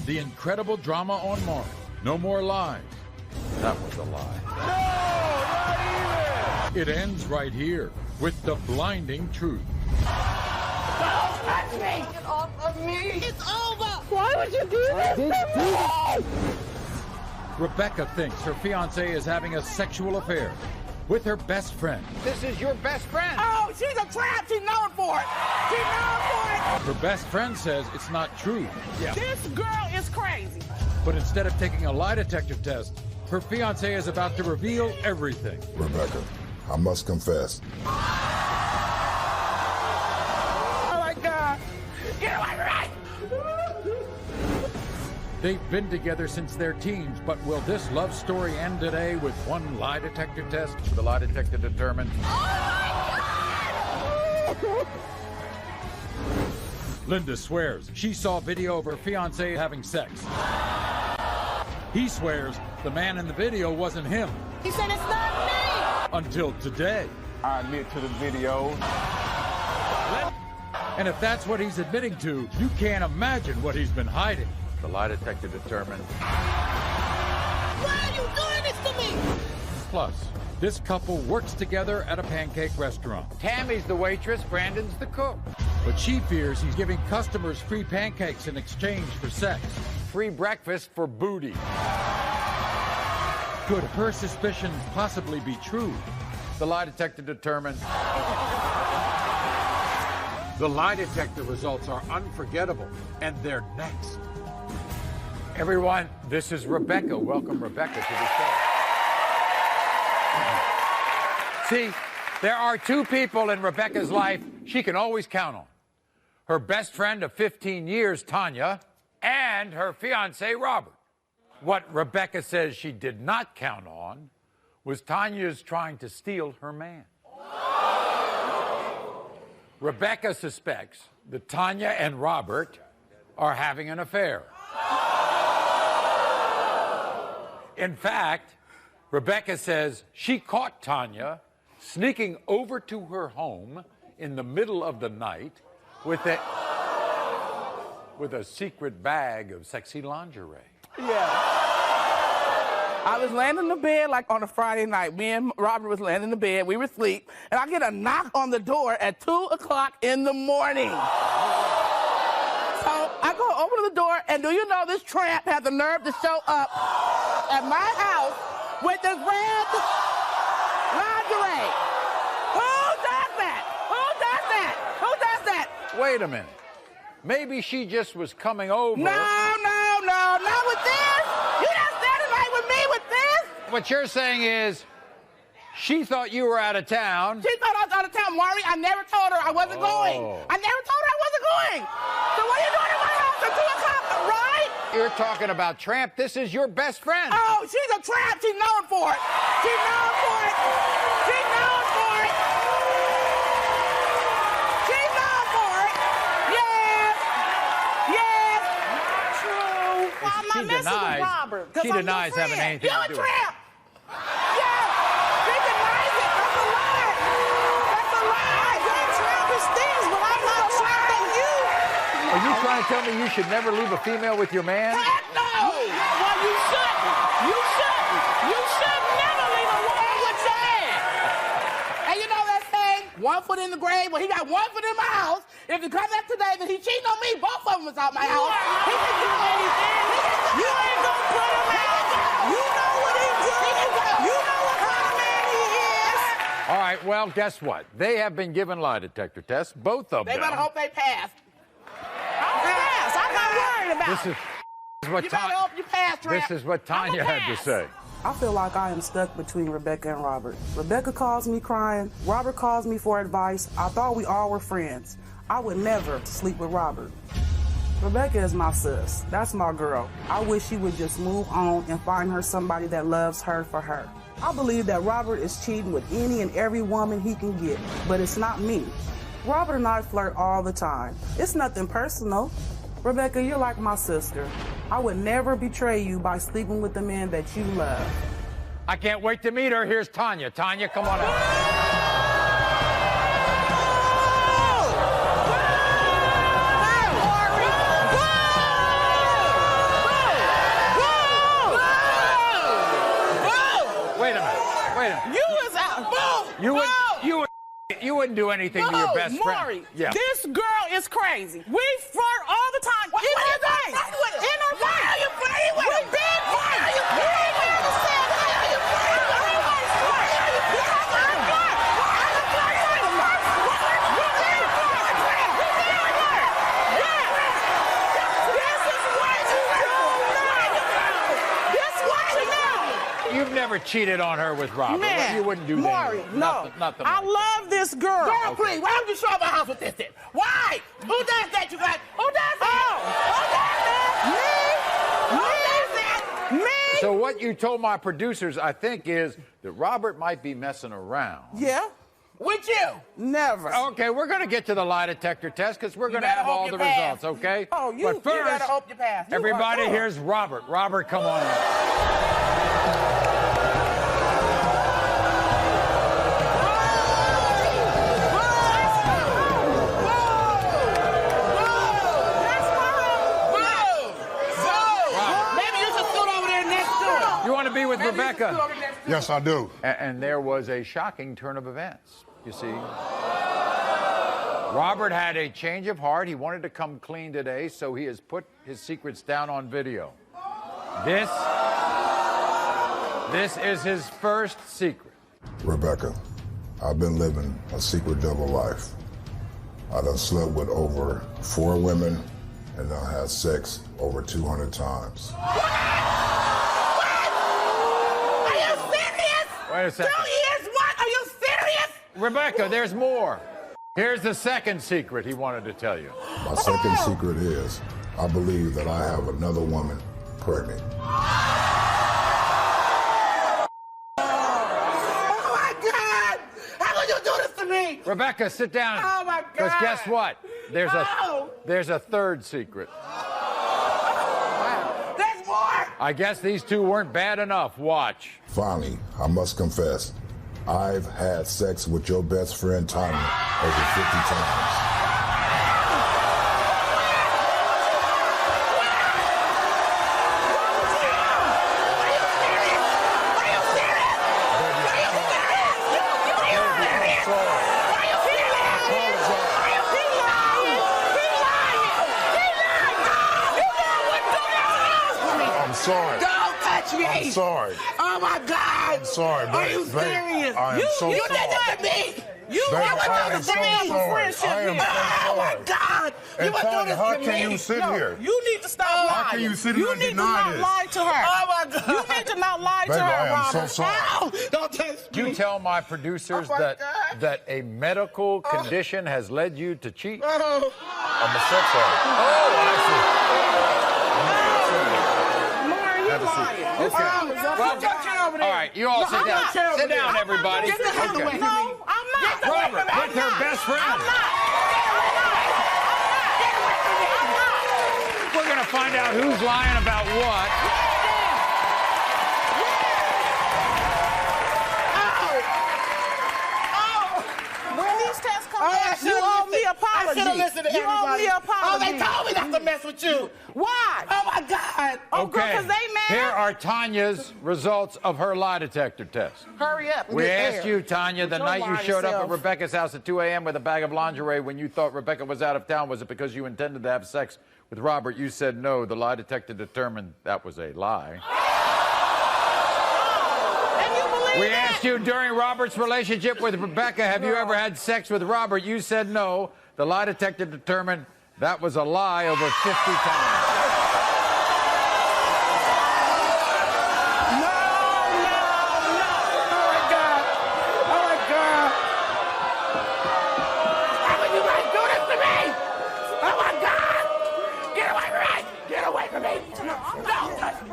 The incredible drama on Maury. No more lies. That was a lie. No, not even! It ends right here with the blinding truth. Don't touch me! Get off of me! It's over! Why would you do this to me? Rebecca thinks her fiancé is having a sexual affair with her best friend. This is your best friend. Oh, she's a trap! She's known for it! She's known for it! Her best friend says it's not true. Yeah. This girl is crazy! But instead of taking a lie detector test, her fiancé is about to reveal everything. Rebecca, I must confess. Oh my God! Get away from me! They've been together since their teens, but will this love story end today with one lie detector test? The lie detector determined. Linda swears she saw video of her fiancé having sex. He swears the man in the video wasn't him. He said it's not me! Until today. I admit to the video. And if that's what he's admitting to, you can't imagine what he's been hiding. The lie detector determined. Why are you doing this to me? Plus, this couple works together at a pancake restaurant. Tammy's the waitress, Brandon's the cook. But she fears he's giving customers free pancakes in exchange for sex. Free breakfast for booty. Could her suspicions possibly be true? The lie detector determined. The lie detector results are unforgettable, and they're next. Everyone, this is Rebecca. Welcome, Rebecca, to the show. See, there are two people in Rebecca's life she can always count on. Her best friend of 15 years, Tanya, and her fiancé, Robert. What Rebecca says she did not count on was Tanya's trying to steal her man. Rebecca suspects that Tanya and Robert are having an affair. In fact, Rebecca says she caught Tanya sneaking over to her home in the middle of the night with a secret bag of sexy lingerie. Yeah. I was laying in the bed like on a Friday night. Me and Robert was laying in the bed. We were asleep. And I get a knock on the door at 2 o'clock in the morning. So I go open the door, and do you know this tramp had the nerve to show up at my house with this red lingerie? Who does that? Who does that? Who does that? Wait a minute. Maybe she just was coming over. No, not with this. You not standing right with me with this. What you're saying is she thought you were out of town. She thought I was out of town, Maury. I never told her I wasn't going. I never told her I wasn't going. So what are you doing at my house at 2 o'clock, right? You're talking about tramp. This is your best friend. Oh, she's a tramp. She's known for it. She's known for it. She's known for it. She's known for it. Yes. Yes. Not true. Why am I messing with Robert? She denies having anything to do with it. You're a tramp. Yeah. She denies it. That's a lie. That's a lie. You're a tramp. It stings, but I'm not tramping you. Are you trying to tell me you should never leave a female with your man? Heck no. Well, you shouldn't. You shouldn't. You should never leave a woman with your man. And you know that saying, 1 foot in the grave? Well, he got 1 foot in my house. If he comes back today that he cheating on me, both of them is out my house. He can do anything. You ain't gonna put him out. You know what he do. You know what kind of man he is. All right, well, guess what? They have been given lie detector tests, both of them. They better hope they pass. I'll pass. I'm not worried about This is what You better hope you pass, Tramp. This is what Tanya had to say. I feel like I am stuck between Rebecca and Robert. Rebecca calls me crying. Robert calls me for advice. I thought we all were friends. I would never sleep with Robert. Rebecca is my sis. That's my girl. I wish she would just move on and find her somebody that loves her for her. I believe that Robert is cheating with any and every woman he can get, but it's not me. Robert and I flirt all the time. It's nothing personal. Rebecca, you're like my sister. I would never betray you by sleeping with the man that you love. I can't wait to meet her. Here's Tanya. Tanya, come on out. You wouldn't do anything to your best Maury, friend. Yeah. this girl is crazy. We flirt all the time. Why are you flirting with her? Why are you flirting with her? We big flirt. Why are you flirting with her? Why are you flirting with her? Why are you flirting with her? You've never cheated on her with Robert. Man, You wouldn't do Maury, that. no. Nothing I like love this girl. Girl, please, why don't you show up at my house with this thing? Why? Who does that, you guys? Who does that? Who does that? Me? Me? So what you told my producers, I think, is that Robert might be messing around. Yeah. With you? Never. Okay, we're going to get to the lie detector test because we're going to have all the results, okay? Oh, But you first, better hope you pass. You everybody, are good. here's Robert. Robert, come on in. Maybe you should scoot over there next door. You want to be with Rebecca? Yes, I do. And there was a shocking turn of events, you see. Robert had a change of heart. He wanted to come clean today, so he has put his secrets down on video. This is his first secret. Rebecca, I've been living a secret double life. I done slept with over 4 women and I had sex over 200 times. Are you serious? Wait a second. 2 years? What? Are you serious? Rebecca, there's more. Here's the second secret he wanted to tell you. My second secret is I believe that I have another woman pregnant. Oh my God! How could you do this to me? Rebecca, sit down. Oh, my God. Because guess what? No. There's a third secret. There's more! I guess these two weren't bad enough. Watch. Finally, I must confess, I've had sex with your best friend Tommy over 50 times. I'm sorry. Don't touch me! I'm sorry. Oh my God! I'm sorry, Are babe. you serious? I am so you sorry. did that to me! You Babe, would I do am this so to me! sorry. I am so Oh my sorry. God! And You would do Tanya, this how to can me! you sit here? You need to stop lying. How can you sit here and need to deny not this? lie to her. Oh my God! You need to not lie Baby, to her, I am so Robert. sorry. Ow! Don't touch me! You tell my producers Oh, my that God. that a medical condition has led you to cheat. Oh. I'm a sex addict. Maury, you Have a seat. lying. Okay. All right, you all sit down. Sit down, everybody. Get the hell away from me. No, I'm not. Robert, with her best friend. We're going to find out who's lying about what. When these tests come Oh, I back, you should've owe me listened. an apology. I should have listened to You owe everybody. me an apology. Oh, they told me not to mess with you. Why? Oh my God! Oh, girl, Okay, 'cause they mad? here are Tanya's results of her lie detector test. Hurry up. and We get asked there. you, Tanya, the With your night you lying showed up self. at Rebecca's house at 2 a.m. with a bag of lingerie when you thought Rebecca was out of town. Was it because you intended to have sex with Robert? You said no. The lie detector determined that was a lie. And you believe We that? asked you during Robert's relationship with Rebecca, have you ever had sex with Robert? You said no. The lie detector determined that was a lie over 50 times. No! Oh my God! Oh my God! How could you guys do this to me? Oh my God! Get away from me! Get away from me! Don't touch me!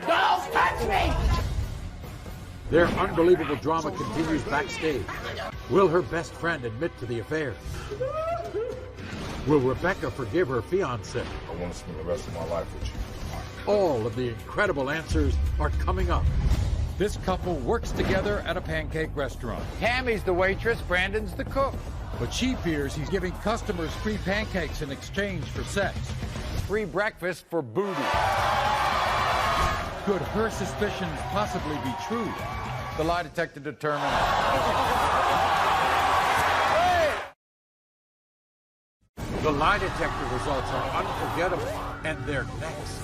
Don't touch me! Their unbelievable drama continues backstage. Will her best friend admit to the affair? Will Rebecca forgive her fiancé? I want to spend the rest of my life with you. All of the incredible answers are coming up. This couple works together at a pancake restaurant, Tammy's the waitress, Brandon's the cook. but she fears he's giving customers free pancakes in exchange for sex. Free breakfast for booty. Could her suspicions possibly be true? The lie detector determined. The lie detector results are unforgettable, and they're next.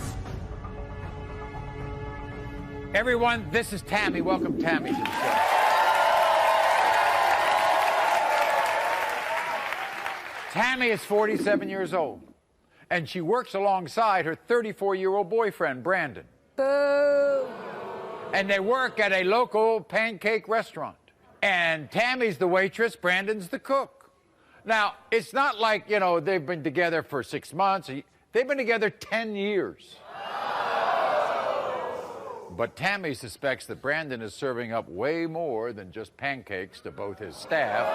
Everyone, this is Tammy. Welcome Tammy to the show. Tammy is 47 years old, and she works alongside her 34-year-old boyfriend, Brandon. Boo. And they work at a local pancake restaurant. And Tammy's the waitress, Brandon's the cook. Now, it's not like, you know, they've been together for 6 months. They've been together 10 years. But Tammy suspects that Brandon is serving up way more than just pancakes to both his staff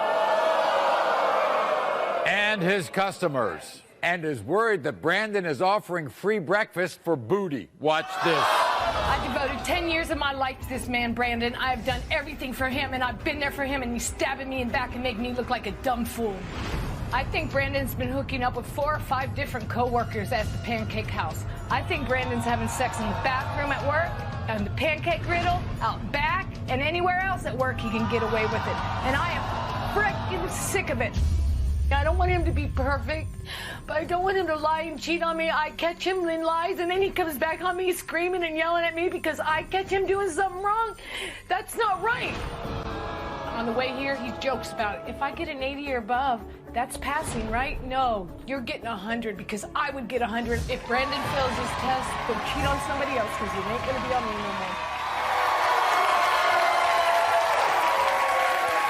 and his customers, and is worried that Brandon is offering free breakfast for booty. Watch this. I devoted 10 years of my life to this man, Brandon. I have done everything for him, and I've been there for him, and he's stabbing me in the back and making me look like a dumb fool. I think Brandon's been hooking up with 4 or 5 different co-workers at the Pancake House. I think Brandon's having sex in the bathroom at work, on the pancake griddle, out back, and anywhere else at work he can get away with it. And I am frickin' sick of it. I don't want him to be perfect, but I don't want him to lie and cheat on me. I catch him in lies, and then he comes back on me screaming and yelling at me because I catch him doing something wrong. That's not right. On the way here, he jokes about it. If I get an 80 or above, that's passing, right? No, you're getting 100 because I would get 100 if Brandon fails his test. Go cheat on somebody else because you ain't gonna be on me no more.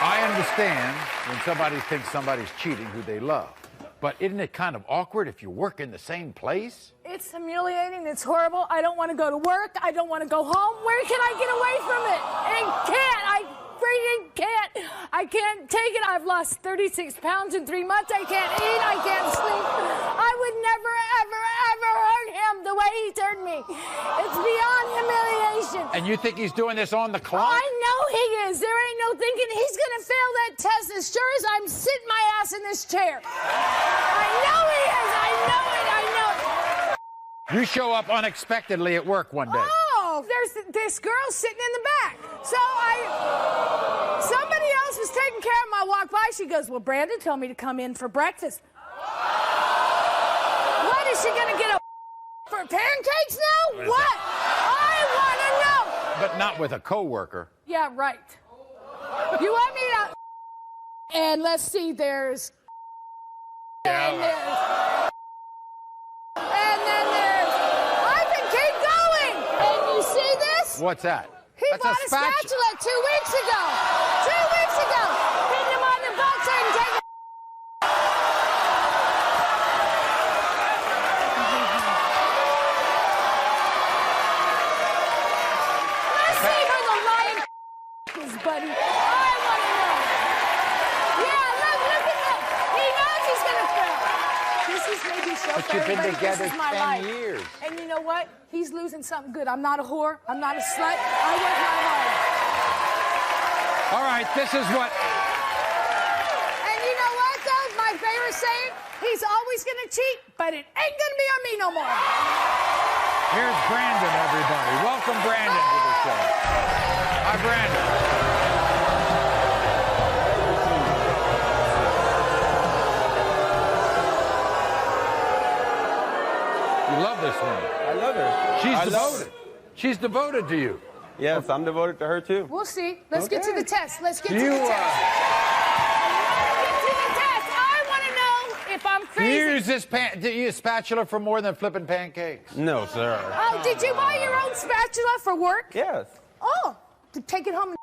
I understand when somebody thinks somebody's cheating who they love. But isn't it kind of awkward if you work in the same place? It's humiliating. It's horrible. I don't want to go to work. I don't want to go home. Where can I get away from it? I can't. I freaking can't. I can't take it. I've lost 36 pounds in 3 months. I can't eat. I can't sleep. I would never, ever, ever hurt him the way he turned me. It's beyond humiliation. And you think he's doing this on the clock? I know he is. There ain't no thinking he's going to fail that test as sure as I'm sitting my ass in this chair. I know he is. I know it. I know it. You show up unexpectedly at work one day. Oh, there's this girl sitting in the back. So somebody else was taking care of him. I walked by. She goes, well, Brandon told me to come in for breakfast. What, is she going to get a for pancakes now? What? I want to know. But not with a coworker. Yeah, right. You want me to... And let's see, there's... And there's... And then there's... I can keep going! And you see this? What's that? He bought a spatula 2 weeks ago. 2 weeks ago. Hitting him on the butt so he can take a... Let's see who the lion is, buddy. I want to know. Yeah, look at that. He knows he's going to fail. This is maybe show But for you've been everybody. together This is my 10 life. years. And you know what? He's losing something good. I'm not a whore. I'm not a slut. I work my hard. All right, this is what... And you know what, though? My favorite saying, he's always going to cheat, but it ain't going to be on me no more. Here's Brandon, everybody. Welcome Brandon to the show. Hi, Brandon. You love this woman. I love her. She's devoted. She's devoted to you. Yes, I'm devoted to her too. We'll see. Let's get to the test. Let's get to You, the test. Let's get to the test. I want to know if I'm do crazy. you use this do you use spatula for more than flipping pancakes? No, sir. Oh, did you buy your own spatula for work? Yes. Oh, to take it home and...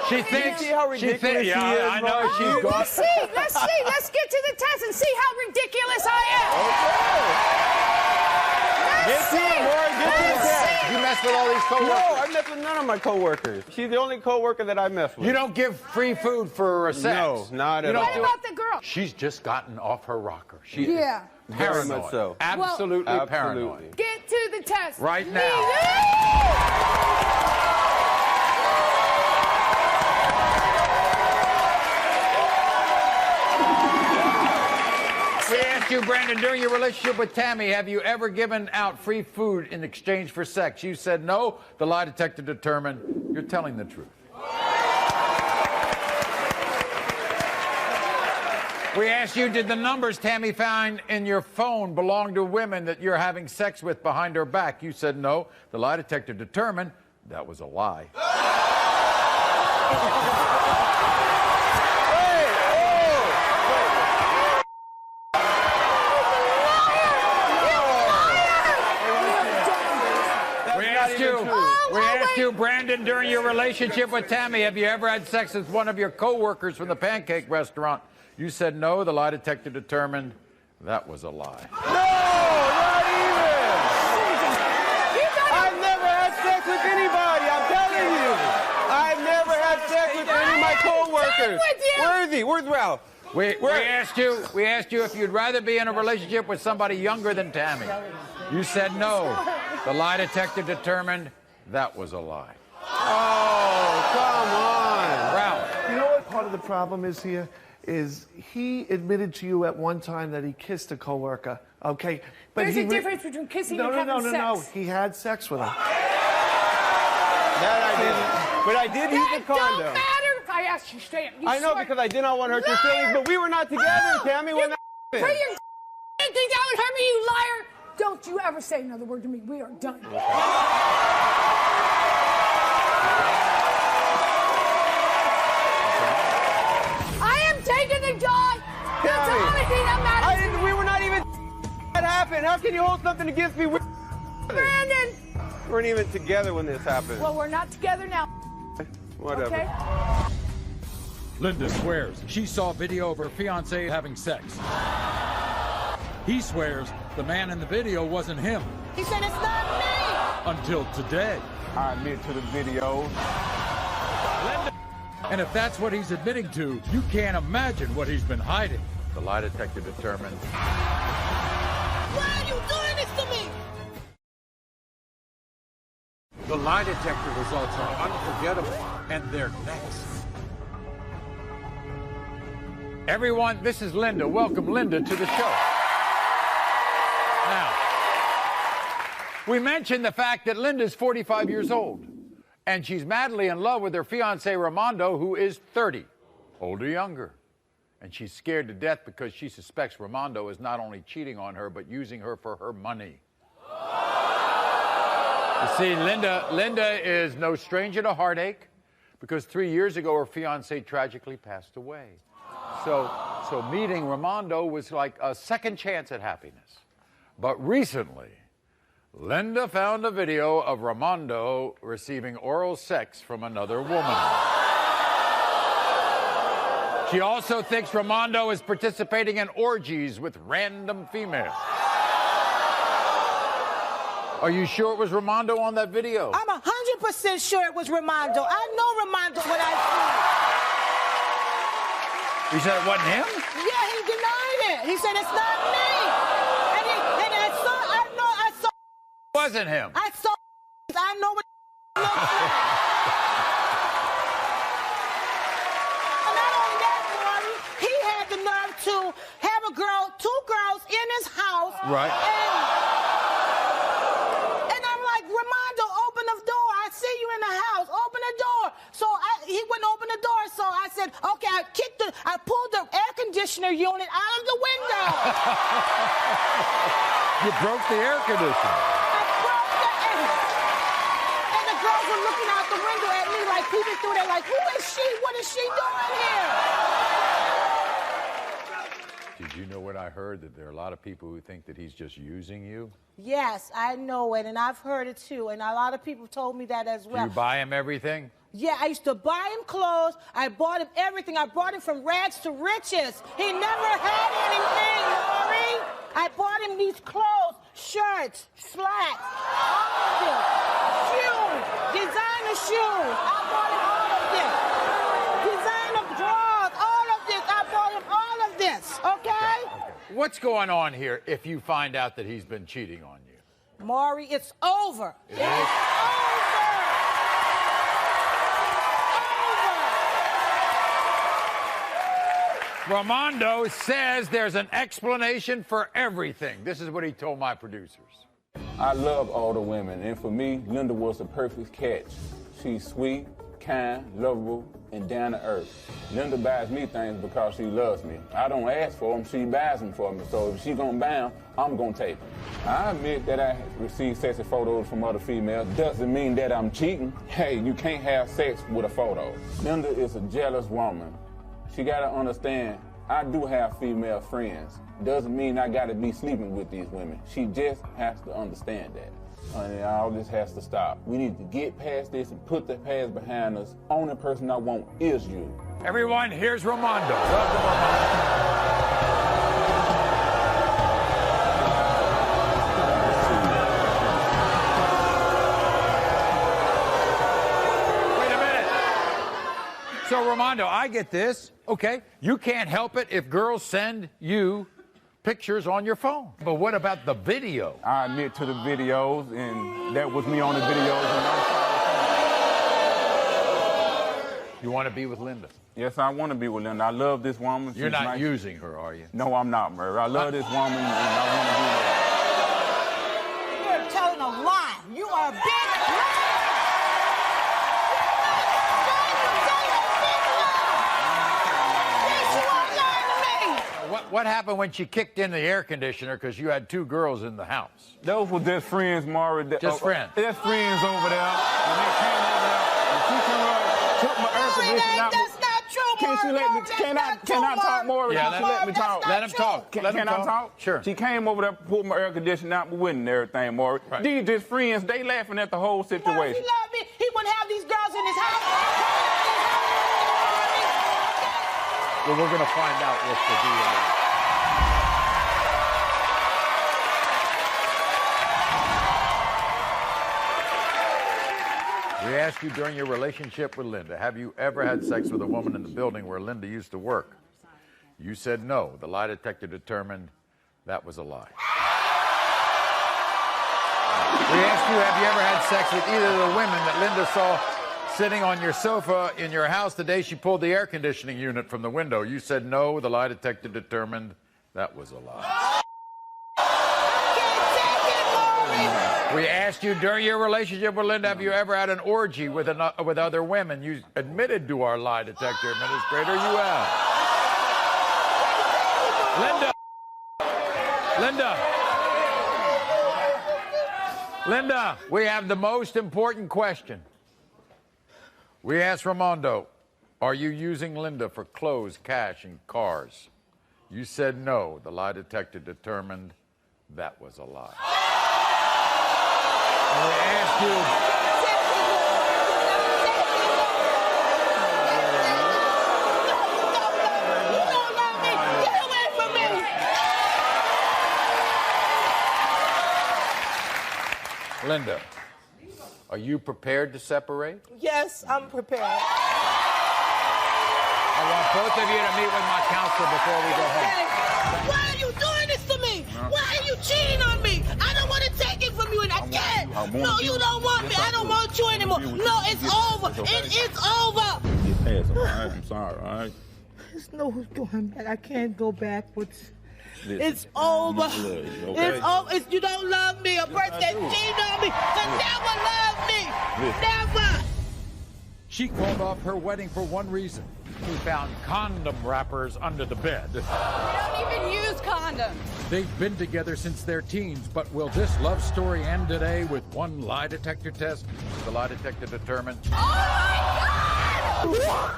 She thinks. see how ridiculous she is, I know Maury? she's going. Let's see. Let's see. Let's get to the test and see how ridiculous I am. Get to it, Maury. Get to the test. You mess with all these coworkers. No, I mess with none of my coworkers. She's the only coworker that I mess with. You don't give free food for sex. No, not at You don't all. What do about the girl? She's just gotten off her rocker. She Yeah. is Very paranoid. much so. Absolutely Absolutely. paranoid. Get to the test. Right now. We answered asked you, Brandon, during your relationship with Tammy, have you ever given out free food in exchange for sex? You said no. The lie detector determined you're telling the truth. We asked you, did the numbers Tammy found in your phone belong to women that you're having sex with behind her back? You said no. The lie detector determined that was a lie. We asked you, Brandon, during your relationship with Tammy, have you ever had sex with one of your co-workers from the pancake restaurant? You said no. The lie detector determined that was a lie. No, not even. I've never had sex with anybody. I'm telling you. I've never had sex with any of my co-workers. Worthy, where's Ralph? We asked you if you'd rather be in a relationship with somebody younger than Tammy. You said no. The lie detector determined that was a lie. Oh, come on. Ralph. You know what part of the problem is here? Is he admitted to you at one time that he kissed a coworker, okay? But There's a difference between kissing and having sex. No. He had sex with her. That I didn't. But I did use the condom. Don't matter if I asked you straight up. I know because I did not want to hurt your feelings, but we were not together, Tammy, when that For happened. your think that would hurt me, you liar. Don't you ever say another word to me. We are done. I am taking the job. That's the only thing that matters. We were not even that happened. How can you hold something against me? Brandon. We weren't even together when this happened. Well, we're not together now. Whatever. Okay? Linda swears she saw video of her fiancé having sex. He swears the man in the video wasn't him. He said it's not me. Until today. I admit to the video. Linda. And if that's what he's admitting to, you can't imagine what he's been hiding. The lie detector determined. Why are you doing this to me? The lie detector results are unforgettable, and they're next. Everyone, this is Linda. Welcome, Linda, to the show. Now, we mentioned the fact that Linda's 45 years old, and she's madly in love with her fiancé, Ramondo, who is 30, older, younger. And she's scared to death because she suspects Ramondo is not only cheating on her, but using her for her money. You see, Linda is no stranger to heartache because 3 years ago her fiancé tragically passed away. So meeting Ramondo was like a second chance at happiness. But recently, Linda found a video of Ramondo receiving oral sex from another woman. She also thinks Ramondo is participating in orgies with random females. Are you sure it was Ramondo on that video? I'm 100% sure it was Ramondo. I know Ramondo when I see it. You said it wasn't him? Yeah, he denied it. He said it's not me. And I saw. It wasn't him. I saw. I know what looks like. And not only that, Maury, he had the nerve to have two girls in his house. Right. And I'm like, Ramondo, open the door. I see you in the house. Open the door. So he wouldn't open the door. So I said, okay, I pulled the air conditioner unit out of the window. You broke the air conditioner. I broke the air. And the girls were looking out the window at me like peeping through there like, who is she? What is she doing here? Did you know what I heard? That there are a lot of people who think that he's just using you? Yes, I know it, and I've heard it too. And a lot of people told me that as well. Do you buy him everything? Yeah, I used to buy him clothes. I bought him everything. I brought him from rags to riches. He never had anything, Maury. I bought him these clothes, shirts, slacks, all of this. Shoes, designer shoes. I bought him all of this. Designer drawers, all of this. I bought him all of this, okay? What's going on here if you find out that he's been cheating on you? Maury, it's over. It's over. Ramondo says there's an explanation for everything. This is what he told my producers. I love older women, and for me, Linda was the perfect catch. She's sweet, kind, lovable, and down to earth. Linda buys me things because she loves me. I don't ask for them, she buys them for me. So if she gonna buy them, I'm gonna take them. I admit that I receive sexy photos from other females. Doesn't mean that I'm cheating. Hey, you can't have sex with a photo. Linda is a jealous woman. She gotta understand, I do have female friends. Doesn't mean I gotta be sleeping with these women. She just has to understand that. And all this has to stop. We need to get past this and put the past behind us. Only person I want is you. Everyone, here's Ramondo. Welcome, Ramondo. Wait a minute. So, Ramondo, I get this. Okay, you can't help it if girls send you pictures on your phone. But what about the video? I admit to the videos, and that was me on the videos. And you want to be with Linda? Yes, I want to be with Linda. I love this woman. You're not using her, are you? No, I'm not, Maury. I love this woman, and I want to be with her. You're telling a lie. You are a big liar. What happened when she kicked in the air conditioner because you had two girls in the house? Those were just friends, Maury. Just friends? Just friends over there. When they came over there, and she came over, took my air conditioner out. That's not true, Can she let me? Can I talk, Maury? Yeah, Can she let me talk? Let him talk. Can I talk? Sure. She came over there, pulled my air conditioner out, but wouldn't everything, Maury. Right. These just friends. They laughing at the whole situation. Maury, he loved me. He wouldn't have these girls in his house. Well, we're going to find out what's the deal. We asked you during your relationship with Linda, have you ever had sex with a woman in the building where Linda used to work? You said no. The lie detector determined that was a lie. We asked you, have you ever had sex with either of the women that Linda saw sitting on your sofa in your house the day she pulled the air conditioning unit from the window? You said no. The lie detector determined that was a lie. We asked you during your relationship with Linda, have you ever had an orgy with other women? You admitted to our lie detector administrator you have. Linda, we have the most important question. We asked Ramondo, are you using Linda for clothes, cash, and cars? You said no. The lie detector determined that was a lie. And we asked you, Linda, are you prepared to separate? Yes, I'm prepared. I want both of you to meet with my counselor before we go home. Why are you doing this to me? Why are you cheating on me? I don't want to take it from you, and I can't. No, you don't want me. I don't want you anymore. No, it's over. It is over. Get past it, all right? I'm sorry, all right? There's no going back. I can't go backwards. It's over. It's over. You don't love me. A person that cheated on me can never love me. Never. She called off her wedding for one reason. He found condom wrappers under the bed. We don't even use condoms. They've been together since their teens, but will this love story end today with one lie detector test? The lie detector determined. Oh my God!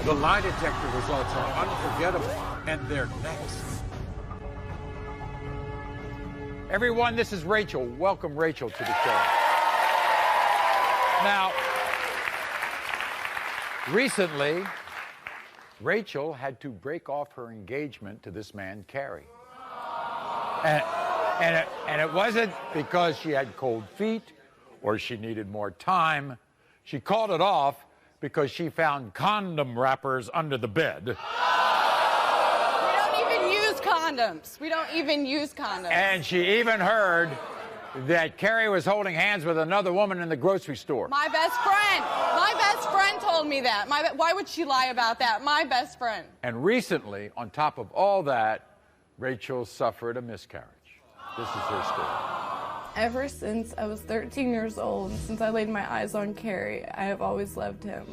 The lie detector results are unforgettable, and they're next. Everyone, this is Rachel. Welcome, Rachel, to the show. Now, recently, Rachel had to break off her engagement to this man, Carrie. And it wasn't because she had cold feet or she needed more time. She called it off because she found condom wrappers under the bed. We don't even use condoms. We don't even use condoms. And she even heard that Carrie was holding hands with another woman in the grocery store. My best friend. My best friend told me that. Why would she lie about that? My best friend. And recently, on top of all that, Rachel suffered a miscarriage. This is her story. Ever since I was 13 years old, since I laid my eyes on Carrie, I have always loved him.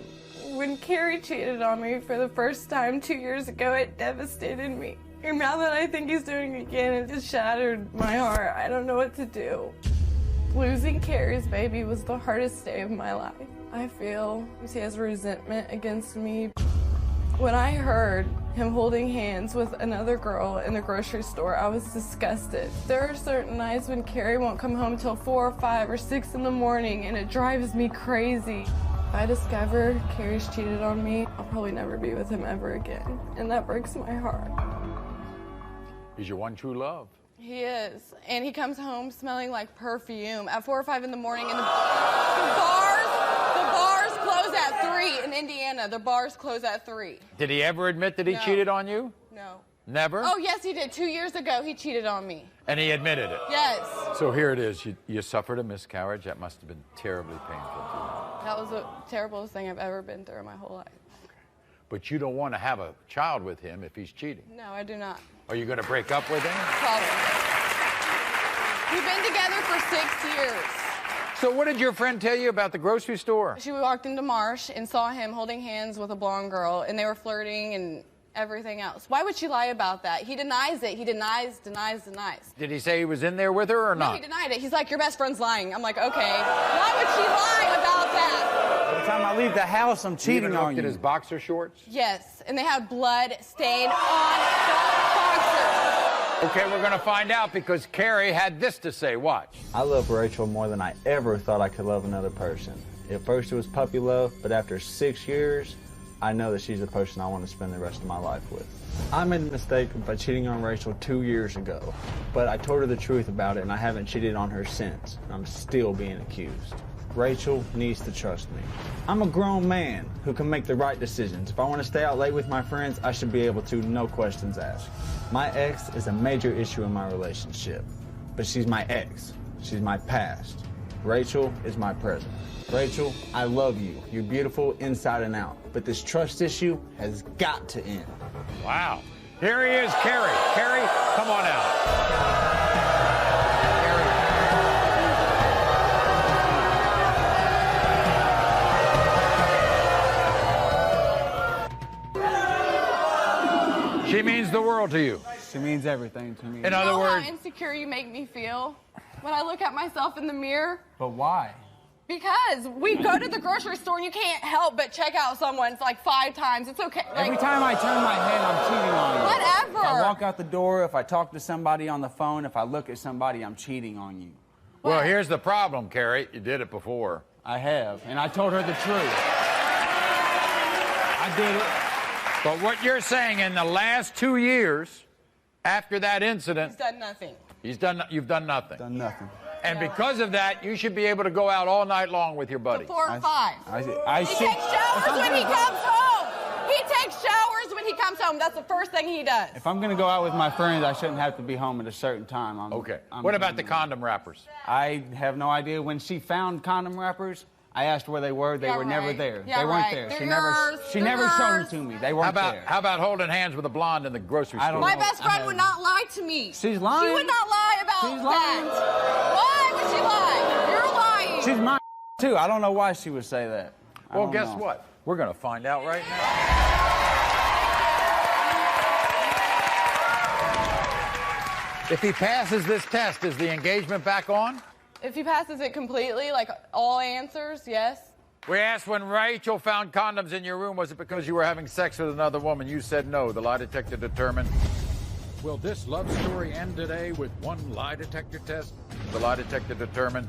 When Carrie cheated on me for the first time 2 years ago, it devastated me. And now that I think he's doing it again, it just shattered my heart. I don't know what to do. Losing Carrie's baby was the hardest day of my life. I feel he has resentment against me. When I heard him holding hands with another girl in the grocery store, I was disgusted. There are certain nights when Carrie won't come home till 4 or 5 or 6 in the morning, and it drives me crazy. If I discover Carrie's cheated on me, I'll probably never be with him ever again, and that breaks my heart. He's your one true love. He is. And he comes home smelling like perfume at 4 or 5 in the morning, and the bars close at 3 in Indiana. The bars close at 3. Did he ever admit that he cheated on you? No. Never? Oh, yes, he did. 2 years ago, he cheated on me. And he admitted it? Yes. So here it is. You suffered a miscarriage. That must have been terribly painful to you. That was the terriblest thing I've ever been through in my whole life. But you don't want to have a child with him if he's cheating. No, I do not. Are you going to break up with him? Probably. We've been together for 6 years. So what did your friend tell you about the grocery store? She walked into Marsh and saw him holding hands with a blonde girl, and they were flirting and everything else. Why would she lie about that? He denies it. He denies. Did he say he was in there with her or not? No, he denied it. He's like, your best friend's lying. I'm like, okay. Why would she lie about that? Every time I leave the house, I'm cheating you on looked you. at his boxer shorts? Yes, and they had blood stain on the boxers. Okay, we're going to find out because Carrie had this to say. Watch. I love Rachel more than I ever thought I could love another person. At first it was puppy love, but after 6 years, I know that she's the person I want to spend the rest of my life with. I made a mistake by cheating on Rachel 2 years ago, but I told her the truth about it and I haven't cheated on her since. I'm still being accused. Rachel needs to trust me. I'm a grown man who can make the right decisions. If I want to stay out late with my friends, I should be able to, no questions asked. My ex is a major issue in my relationship, but she's my ex. She's my past. Rachel is my present. Rachel, I love you. You're beautiful inside and out, but this trust issue has got to end. Wow. Here he is, Carrie. Carrie, come on out. She means the world to you. She means everything to me. In other words, how insecure you make me feel when I look at myself in the mirror? But why? Because we go to the grocery store and you can't help but check out someone like 5 times. It's okay. Like, every time I turn my head, I'm cheating on you. Whatever. If I walk out the door, if I talk to somebody on the phone, if I look at somebody, I'm cheating on you. well, here's the problem, Carrie. You did it before. I have, and I told her the truth. I did it. But what you're saying, in the last 2 years, after that incident, He's done nothing. You've done nothing. Done nothing. And because of that, you should be able to go out all night long with your buddies. 4 or 5. I He takes showers when he comes home. He takes showers when he comes home. That's the first thing he does. If I'm going to go out with my friends, I shouldn't have to be home at a certain time. Okay. What about the condom wrappers? I have no idea. When she found condom wrappers, I asked where they were. They were never there. Yeah, they weren't right. there. They're She never showed them to me. They weren't there. How about holding hands with a blonde in the grocery store? My best friend would not lie to me. She's lying. She would not lie about She's lying. that. Why would she lie? You're lying. She's mine, too. I don't know why she would say that. Well, guess what? We're going to find out right now. If he passes this test, is the engagement back on? If he passes it completely, like all answers, yes. We asked when Rachel found condoms in your room, was it because you were having sex with another woman? You said no. The lie detector determined. Will this love story end today with one lie detector test? The lie detector determined.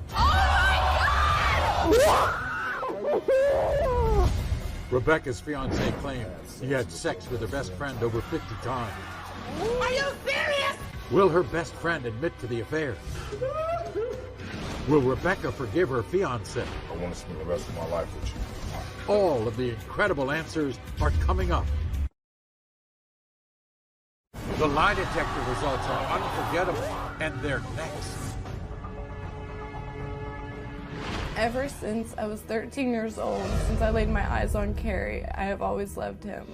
Rebecca's fiance claimed he had sex with her best friend over 50 times. Are you serious? Will her best friend admit to the affair? Will Rebecca forgive her fiance? I want to spend the rest of my life with you. All of the incredible answers are coming up. The lie detector results are unforgettable, and they're next. Ever since I was 13 years old, since I laid my eyes on Carrie, I have always loved him.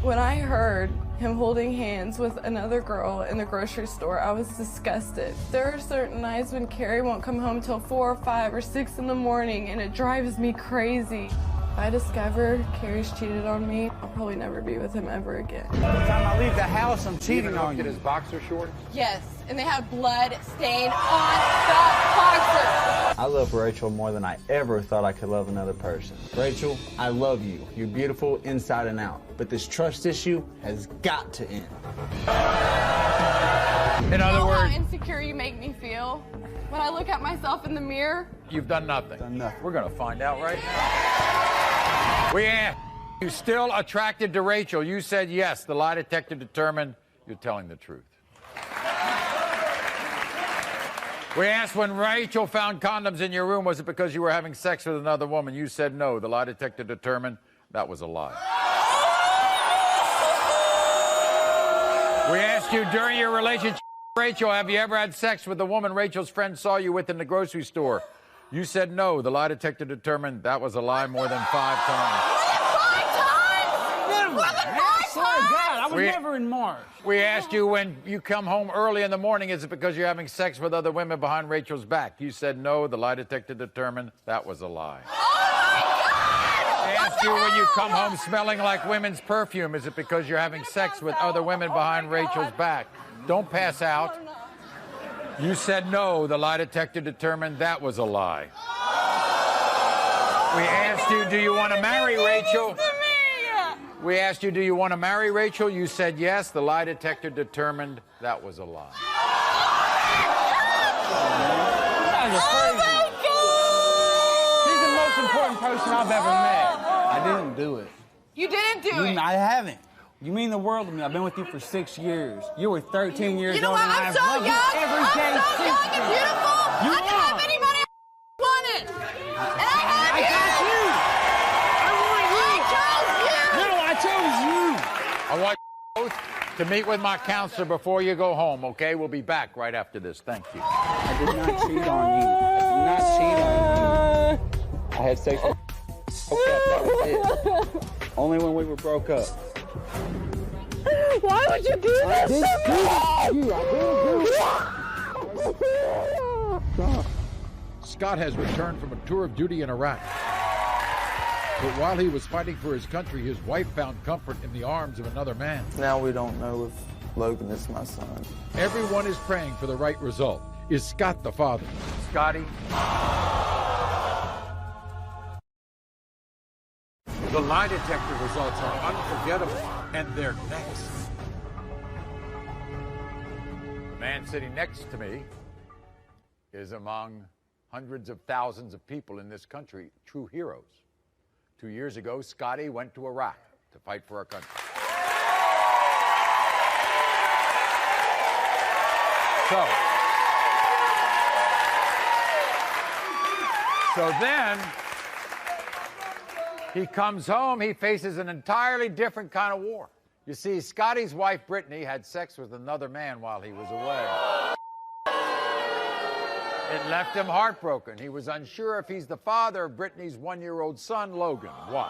When I heard him holding hands with another girl in the grocery store, I was disgusted. There are certain nights when Carrie won't come home till 4 or 5 or 6 in the morning, and it drives me crazy. If I discover Carrie's cheated on me, I'll probably never be with him ever again. Every time I leave the house, I'm cheating Even on looked you. at his boxer shorts? Yes, and they had blood stained on the boxer. I love Rachel more than I ever thought I could love another person. Rachel, I love you. You're beautiful inside and out. But this trust issue has got to end. In other words, how insecure you make me feel when I look at myself in the mirror. you've done nothing. Done nothing. We're going to find out right now. We asked, you still attracted to Rachel? You said yes. The lie detector determined you're telling the truth. We asked, when Rachel found condoms in your room, was it because you were having sex with another woman? You said no. The lie detector determined that was a lie. We asked you, during your relationship with Rachel, have you ever had sex with the woman Rachel's friend saw you with in the grocery store? You said no. The lie detector determined that was a lie more than 5 times. Never. I swear to God, I was never in Mars. We asked you, when you come home early in the morning, is it because you're having sex with other women behind Rachel's back? You said no. The lie detector determined that was a lie. We asked you, when you come home smelling like women's perfume, is it because you're having sex with other women behind Rachel's back? Don't pass out. You said no. The lie detector determined that was a lie. We asked you, do you want to marry Rachel? We asked you, do you want to marry Rachel? You said yes. The lie detector determined that was a lie. She's the most important person I've ever met. I didn't do it. You didn't do it. I haven't. You mean the world to me. I've been with you for 6 years. You were 13 years You know old. what? And I'm I've so loved you young. every day I'm so since young and then. beautiful. You I can are. have anybody I wanted. And I had I got you. I want you. I chose you. No, I chose you. I want you both to meet with my counselor before you go home, okay? We'll be back right after this. Thank you. I did not cheat on you. I did not cheat on you. I had sex with okay, that was it. Only when we were broke up. Why would you do this to me? Scott has returned from a tour of duty in Iraq. But while he was fighting for his country, his wife found comfort in the arms of another man. Now we don't know if Logan is my son. Everyone is praying for the right result. Is Scott the father? Scotty? The lie detector results are unforgettable, and they're next. The man sitting next to me is among hundreds of thousands of people in this country, true heroes. 2 years ago, Scotty went to Iraq to fight for our country. So then he comes home, he faces an entirely different kind of war. You see, Scotty's wife, Brittany, had sex with another man while he was away. It left him heartbroken. He was unsure if he's the father of Brittany's 1-year-old son, Logan. What?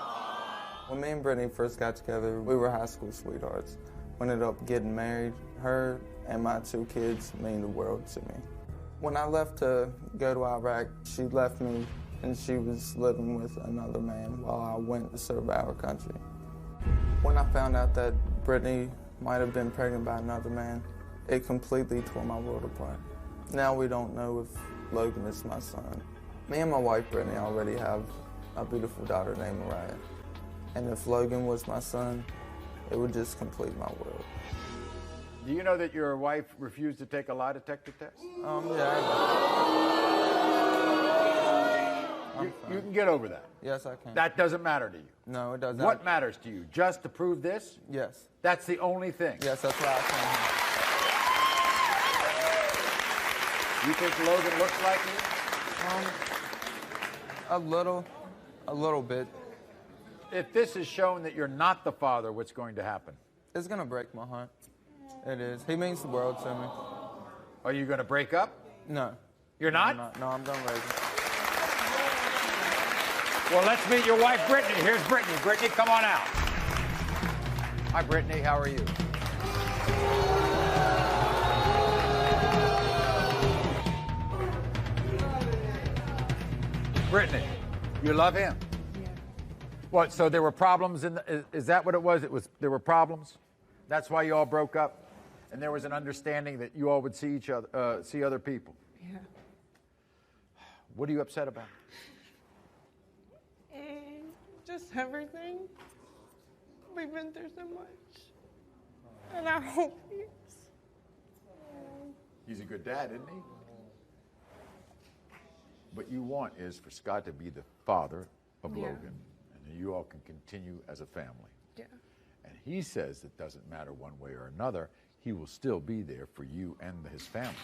When me and Brittany first got together, we were high school sweethearts. We ended up getting married. Her and my 2 kids mean the world to me. When I left to go to Iraq, she left me and she was living with another man while I went to serve our country. When I found out that Brittany might have been pregnant by another man, it completely tore my world apart. Now we don't know if Logan is my son. Me and my wife Brittany already have a beautiful daughter named Mariah. And if Logan was my son, it would just complete my world. Do you know that your wife refused to take a lie detector test? Yeah. You can get over that. Yes, I can. That doesn't matter to you. No, it doesn't. What matters to you? Just to prove this? Yes. That's the only thing. Yes, that's why I came here. You think Logan looks like you? A little bit. If this is shown that you're not the father, what's going to happen? It's gonna break my heart. It is. He means the world to me. Are you going to break up? No. You're not? No, I'm gonna raise him. Well, let's meet your wife, Brittany. Here's Brittany. Brittany, come on out. Hi, Brittany. How are you? Brittany, you love him? Yeah. What, so there were problems in the, is that what it was? There were problems? That's why you all broke up? And there was an understanding that you all would see each other, see other people? Yeah. What are you upset about? Just everything. We've been through so much. And I hope He's a good dad, isn't he? What you want is for Scott to be the father of Logan, and then you all can continue as a family. Yeah. And he says it doesn't matter one way or another, he will still be there for you and his family.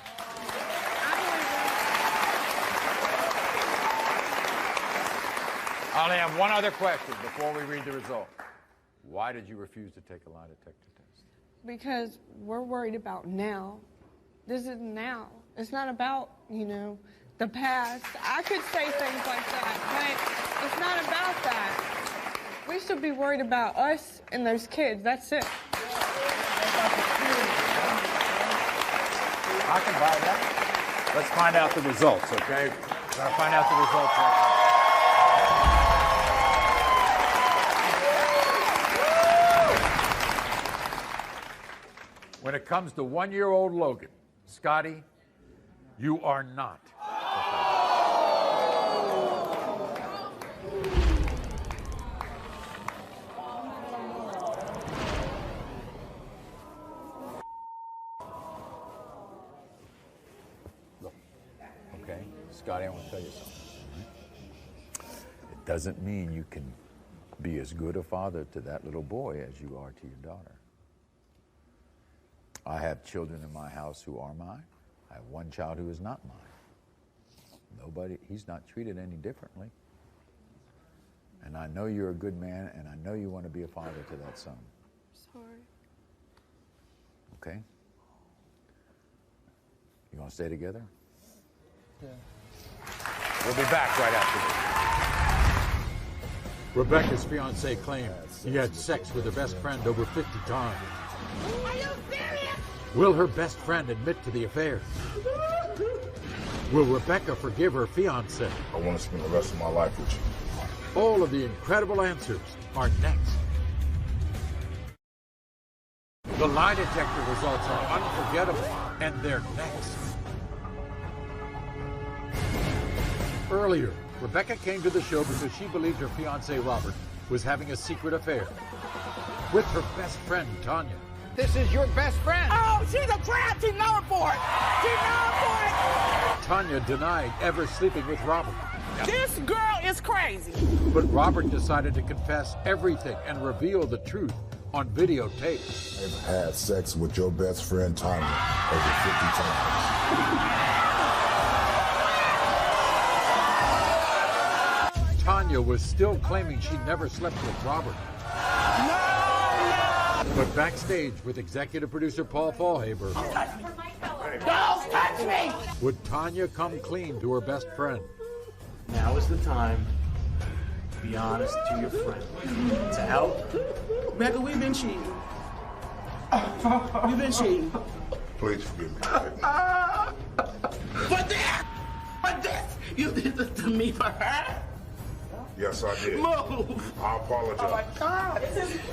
I only have one other question before we read the result. Why did you refuse to take a lie detector test? Because we're worried about now. This is now. It's not about, you know, the past. I could say things like that, but it's not about that. We should be worried about us and those kids. That's it. I can buy that. Let's find out the results, okay? We're gonna find out the results right now. When it comes to one-year-old Logan, Scotty, you are not. Look, okay, Scotty, I want to tell you something. It doesn't mean you can be as good a father to that little boy as you are to your daughter. I have children in my house who are mine. I have one child who is not mine. He's not treated any differently. And I know you're a good man, and I know you want to be a father to that son. Sorry. Okay? You want to stay together? Yeah. We'll be back right after this. Rebecca's fiancé claimed he had sex with her best friend over 50 times. Are you serious? Will her best friend admit to the affair? Will Rebecca forgive her fiancé? I want to spend the rest of my life with you. All of the incredible answers are next. The lie detector results are unforgettable, and they're next. Earlier, Rebecca came to the show because she believed her fiancé Robert was having a secret affair with her best friend Tanya. This is your best friend. Oh, she's a trap. She's known for it. She's known for it. Tanya denied ever sleeping with Robert. This girl is crazy. But Robert decided to confess everything and reveal the truth on videotape. I've had sex with your best friend Tanya over 50 times. Tanya was still claiming she never slept with Robert. But backstage with executive producer Paul Fallhaber, Don't touch me! would Tanya come clean to her best friend? Now is the time to be honest to your friend. To help. Becca, we've been cheating. We've been cheating. Please forgive me. But this, you did this to me for her? Yes, I did. Move. I apologize. Oh my God.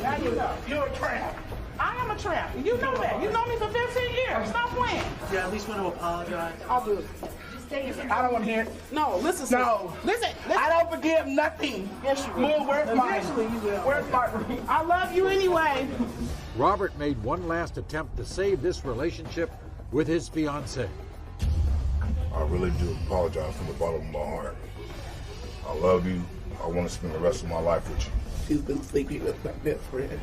Now you know. You're a tramp. I am a tramp. You know that. You know me for 15 years. Stop playing. You at least want to apologize? I'll do it. I don't want to hear it. No, listen. No. Listen. I don't forgive nothing. Yes, you will. Move, where's mine? Where's mine? I love you anyway. Robert made one last attempt to save this relationship with his fiancée. I really do apologize from the bottom of my heart. I love you. I want to spend the rest of my life with you. She's been sleeping with my best friend.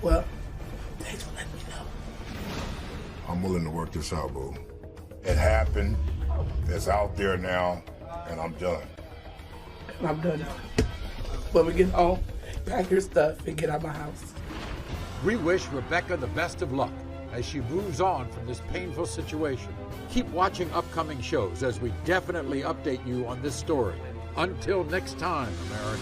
Well, thanks for letting me know. I'm willing to work this out, boo. It happened. It's out there now, and I'm done. And I'm done. When we get home, pack your stuff and get out of my house. We wish Rebecca the best of luck as she moves on from this painful situation. Keep watching upcoming shows as we definitely update you on this story. Until next time, America.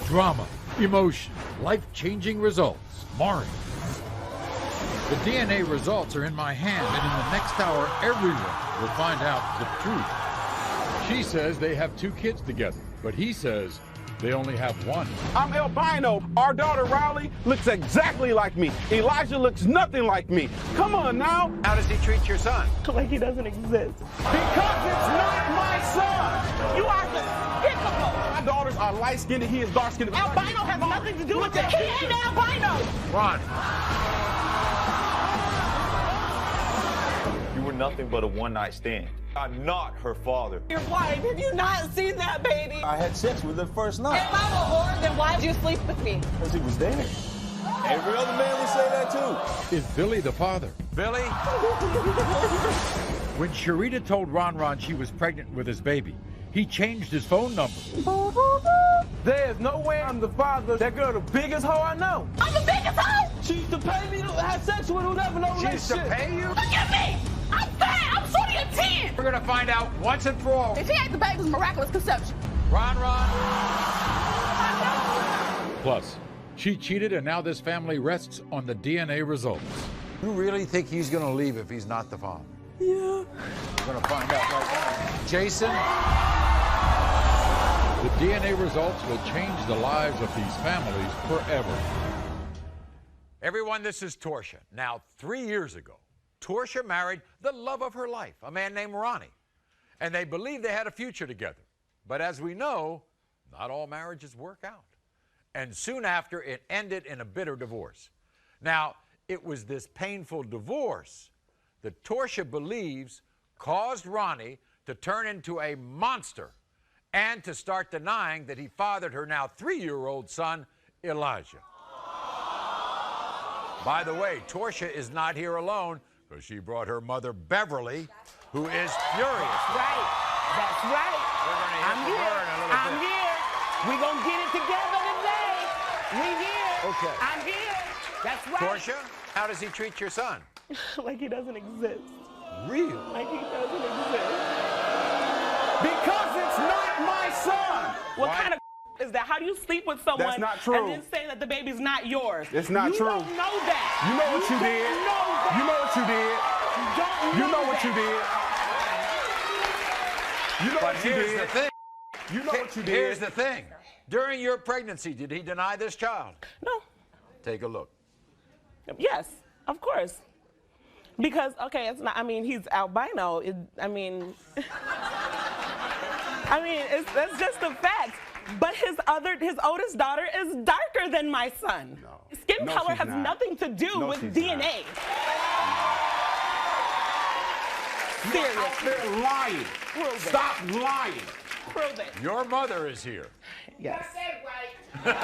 Drama, emotion, life-changing results. Maury. The DNA results are in my hand, and in the next hour, everyone will find out the truth. She says they have 2 kids together, but he says they only have 1. I'm albino. Our daughter Riley looks exactly like me. Elijah looks nothing like me. Come on now. How does he treat your son? Like he doesn't exist. Because it's not my son. You are despicable. My daughters are light-skinned, he is dark-skinned. Albino has nothing to do with it. He ain't albino. Ron. You were nothing but a one-night stand. I'm not her father. Your wife, have you not seen that baby? I had sex with her first night. If I'm a whore, then why did you sleep with me? Because he was there. Every other man would say that too. Is Billy the father? Billy? When Sharita told Ron she was pregnant with his baby, he changed his phone number. There's no way I'm the father. That girl the biggest hoe I know. I'm the biggest hoe? She used to pay me to have sex with who never know She used to pay you? Look at me! I'm fat! I'm shorty of 10! We're gonna find out once and for all. If he ain't the baby's miraculous conception. Ron. Plus, she cheated, and now this family rests on the DNA results. You really think he's gonna leave if he's not the father? Yeah. We're gonna find out right now. Jason? The DNA results will change the lives of these families forever. Everyone, this is Torsia. Now, 3 years ago, Torsia married the love of her life, a man named Ronnie. And they believed they had a future together. But as we know, not all marriages work out. And soon after, it ended in a bitter divorce. Now, it was this painful divorce that Torsia believes caused Ronnie to turn into a monster and to start denying that he fathered her now 3-year-old son, Elijah. By the way, Torsia is not here alone because she brought her mother, Beverly, who is furious. Right. That's right. We're going to hear from her in a little bit. I'm here. We're going to get it together today. We here. Okay. I'm here. That's right. Torsia, how does he treat your son? Like he doesn't exist. Really? Like he doesn't exist. Because it's not my son. What kind of is that? How do you sleep with someone That's not true. and then say that the baby's not yours? It's not true. You don't know that. You know what you did. Know that. You know what you did. You You know what you did. You know But what you here's did. the thing. You know what you did. Here's the thing. During your pregnancy, did he deny this child? No. Take a look. Yes, of course. Because it's not. I mean, he's albino. That's just a fact. But his oldest daughter is darker than my son. No. Skin No, color she's has not. nothing to do No, with she's DNA. You're out there lying. Prove it. Stop lying. Prove it. Your mother is here. Yes. We're gonna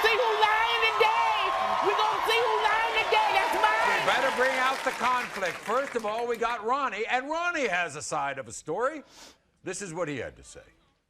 see who's lying today. We're gonna see who's lying today. That's mine. Better bring out the conflict. First of all, we got Ronnie, and Ronnie has a side of a story. This is what he had to say.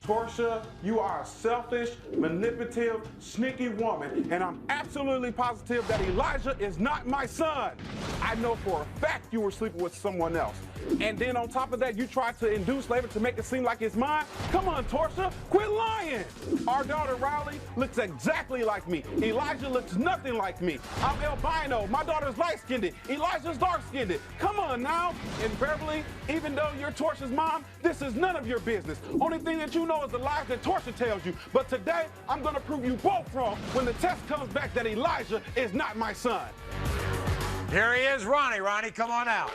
Torsia, you are a selfish, manipulative, sneaky woman, and I'm absolutely positive that Elijah is not my son. I know for a fact you were sleeping with someone else. And then on top of that, you tried to induce labor to make it seem like it's mine? Come on, Torsia, quit lying. Our daughter, Riley, looks exactly like me. Elijah looks nothing like me. I'm albino. My daughter's light-skinned. Elijah's dark-skinned. Come on now. And Beverly, even though you're Torsia's mom, this is none of your business. Only thing that you know is the lies that Torsia tells you. But today, I'm going to prove you both wrong when the test comes back that Elijah is not my son. Here he is, Ronnie. Ronnie, come on out.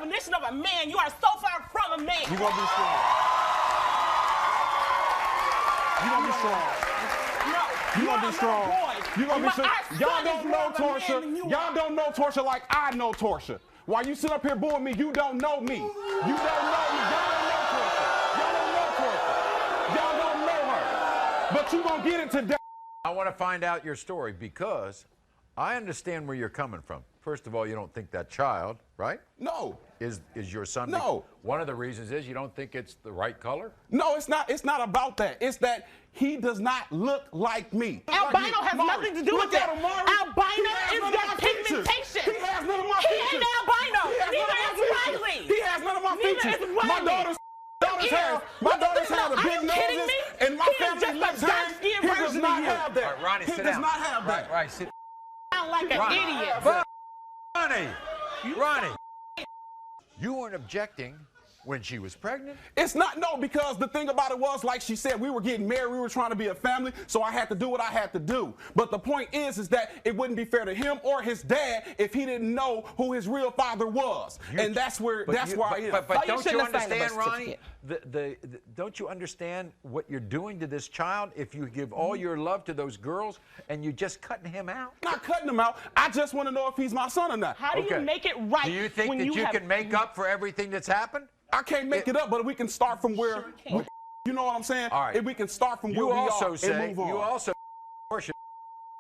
Definition of a man, you are so far from a man. You're gonna be strong. You're gonna be strong. No, You're gonna be strong. You gonna be Our y'all son don't is know more of a man Torsha. than you Y'all are. don't know Torsha like I know Torsha. While you sit up here booing me, you don't know me. You don't know me. Y'all don't know Torsha. Y'all don't know Torsha. Y'all don't know her. But you gonna get it today. I want to find out your story because I understand where you're coming from. First of all, you don't think that child, right? No. Is your son? No. One of the reasons is you don't think it's the right color? No, it's not. It's not about that. It's that he does not look like me. Albino has Maury, nothing to do with look at that. him, Maury. Albino He has is none of your my features. pigmentation. He has none of my He features. ain't albino. He has Neither none of is my features. Riley. He has none of my Neither features. is Riley. My daughters have Look at this. a Are big you kidding noses, me? and my He is family just a left hand. dark-skinned He does version not of you. have that. All right, Ronnie, He sit does down. not have that. Right, sit. Sound like an Ronnie. idiot. Ronnie, you weren't objecting when she was pregnant? It's not, no, because the thing about it was, like she said, we were getting married, we were trying to be a family, so I had to do what I had to do. But the point is that it wouldn't be fair to him or his dad if he didn't know who his real father was. And that's where I am. But don't you understand, Ronnie? Don't you understand what you're doing to this child if you give all your love to those girls and you're just cutting him out? Not cutting him out. I just want to know if he's my son or not. How do you make it right? Do you think that you can make up for everything that's happened? I can't make it up, but we can start from where, you know what I'm saying? All right. If we can start from where we are and move on. You also worship.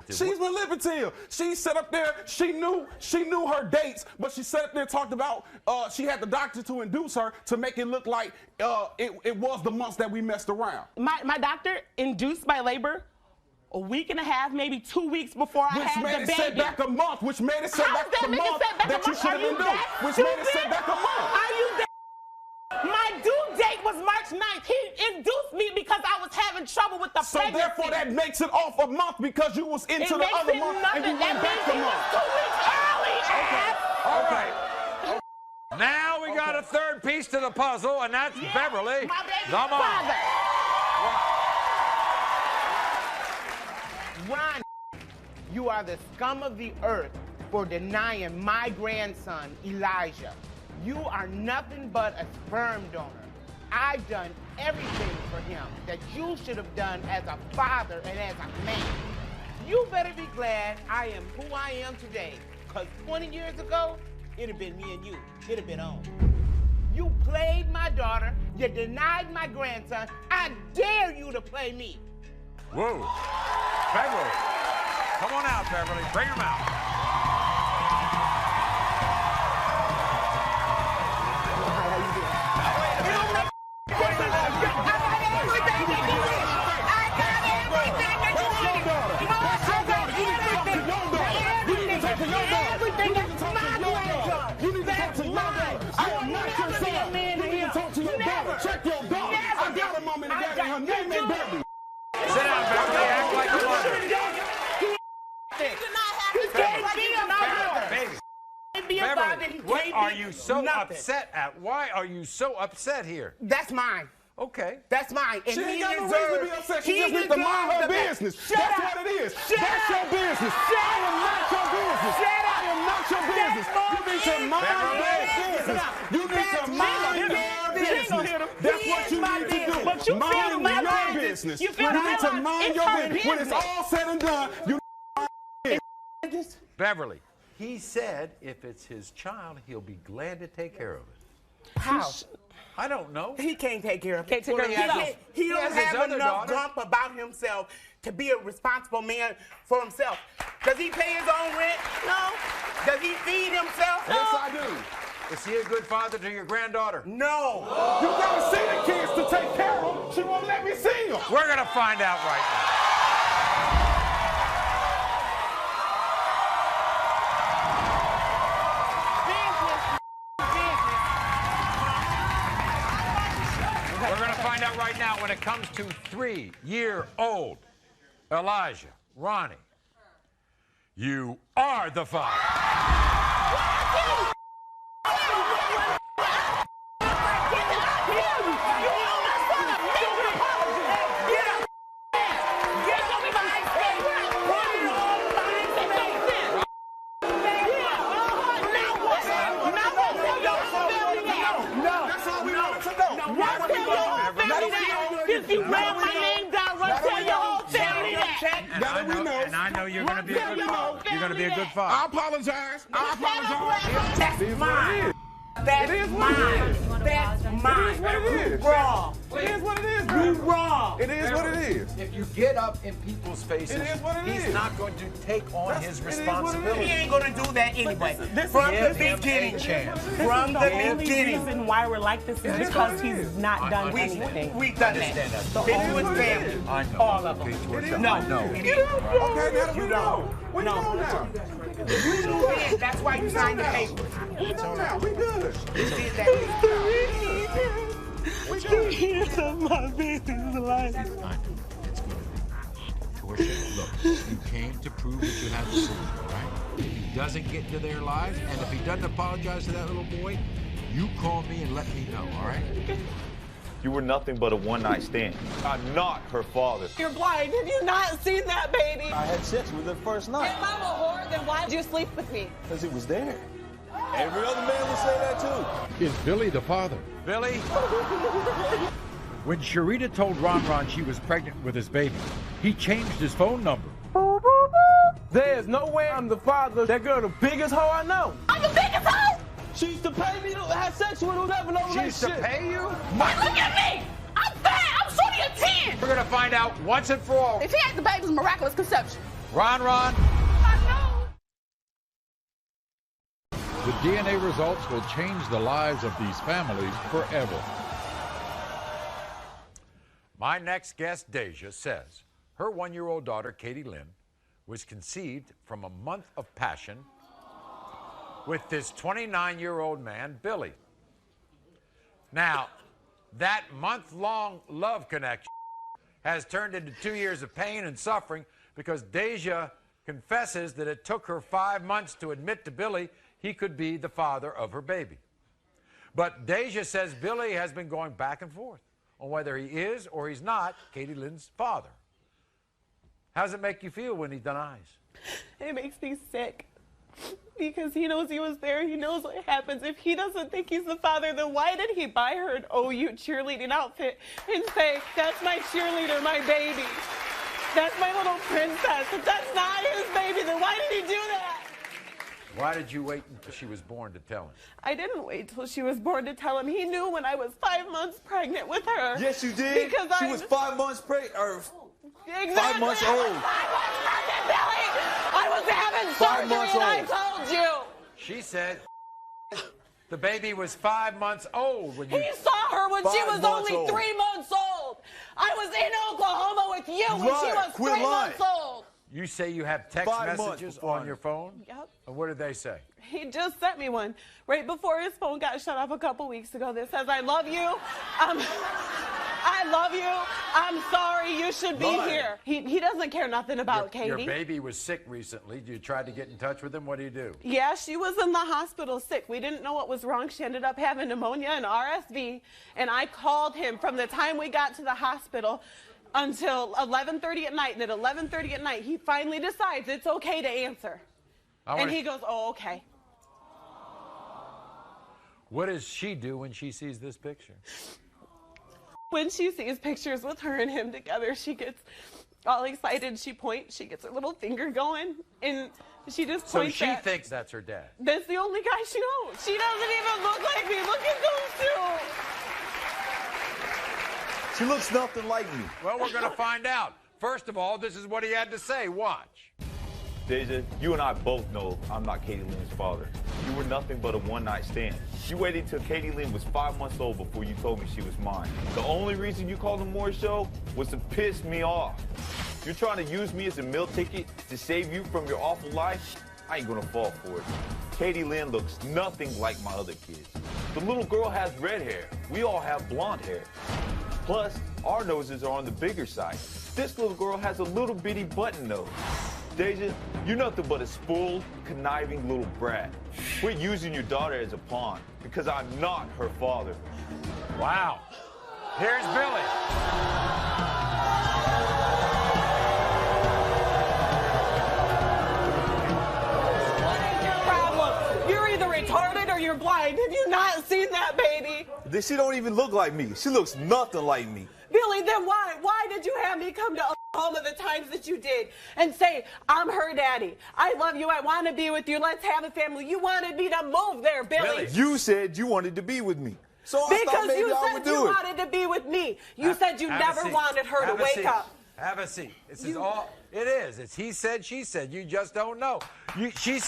She's manipulative. She sat up there, she knew her dates, but she sat up there and talked about she had the doctor to induce her to make it look like it was the months that we messed around. My doctor induced my labor a week and a half, maybe 2 weeks before I had the baby. Which made it set back a month, which made it set back the month that you should have induced. Which made it set back a month. Are you that? My due date was March 9th. He induced me because I was having trouble with the pregnancy. So therefore that makes it off a month because you was into the other month and you went back a month. 2 weeks early. Okay. All right. Now we got a third piece to the puzzle, and that's Beverly, My baby's the mom. father. Ron, you are the scum of the earth for denying my grandson, Elijah. You are nothing but a sperm donor. I've done everything for him that you should have done as a father and as a man. You better be glad I am who I am today, because 20 years ago, it'd have been me and you. It'd have been on. You played my daughter. You denied my grandson. I dare you to play me. Whoa. Beverly. Come on out, Beverly. Bring him out. Check your daughter. I got a mom and a daddy. Her name is Beverly. Sit down, Beverly. Act like a mother. Beverly, what are you so upset at? Why are you so upset here? That's mine. Okay. That's mine. And She ain't he got no reason to be upset. She just needs to mind her business. That's what it is. That's your business. I am not your business. I am not your business. You need to mind your business. You need to mind your business. That's what you need to do. Mind your business. You need to mind your business. When it's all said and done, you Beverly, he said if it's his child, he'll be glad to take care of it. How? I don't know. He can't take care of it. He don't have enough gump about himself to be a responsible man for himself. Does he pay his own rent? No. Does he feed himself? No. Yes, I do. Is he a good father to your granddaughter? No. You gotta see the kids to take care of them. She won't let me see them. We're gonna find out right now. We're going to find out right now when it comes to 3-year-old Elijah, Ronnie, you are the father. If you ran my name down, run tell your whole family that. And I know you're going to be a good father. You're going to be a good father. I apologize. I apologize. That's mine. That's mine. That's mine. It is what it is. You wrong. It is what it is, You man. wrong. It is what it is. If you get up in people's faces, It is what it he's is. not going to take on his It is what it is. responsibility. He ain't gonna do that anyway. This From Give the him beginning. a chance. From the The only beginning. reason why we're like this is because he's not done We- anything. We done Understand that. that. This was family. I know. All of them. Okay, Georgia, No. I know. It Okay, is. now that we You know. don't. We know now. You knew then. That's why you signed the paper. We know now. We good. You did that. We good. My baby's alive. I know. It's going to be. Portia, look, you came to prove that you had the solution, right? If he doesn't get into their lives, and if he doesn't apologize to that little boy, you call me and let me know, all right? You were nothing but a one-night stand. I'm not her father. You're blind. Have you not seen that baby? I had sex with her first night. If I'm a whore, then why'd you sleep with me? Because it was there. Every other man would say that too. Is Billy the father? Billy? When Sharita told Ron she was pregnant with his baby, he changed his phone number. There's no way I'm the father. That girl the biggest hoe I know. I'm the biggest hoe! She used to pay me to have sex with her, never no She used to relationship. pay you? Hey, look at me! I'm fat! I'm shorty a 10! We're going to find out once and for all. If he had the baby, it was miraculous conception. Ron. The DNA results will change the lives of these families forever. My next guest, Deja, says her one-year-old daughter, Katie Lynn, was conceived from a month of passion with this 29-year-old man, Billy. Now, that month-long love connection has turned into 2 years of pain and suffering because Deja confesses that it took her 5 months to admit to Billy he could be the father of her baby. But Deja says Billy has been going back and forth on whether he is or he's not Katie Lynn's father. How does it make you feel when he denies? It makes me sick because he knows he was there. He knows what happens. If he doesn't think he's the father, then why did he buy her an OU cheerleading outfit and say, that's my cheerleader, my baby. That's my little princess. If that's not his baby, then why did he do that? Why did you wait until she was born to tell him? I didn't wait till she was born to tell him. He knew when I was 5 months pregnant with her. Yes, you did. Because she was 5 months pregnant, or exactly. 5 months I was old. 5 months pregnant, Billy. I was having 5 surgery months and I old. told you. She said the baby was 5 months old when you... He saw her when she 5 was months only old. 3 months old. I was in Oklahoma with you when she was 3 months old. You say you have text 5 months messages before. on your phone? Yep. And what did they say? He just sent me one right before his phone got shut off a couple weeks ago that says, I love you. I love you. I'm sorry. You should be Lord. here. He doesn't care nothing about Katie. Your baby was sick recently. You tried to get in touch with him. What do you do? Yeah, she was in the hospital sick. We didn't know what was wrong. She ended up having pneumonia and RSV. And I called him from the time we got to the hospital until 11:30 at night. And at 11:30 at night, he finally decides it's okay to answer. And he goes, oh, okay. What does she do when she sees this picture? When she sees pictures with her and him together, she gets all excited. She points. She gets her little finger going. And she just So points she at... thinks that's her dad. That's the only guy she knows. She doesn't even look like me. Look at those two. She looks nothing like me. Well, we're going to find out. First of all, this is what he had to say. Watch. Deja, you and I both know I'm not Katie Lynn's father. You were nothing but a one-night stand. You waited till Katie Lynn was 5 months old before you told me she was mine. The only reason you called the Maury show was to piss me off. You're trying to use me as a meal ticket to save you from your awful life? I ain't gonna fall for it. Katie Lynn looks nothing like my other kids. The little girl has red hair. We all have blonde hair. Plus, our noses are on the bigger side. This little girl has a little bitty button nose. Deja, you're nothing but a spoiled, conniving little brat. Quit using your daughter as a pawn, because I'm not her father. Wow. Here's Billy. What is your problem? You're either retarded or you're blind. Have you not seen that baby? She don't even look like me. She looks nothing like me. Billy, then why? Why did you have me come to Oklahoma the times that you did and say, I'm her daddy. I love you. I want to be with you. Let's have a family. You wanted me to move there, Billy. You said you wanted to be with me. So I thought maybe I would do it. Because you said you wanted to be with me. You said you never wanted her to wake up. Have a seat. This is all it is. It's he said, she said. You just don't know. She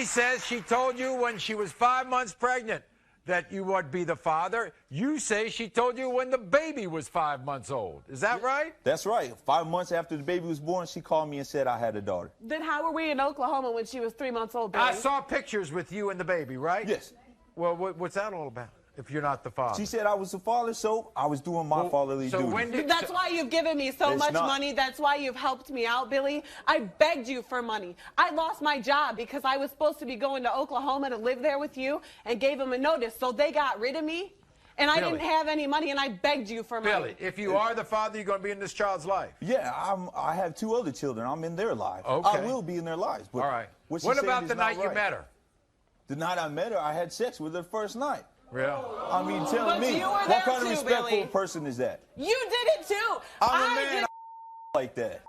says she told you when she was 5 months pregnant that you would be the father. You say she told you when the baby was 5 months old. Is that right? That's right. 5 months after the baby was born, she called me and said I had a daughter. Then how were we in Oklahoma when she was 3 months old, Billy? I saw pictures with you and the baby, right? Yes. Well, what's that all about? If you're not the father. She said I was the father, so I was doing my fatherly duty. That's why you've given me so much money. That's why you've helped me out, Billy. I begged you for money. I lost my job because I was supposed to be going to Oklahoma to live there with you and gave them a notice. So they got rid of me, and I didn't have any money, and I begged you for money. Billy, if you are the father, you're going to be in this child's life. Yeah, I have 2 other children. I'm in their lives. Okay. I will be in their lives. But all right. What about the night you met her? The night I met her, I had sex with her first night. Really? I mean, tell me, what kind of respectful person is that? You did it too. I'm a man like that.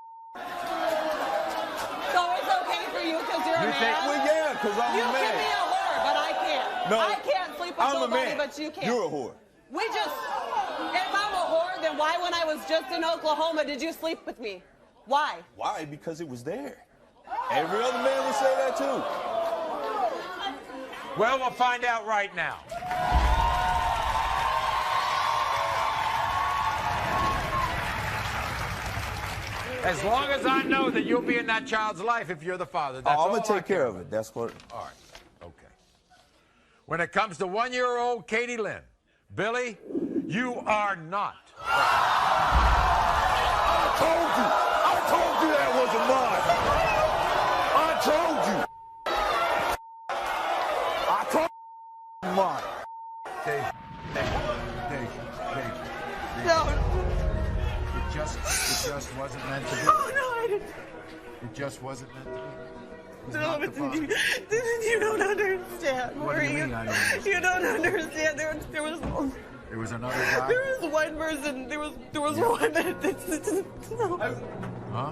So it's okay for you because you're a man? Well, yeah, because I'm a man. You can be a whore, but I can't. No, I can't sleep with nobody, but you can't. You're a whore. If I'm a whore, then why when I was just in Oklahoma did you sleep with me? Why? Why? Because it was there. Every other man would say that too. Well, we'll find out right now. As long as I know that you'll be in that child's life if you're the father. That's I'm going to take care of it. That's what... All right. Okay. When it comes to 1-year-old Katie Lynn, Billy, you are not. I told you that wasn't mine. I told you. Mine. No. It just wasn't meant to be. Oh, no, I didn't. It just wasn't meant to be. No, but you don't understand. What do you mean I don't understand? You don't understand. There was... There was another guy? There was one person. There was one that... No. Huh?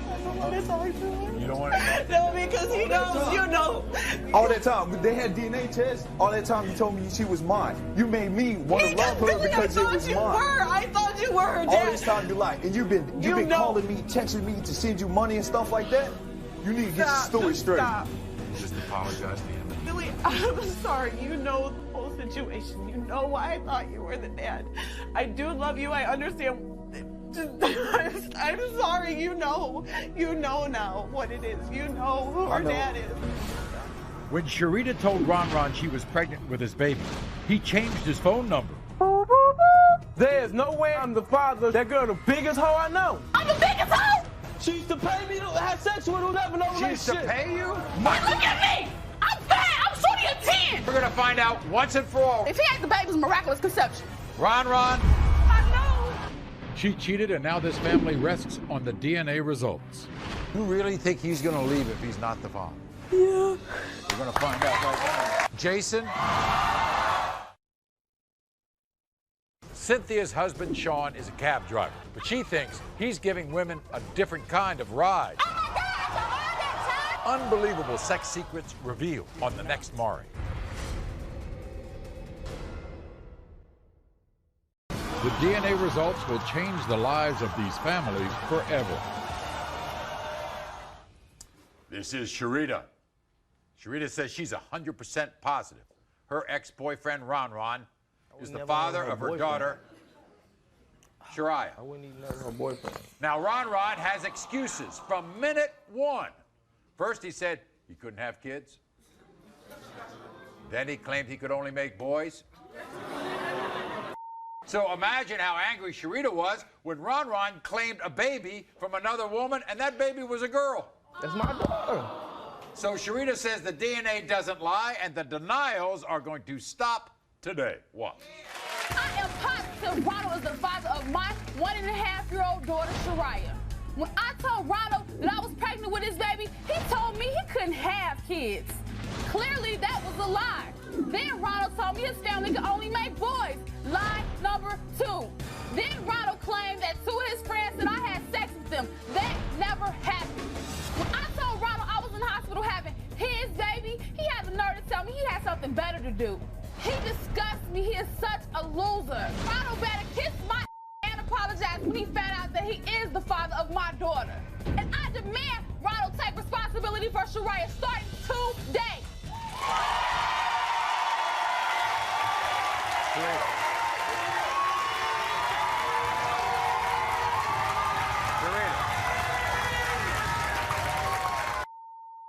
I don't want to talk to him. You don't want to talk? No, because he knows, you know. All that time, they had DNA tests. All that time you told me she was mine. You made me want to love her because it was mine. I thought you were her dad. All this time you lied. And you've been calling me, texting me to send you money and stuff like that. You need to get your story straight. Stop. Just apologize to him. Billy, I'm sorry. You know the whole situation. You know why I thought you were the dad. I do love you. I understand. I'm sorry. You know now what it is. You know who her dad is. When Sharita told Ron she was pregnant with his baby, he changed his phone number. There's no way I'm the father. That girl the biggest hoe I know. I'm the biggest hoe? She used to pay me to have sex with her, never no relationship. She used to pay you? Look at me! I'm fat! I'm shorty a 10! We're going to find out once and for all. If he had the baby, it was miraculous conception. Ron. I know. She cheated, and now this family rests on the DNA results. You really think he's going to leave if he's not the father? Yeah. We're going to find out right now. Jason? Cynthia's husband, Sean, is a cab driver, but she thinks he's giving women a different kind of ride. Oh my God, after all that time! Unbelievable sex secrets revealed on the next Maury. The DNA results will change the lives of these families forever. This is Sharita. Sharita says she's 100% positive. Her ex-boyfriend, Ron, is the father of her daughter, Shariah. I wouldn't even know her boyfriend. Now, Ron has excuses from minute one. First, he said he couldn't have kids. Then he claimed he could only make boys. So imagine how angry Sharita was when Ron claimed a baby from another woman, and that baby was a girl. That's my daughter. So Sharita says the DNA doesn't lie, and the denials are going to stop today. What? I am positive Ronald is the father of my 1.5-year-old daughter, Shariah. When I told Ronald that I was pregnant with his baby, he told me he couldn't have kids. Clearly, that was a lie. Then Ronald told me his family could only make boys. Lie, number 2. Then Ronald claimed that 2 of his friends said I had sex with them. That never happened. When I told Ronald I was in the hospital having his baby, he had the nerve to tell me he had something better to do. He disgusts me. He is such a loser. Ronald better kiss my and apologize when he found out that he is the father of my daughter. And I demand Ronald take responsibility for Shariah starting today.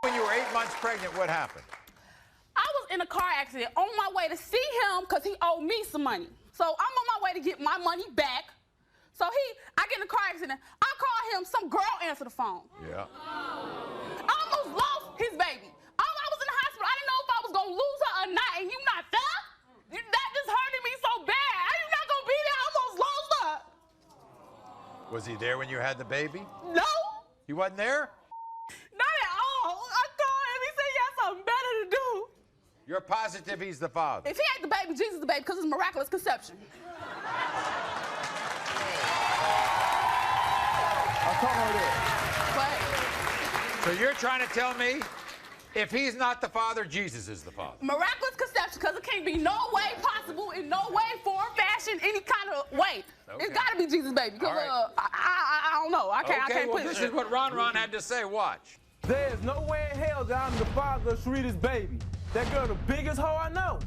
When you were 8 months pregnant, what happened? I was in a car accident on my way to see him because he owed me some money. So I'm on my way to get my money back. So I get in a car accident. I call him, some girl answer the phone. Yeah. I almost lost his baby. I was in the hospital. I didn't know if I was going to lose her or not, and you not there? That just hurted me so bad. I'm not going to be there. I almost lost her. Was he there when you had the baby? No. He wasn't there? Not at all. I called him. He said he had something better to do. You're positive he's the father? If he ain't the baby, Jesus is the baby because it's miraculous conception. I'll call her there. So you're trying to tell me if he's not the father, Jesus is the father? Miraculous conception, because it can't be no way possible, in no way, form, fashion, any kind of way. Okay. It's got to be Jesus, baby, because All right. I don't know. I can't well, put this it. is what Ron had to say. Watch. There's no way in hell that I'm the father of Sharita's baby. That girl the biggest hoe I know.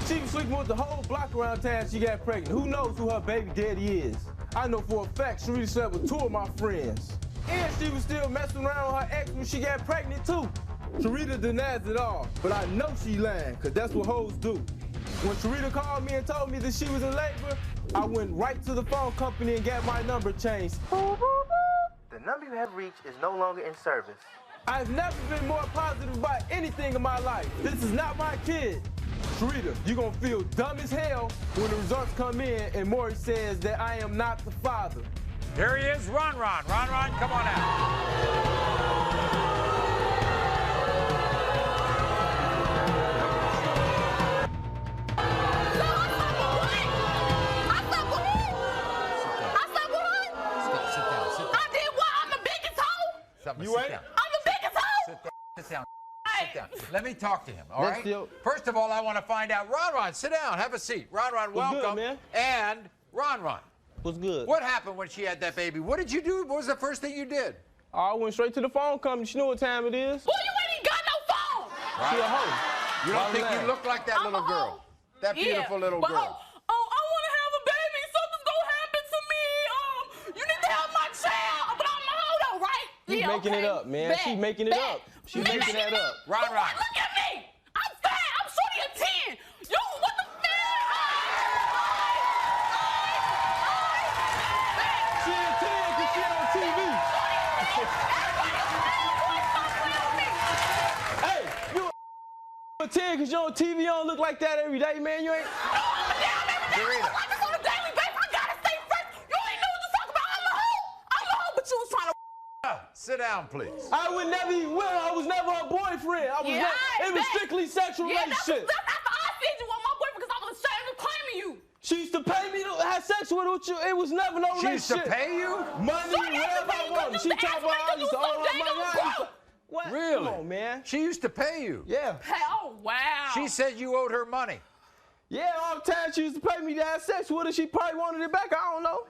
She was sleeping with the whole block around town she got pregnant. Who knows who her baby daddy is? I know for a fact Sharita slept with 2 of my friends. And she was still messing around with her ex when she got pregnant too. Sharita denies it all, but I know she lying, cause that's what hoes do. When Sharita called me and told me that she was in labor, I went right to the phone company and got my number changed. The number you have reached is no longer in service. I've never been more positive about anything in my life. This is not my kid. Sharita, you're gonna feel dumb as hell when the results come in and Maury says that I am not the father. Here he is, Ron. Ron, come on out. You ain't? I'm the biggest hoe! Sit down. Let me talk to him, all right? First of all, I want to find out. Ron, sit down. Have a seat. Ron, welcome. Good, man? And Ron. What's good? What happened when she had that baby? What did you do? What was the first thing you did? I went straight to the phone company. She knew what time it is. Boy, you ain't even got no phone! Right. She a hoe. You don't think you look like that little girl? That beautiful little girl. I want to have a baby. Something's going to happen to me. You need to have my child. But I'm a hoe, though, right? She's making it up, man. She's making it up. She's making that up. Ron. Look at me. I'm fat. I'm shorty of 10. Yo, what the fuck? She ain't 10 because she on TV. Hey, you a 10 because you're on TV. You don't look like that every day, man. You ain't. No, I'm a damn every day. I look like this on a daily basis. I gotta stay fresh. You ain't know what to talk about. I'm a hoe, but you was trying to. Sit down, please. I would never even will. I was never her boyfriend. It was strictly sexual relationship. That's after I said you were my boyfriend because I was ashamed of claiming you. She used to pay me to have sex with you. It was never no relationship. She used to pay you? Money, whatever I wanted. She talked about I used to owe her money. What? Really? Come on, man. She used to pay you? Yeah. Oh, wow. She said you owed her money. Yeah, all the time she used to pay me to have sex with her. She probably wanted it back. I don't know.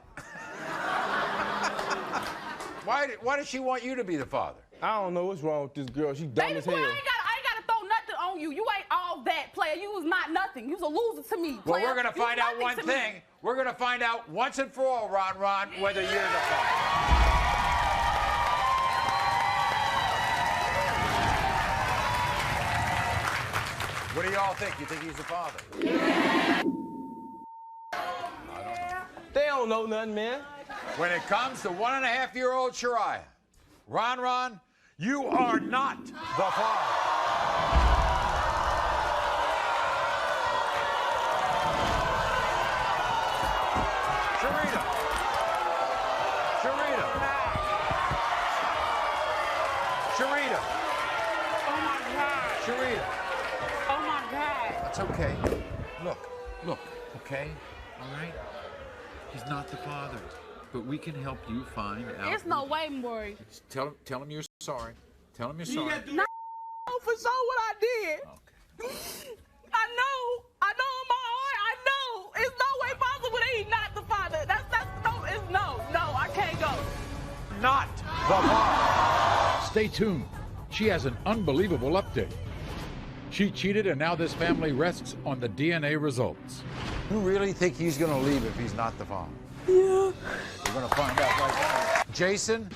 Why does she want you to be the father? I don't know what's wrong with this girl. She dumb as hell. I ain't got to throw nothing on you. You ain't all that, player. You was not nothing. You was a loser to me, player. Well, we're going to find out one thing. We're going to find out once and for all, Ron, whether you're the father. What do y'all think? You think he's the father? They don't know nothing, man. When it comes to 1.5-year-old Shariah, Ron, you are not the father. Sharita. Oh, my God. Sharita. Oh, my God. It's okay. Look, okay? All right? He's not the father, but we can help you find out. There's no way, Maury. Tell him you're sorry. Tell him you're sorry. No, for sure what I did. I know in my heart, I know. It's no way possible that he's not the father. No, I can't go. Not the father. Stay tuned. She has an unbelievable update. She cheated, and now this family rests on the DNA results. You really think he's going to leave if he's not the father? Yeah. We're going to find out right now. Jason,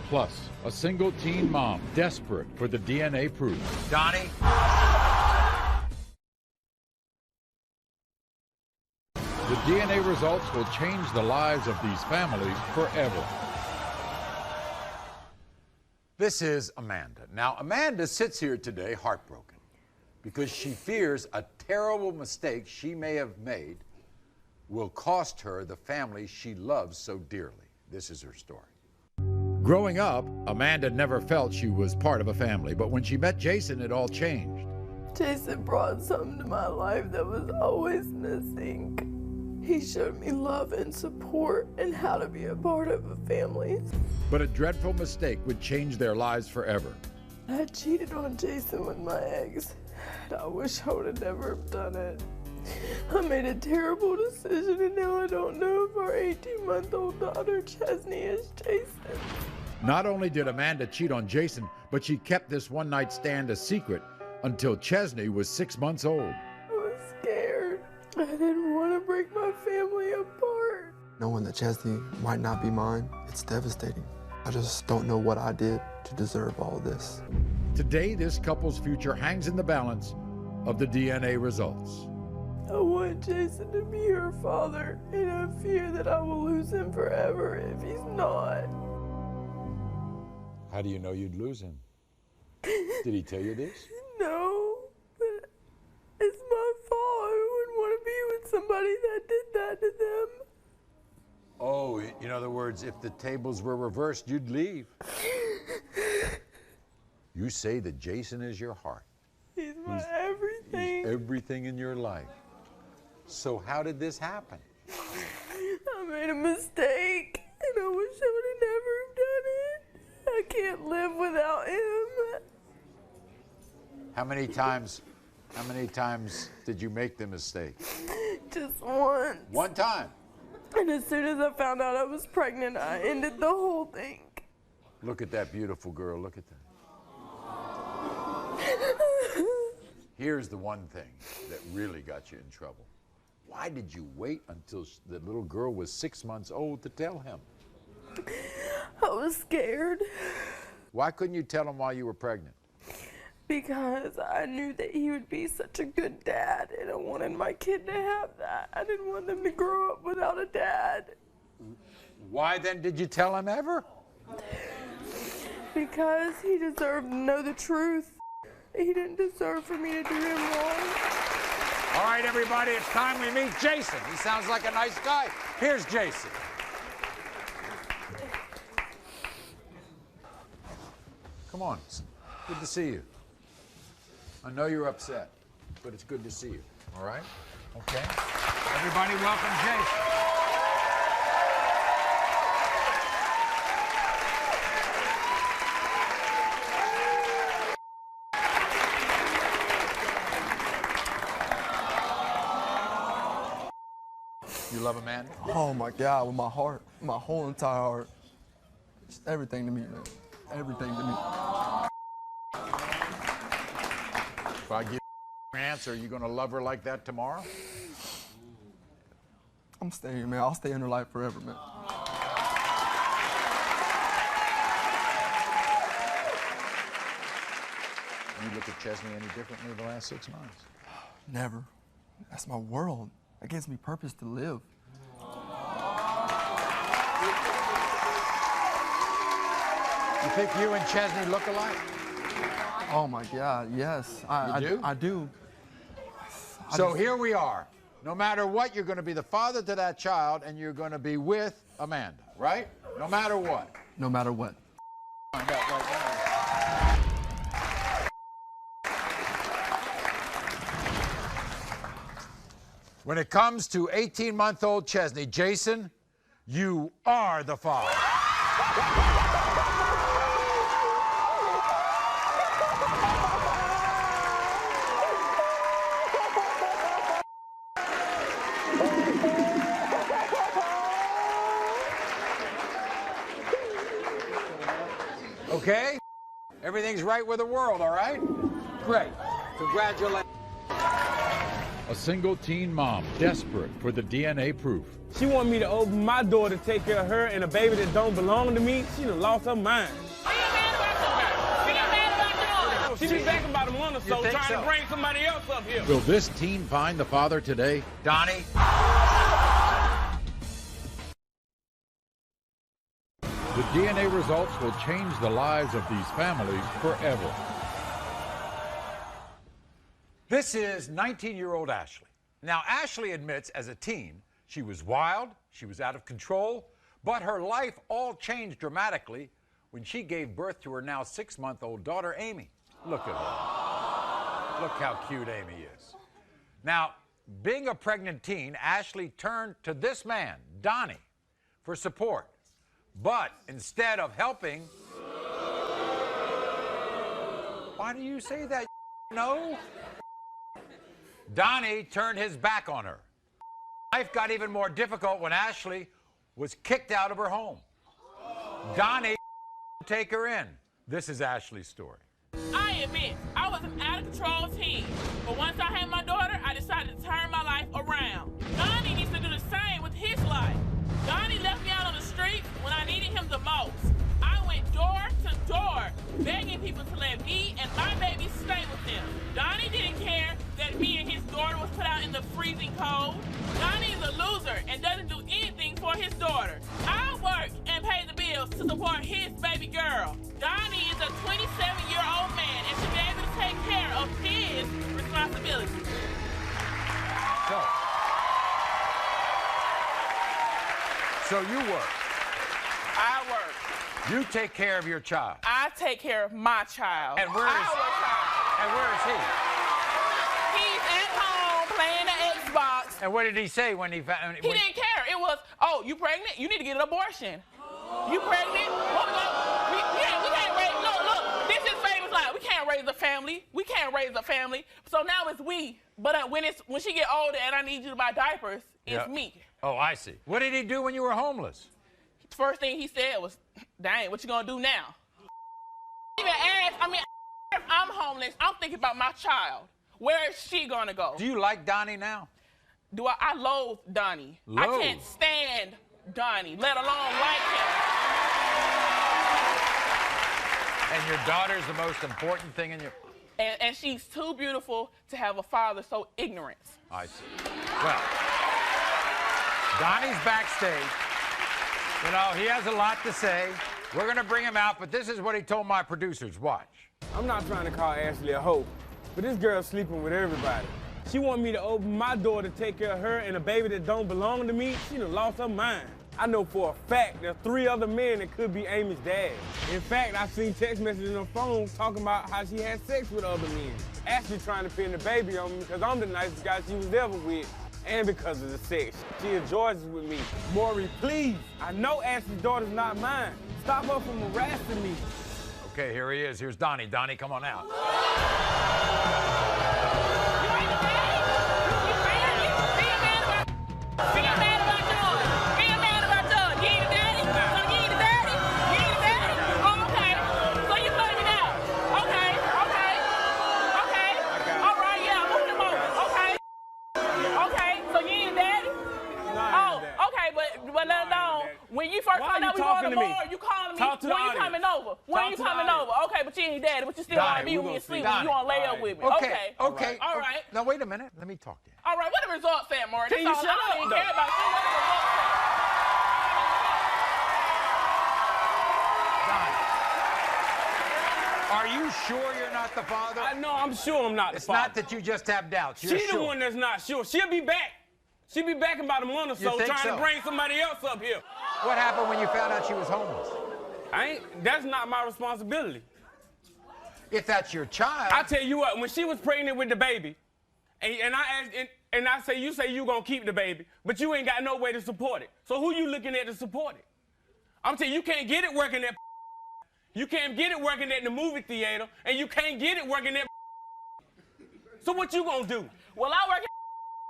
plus a single teen mom desperate for the DNA proof. Donnie. The DNA results will change the lives of these families forever. This is Amanda. Now, Amanda sits here today heartbroken because she fears a terrible mistake she may have made will cost her the family she loves so dearly. This is her story. Growing up, Amanda never felt she was part of a family, but when she met Jason, it all changed. Jason brought something to my life that was always missing. He showed me love and support and how to be a part of a family. But a dreadful mistake would change their lives forever. I cheated on Jason with my ex. I wish I would have never done it. I made a terrible decision, and now I don't know if our 18-month-old daughter Chesney is Jason. Not only did Amanda cheat on Jason, but she kept this one-night stand a secret until Chesney was 6 months old. I was scared. I didn't want to break my family apart. Knowing that Chesney might not be mine, it's devastating. I just don't know what I did to deserve all of this. Today, this couple's future hangs in the balance of the DNA results. I want Jason to be her father, and I fear that I will lose him forever if he's not. How do you know you'd lose him? Did he tell you this? No, but it's my fault. I wouldn't want to be with somebody that did that to them. Oh, in other words, if the tables were reversed, you'd leave. You say that Jason is your heart. He's my everything. He's everything in your life. So how did this happen? I made a mistake, and I wish I would have never done it. I can't live without him. How many times did you make the mistake? Just once. One time. And as soon as I found out I was pregnant, I ended the whole thing. Look at that beautiful girl. Look at that. Here's the one thing that really got you in trouble. Why did you wait until the little girl was 6 months old to tell him? I was scared. Why couldn't you tell him while you were pregnant? Because I knew that he would be such a good dad, and I wanted my kid to have that. I didn't want them to grow up without a dad. Why then did you tell him ever? Because he deserved to know the truth. He didn't deserve for me to do him wrong. All right, everybody, it's time we meet Jason. He sounds like a nice guy. Here's Jason. Come on. It's good to see you. I know you're upset, but it's good to see you. All right? Okay? Everybody welcome Jason. You love Amanda? Oh my God, with my heart, my whole entire heart. It's everything to me, man. Everything to me. If I give you an answer, are you going to love her like that tomorrow? I'm staying, man. I'll stay in her life forever, man. You look at Chesney any differently the last 6 months? Never. That's my world. That gives me purpose to live. You think you and Chesney look alike? Oh my God, yes. I do. So here we are. No matter what, you're going to be the father to that child, and you're going to be with Amanda, right? No matter what. No matter what. Find out right now. When it comes to 18-month-old Chesney, Jason, you are the father. Okay? Everything's right with the world, all right? Great. Congratulations. A single teen mom desperate for the DNA proof. She want me to open my door to take care of her and a baby that don't belong to me. She done lost her mind. She be back about a month or so trying to bring somebody else up here. Will this teen find the father today? Donnie? The DNA results will change the lives of these families forever. This is 19-year-old Ashley. Now, Ashley admits as a teen she was wild, she was out of control, but her life all changed dramatically when she gave birth to her now 6-month-old daughter, Amy. Look at her. Look how cute Amy is. Now, being a pregnant teen, Ashley turned to this man, Donnie, for support. But instead of helping... Why do you say that, no? Donnie turned his back on her. Life got even more difficult when Ashley was kicked out of her home. Donnie take her in. This is Ashley's story. I admit, I was an out-of-control teen. But once I had my daughter, I decided to turn my life around. Donnie needs to do the same with his life. Donnie left me out on the street when I needed him the most. I went door to door, begging people to let me and my baby stay with them. Donnie didn't care that me and his daughter was put out in the freezing cold. Donnie is a loser and doesn't do anything for his daughter. I work and pay the bills to support his baby girl. Donnie is a 27-year-old man and should be able to take care of his responsibilities. So you work. I work. You take care of your child. I take care of my child. And where is he? He's at home playing the Xbox. And what did he say when he found... He didn't care. It was, oh, you pregnant? You need to get an abortion. You pregnant? We can't raise... Look, this is famous life. We can't raise a family. We can't raise a family. So now it's we. But when she get older and I need you to buy diapers, it's me. Oh, I see. What did he do when you were homeless? First thing he said was, dang, what you gonna do now? Even asked, if I'm homeless, I'm thinking about my child. Where is she gonna go? Do you like Donnie now? I loathe Donnie. I can't stand Donnie, let alone like him. And your daughter's the most important thing in your... And she's too beautiful to have a father so ignorant. I see. Well, Donnie's backstage. You know, he has a lot to say. We're going to bring him out, but this is what he told my producers. Watch. I'm not trying to call Ashley a hoe, but this girl's sleeping with everybody. She want me to open my door to take care of her and a baby that don't belong to me. She done lost her mind. I know for a fact there's 3 other men that could be Amy's dad. In fact, I've seen text messages on her phone talking about how she had sex with other men. Ashley trying to pin the baby on me because I'm the nicest guy she was ever with. And because of the sex. She enjoys it with me. Maury, please. I know Ashley's daughter's not mine. Stop her from harassing me. Okay, here he is. Here's Donnie. Donnie, come on out. When you first found out we going to Maury, you calling me, when you coming over? When you coming over? Okay, but you ain't daddy, but you still want to be with me and sleep when you want to lay up with me. Okay. All right. Now, wait a minute. Let me talk to you. All right, what the results at, Maury? Can you shut up, I don't even care about you. What the results at? Are you sure you're not the father? No, I'm sure I'm not the father. It's not that you just have doubts. You're She's the one that's not sure. She'll be back. She'll be back in about a month or so trying to bring somebody else up here. What happened when you found out she was homeless? That's not my responsibility. If that's your child. I tell you what, when she was pregnant with the baby, And I say you gonna keep the baby, but you ain't got no way to support it. So who you looking at to support it? I'm telling you, you can't get it working at. You can't get it working at the movie theater, and you can't get it working at. So what you gonna do? Well, I work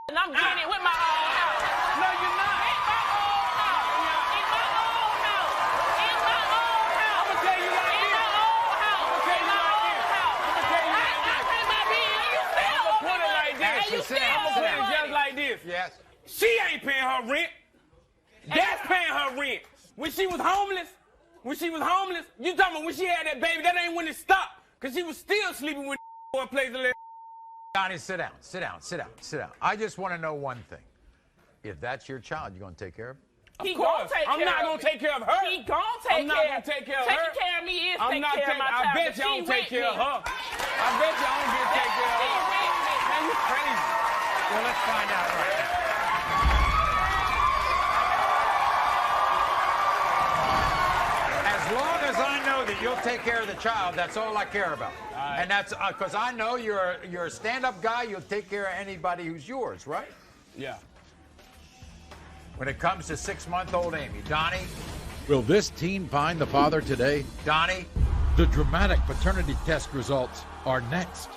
and I'm getting it with my own house. No, you're not. In my own house. In my own house. In my own house. I'm gonna tell you like this. In my own house. I'm gonna tell you like this. I'm gonna tell you like this. I pay my bill. You still I'm gonna put it like this. And you still I'm gonna put it just like this. Yes. She ain't paying her rent. That's paying her rent. When she was homeless, you talking about when she had that baby, that ain't when it stopped. Because she was still sleeping with for a place to live. Donnie, sit down. I just want to know one thing. If that's your child, you going to take care of it? He gonna take care of I'm not going to take care of her. He gonna take care. I'm not going to take care of her. Taking care of me is taking care of my child. I bet you don't take care of her. I bet you I don't get take care of her. Man, you crazy. Well, let's find out right now. As long as I know that you'll take care of the child, that's all I care about. And that's because I know you're a stand-up guy. You'll take care of anybody who's yours, right? Yeah. When it comes to 6-month-old Amy, Donnie. Will this teen find the father today? Donnie. The dramatic paternity test results are next.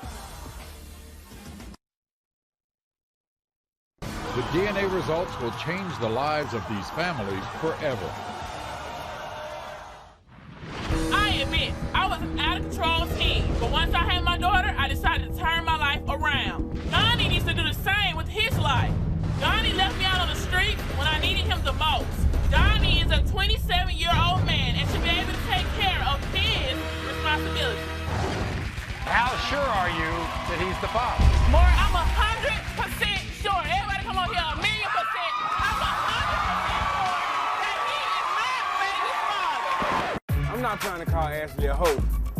The DNA results will change the lives of these families forever. I admit, I was an out-of-control teen, but once I had my daughter, I decided to turn my life around. Donnie needs to do the same with his life. Donnie left me out on the street when I needed him the most. Donnie is a 27-year-old man and should be able to take care of his responsibilities. How sure are you that he's the father? More, I'm 100% sure. Everybody come on here, 1,000,000%. I'm 100% sure that he is my baby's father. I'm not trying to call Ashley a hoe,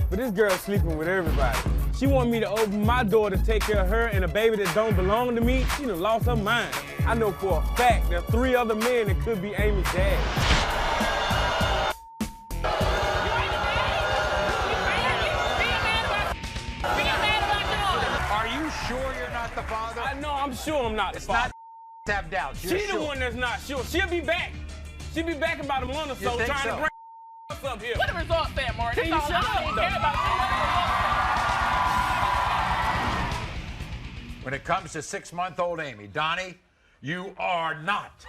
but this girl's sleeping with everybody. She want me to open my door to take care of her and a baby that don't belong to me. She done lost her mind. I know for a fact there are 3 other men that could be Amy's dad. Are you sure you're not the father? I know, I'm sure I'm not the father. It's not have doubts. She's the one that's not sure. She'll be back. She'll be back in about a month or so trying to bring up here. What the results say, Maury? That's all I don't care about. When it comes to 6-month-old Amy, Donnie, you are not.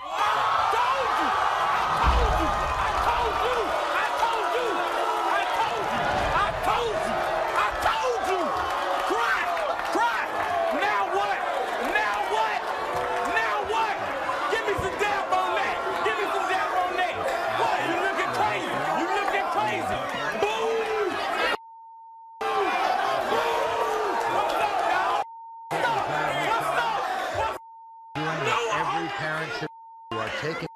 Taking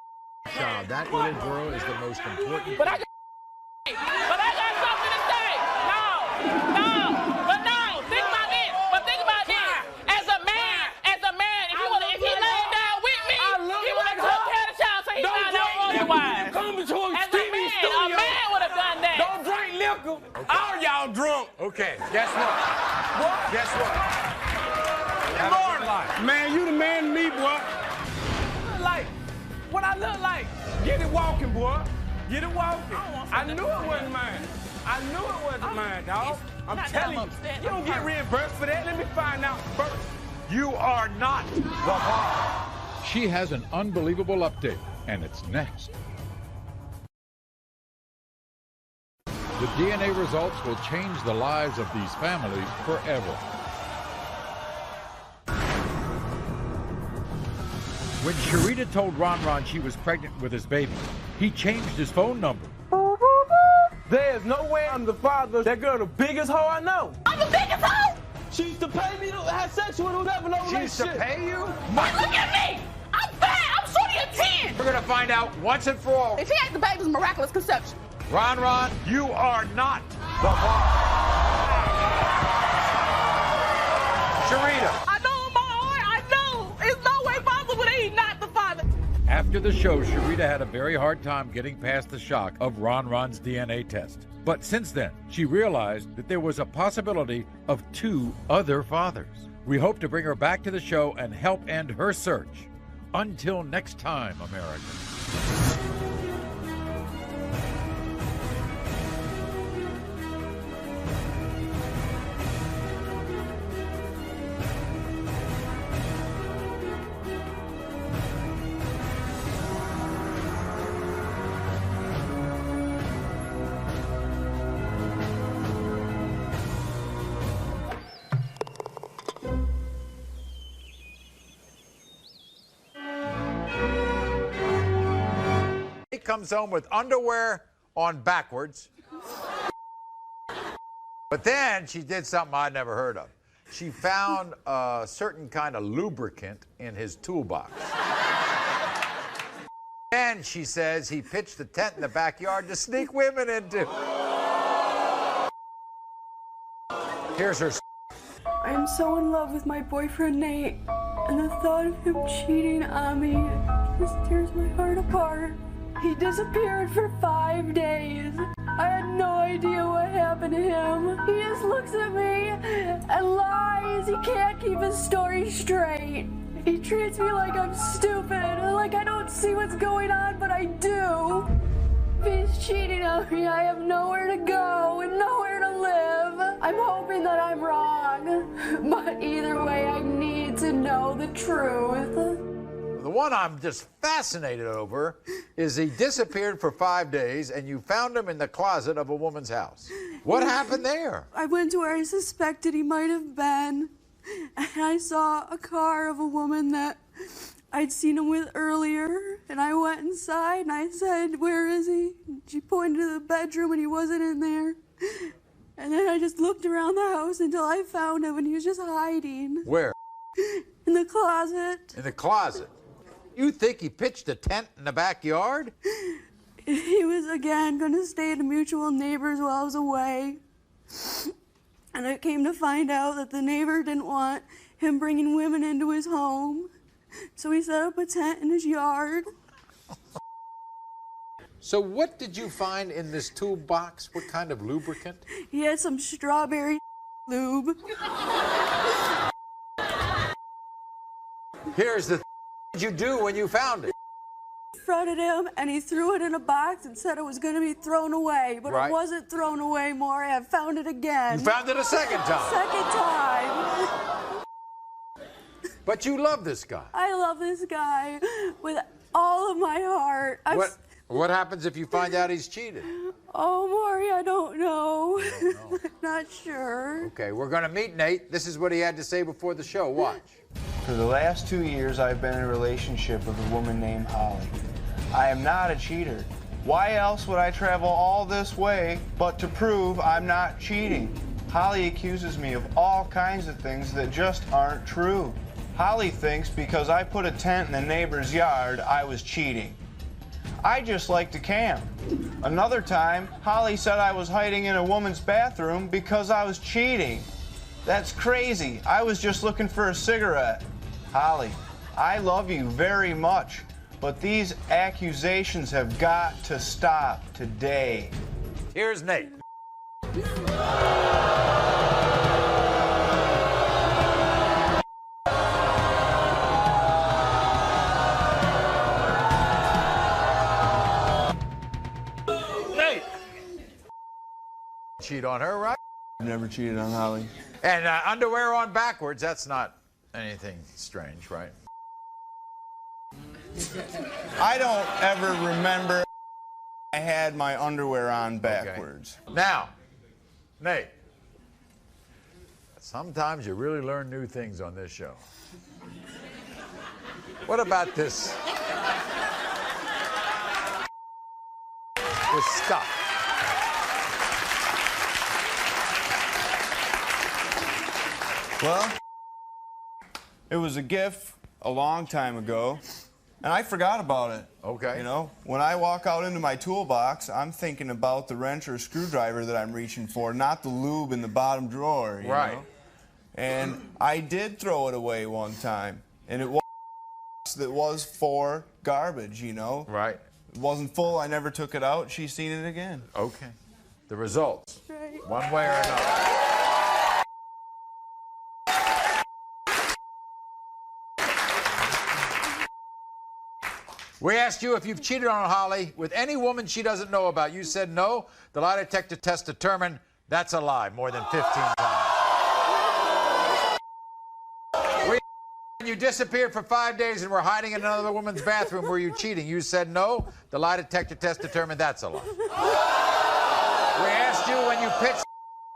a child. That little girl is the most important. But I got something to say. No. Think about this. But think about this. As a man, if he laid down with me, he would have took care of the child so he found out otherwise. As a man would have done that. Don't drink liquor. All y'all drunk. Okay, guess what? Guess what? Man, you the man to me, boy. What I look like? Get it walking, boy. Get it walking. I knew it wasn't mine. I knew it wasn't mine, dog. I'm telling you. You don't get reimbursed for that. Let me find out first. You are not the father. She has an unbelievable update, and it's next. The DNA results will change the lives of these families forever. When Sharita told Ron she was pregnant with his baby, he changed his phone number. There's no way I'm the father. That girl the biggest hoe I know. I'm the biggest hoe? She used to pay me to have sex with her without no relationship. She used to pay you? Hey, look at me. I'm fat. I'm shorty at 10. We're going to find out once and for all. If he ain't the baby's miraculous conception. Ron, you are not the father. Sharita. I know in my heart, I know. It's no way possible that he's not the father. After the show, Sharita had a very hard time getting past the shock of Ron's DNA test. But since then, she realized that there was a possibility of 2 other fathers. We hope to bring her back to the show and help end her search. Until next time, America. He comes home with underwear on backwards. But then she did something I'd never heard of. She found a certain kind of lubricant in his toolbox. And she says he pitched a tent in the backyard to sneak women into. Here's her. I am so in love with my boyfriend Nate, and the thought of him cheating on me just tears my heart apart. He disappeared for 5 days. I had no idea what happened to him. He just looks at me and lies. He can't keep his story straight. He treats me like I'm stupid, like I don't see what's going on, but I do. If he's cheating on me, I have nowhere to go and nowhere to live. I'm hoping that I'm wrong, but either way, I need to know the truth. The one I'm just fascinated over is he disappeared for 5 days and you found him in the closet of a woman's house. What happened there? I went to where I suspected he might have been, and I saw a car of a woman that I'd seen him with earlier, and I went inside and I said, "Where is he?" She pointed to the bedroom and he wasn't in there. And then I just looked around the house until I found him and he was just hiding. Where? In the closet. In the closet. You think he pitched a tent in the backyard? He was, again, going to stay at a mutual neighbor's while I was away. And I came to find out that the neighbor didn't want him bringing women into his home. So he set up a tent in his yard. So what did you find in this toolbox? What kind of lubricant? He had some strawberry lube. Here's the what did you do when you found it? Fronted him and he threw it in a box and said it was going to be thrown away, but Right. it wasn't thrown away, Maury. I found it again. You found it a second time. Second time. But you love this guy. I love this guy with all of my heart. What happens if you find out he's cheated? Oh, Maury, I don't know. Not sure. Okay, we're going to meet Nate. This is what he had to say before the show. Watch. For the last 2 years, I've been in a relationship with a woman named Holly. I am not a cheater. Why else would I travel all this way but to prove I'm not cheating? Holly accuses me of all kinds of things that just aren't true. Holly thinks because I put a tent in the neighbor's yard, I was cheating. I just like to camp. Another time, Holly said I was hiding in a woman's bathroom because I was cheating. That's crazy. I was just looking for a cigarette. Holly, I love you very much, but these accusations have got to stop today. Here's Nate. Nate! Cheat on her, right? I've never cheated on Holly. And underwear on backwards, that's not anything strange, right? I don't ever remember I had my underwear on backwards. Okay. Now, Nate, sometimes you really learn new things on this show. What about this? This stuff. Well, it was a gift a long time ago, and I forgot about it. Okay. You know, when I walk out into my toolbox, I'm thinking about the wrench or screwdriver that I'm reaching for, not the lube in the bottom drawer, you Right. know? And I did throw it away one time, and it was for garbage, you know? Right. It wasn't full, I never took it out, she's seen it again. Okay. The results, one way or another. We asked you if you've cheated on Holly with any woman she doesn't know about. You said no. The lie detector test determined that's a lie more than 15 times. When you disappeared for 5 days and were hiding in another woman's bathroom, were you cheating? You said no. The lie detector test determined that's a lie. We asked you when you pitched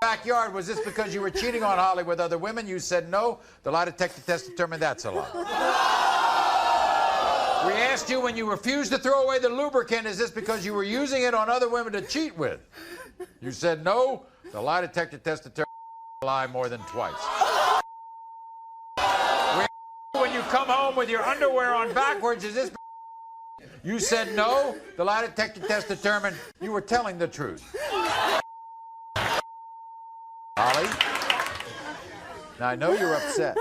backyard, was this because you were cheating on Holly with other women? You said no. The lie detector test determined that's a lie. We asked you when you refused to throw away the lubricant, is this because you were using it on other women to cheat with? You said no. The lie detector test determined a lie more than twice. We asked you when you come home with your underwear on backwards, is this? You said no. The lie detector test determined you were telling the truth. Holly, now I know you're upset.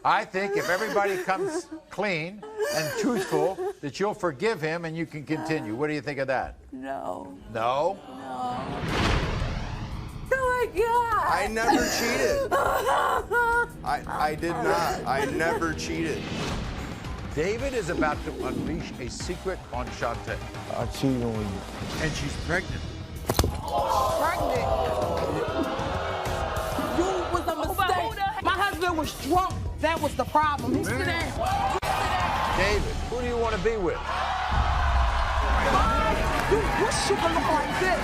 I think if everybody comes clean and truthful, that you'll forgive him and you can continue. What do you think of that? No. No? No. Oh my God. I never cheated. I did not. I never cheated. David is about to unleash a secret on Shantae. I cheated on you. And she's pregnant. Pregnant? You was a mistake. My husband was drunk. That was the problem. He's David, who do you want to be with? You should look like this.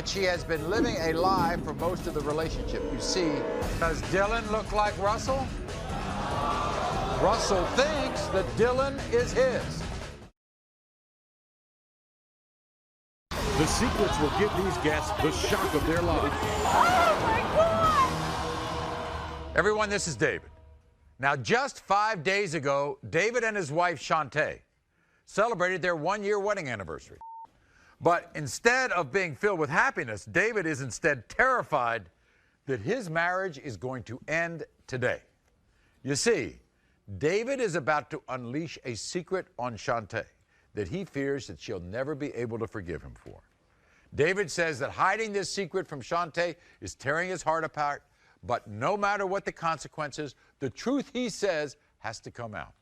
She has been living a lie for most of the relationship. You see, does Dylan look like Russell? Russell thinks that Dylan is his. The secrets will give these guests the shock of their life. Oh my God! Everyone, this is David. Now, just 5 days ago, David and his wife, Shantae, celebrated their one-year wedding anniversary. But instead of being filled with happiness, David is instead terrified that his marriage is going to end today. You see, David is about to unleash a secret on Shantae that he fears that she'll never be able to forgive him for. David says that hiding this secret from Shantae is tearing his heart apart, but no matter what the consequences, the truth, he says, has to come out.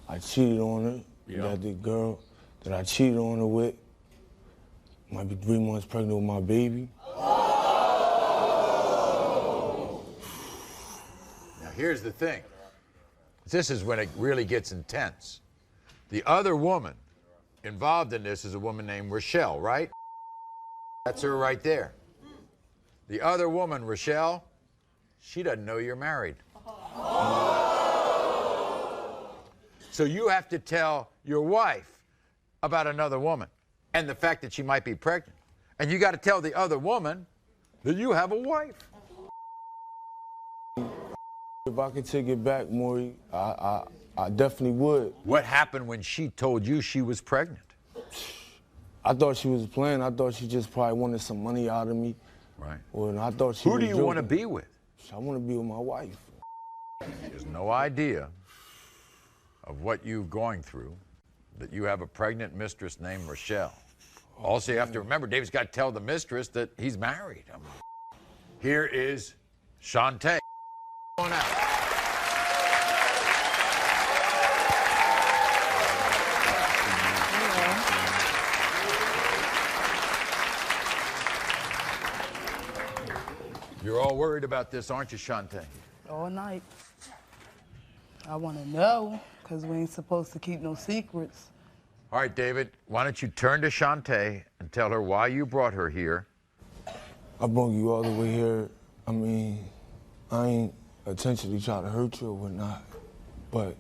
I cheated on her. Yeah. That the girl that I cheated on her with might be 3 months pregnant with my baby. Now, here's the thing. This is when it really gets intense. The other woman involved in this is a woman named Rochelle, right? That's her right there. The other woman, Rochelle, she doesn't know you're married. So you have to tell your wife about another woman and the fact that she might be pregnant. And you got to tell the other woman that you have a wife. If I could take it back, Maury, I definitely would. What happened when she told you she was pregnant? I thought she was playing. I thought she just probably wanted some money out of me. Right. Well, I thought she Who was do you joking. want to be with? I want to be with my wife. She has no idea of what you're going through, that you have a pregnant mistress named Rochelle. Also, you have to remember, David's got to tell the mistress that he's married. I mean, here is Shantae. Come on out. You're all worried about this, aren't you, Shantae? All night. I want to know, because we ain't supposed to keep no secrets. All right, David, why don't you turn to Shantae and tell her why you brought her here. I brought you all the way here. I mean, I ain't intentionally trying to hurt you or whatnot, but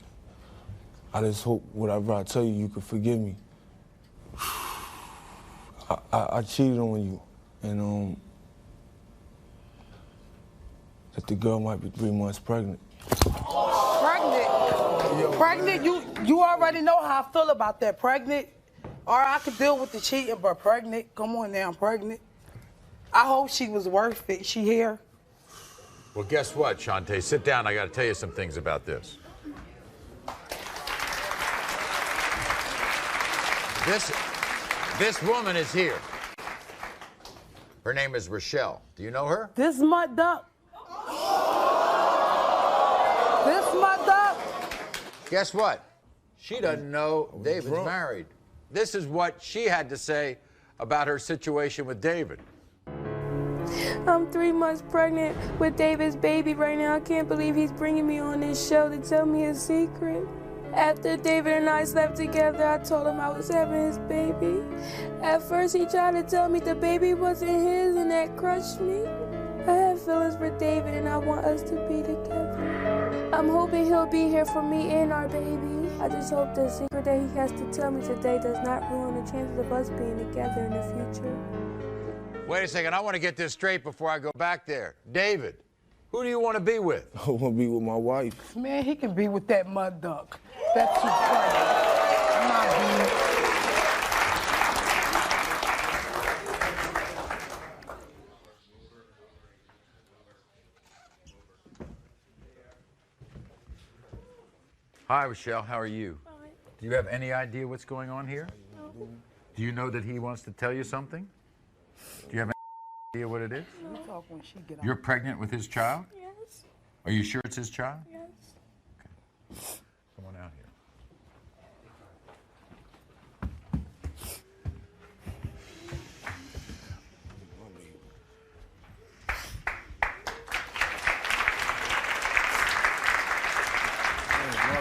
I just hope whatever I tell you, you can forgive me. I cheated on you, and that the girl might be 3 months pregnant. Pregnant? Pregnant? You already know how I feel about that. Pregnant? Or I could deal with the cheating, but pregnant? Come on now, I'm pregnant. I hope she was worth it. She here? Well, guess what, Shantae? Sit down. I got to tell you some things about this. This woman is here. Her name is Rochelle. Do you know her? This mud duck? This mud duck? Guess what? She doesn't know David's married. This is what she had to say about her situation with David. I'm 3 months pregnant with David's baby right now. I can't believe he's bringing me on this show to tell me a secret. After David and I slept together, I told him I was having his baby. At first, he tried to tell me the baby wasn't his, and that crushed me. I have feelings for David, and I want us to be together. I'm hoping he'll be here for me and our baby. I just hope the secret that he has to tell me today does not ruin the chances of us being together in the future. Wait a second, I want to get this straight before I go back there. David, who do you want to be with? I want to be with my wife. Man, he can be with that mud duck. That's too funny. I'm not being... Hi, Rochelle. How are you? Fine. Do you have any idea what's going on here? No. Do you know that he wants to tell you something? Do you have any idea what it is? No. You're pregnant with his child? Yes. Are you sure it's his child? Yes. Okay. Come on out here.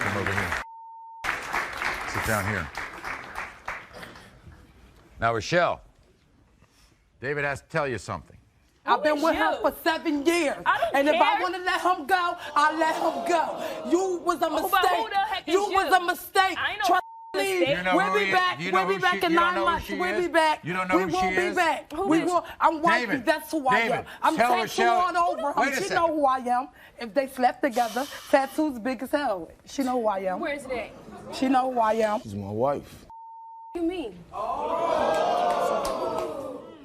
Come over here. Sit down here. Now, Rochelle, David has to tell you something. I've been with him for 7 years. And if I want to let him go, I'll let him go. You was a mistake. Who the heck is you was a mistake. I know. We'll be back. We'll be back in 9 months. We'll be back. You don't know who she is? We will be back. I'm wifey. That's who I am. I'm tattooed over her. She know who I am. If they slept together, tattoos big as hell. She know who I am. Where's they? She know who I am. She's my wife. What do you mean?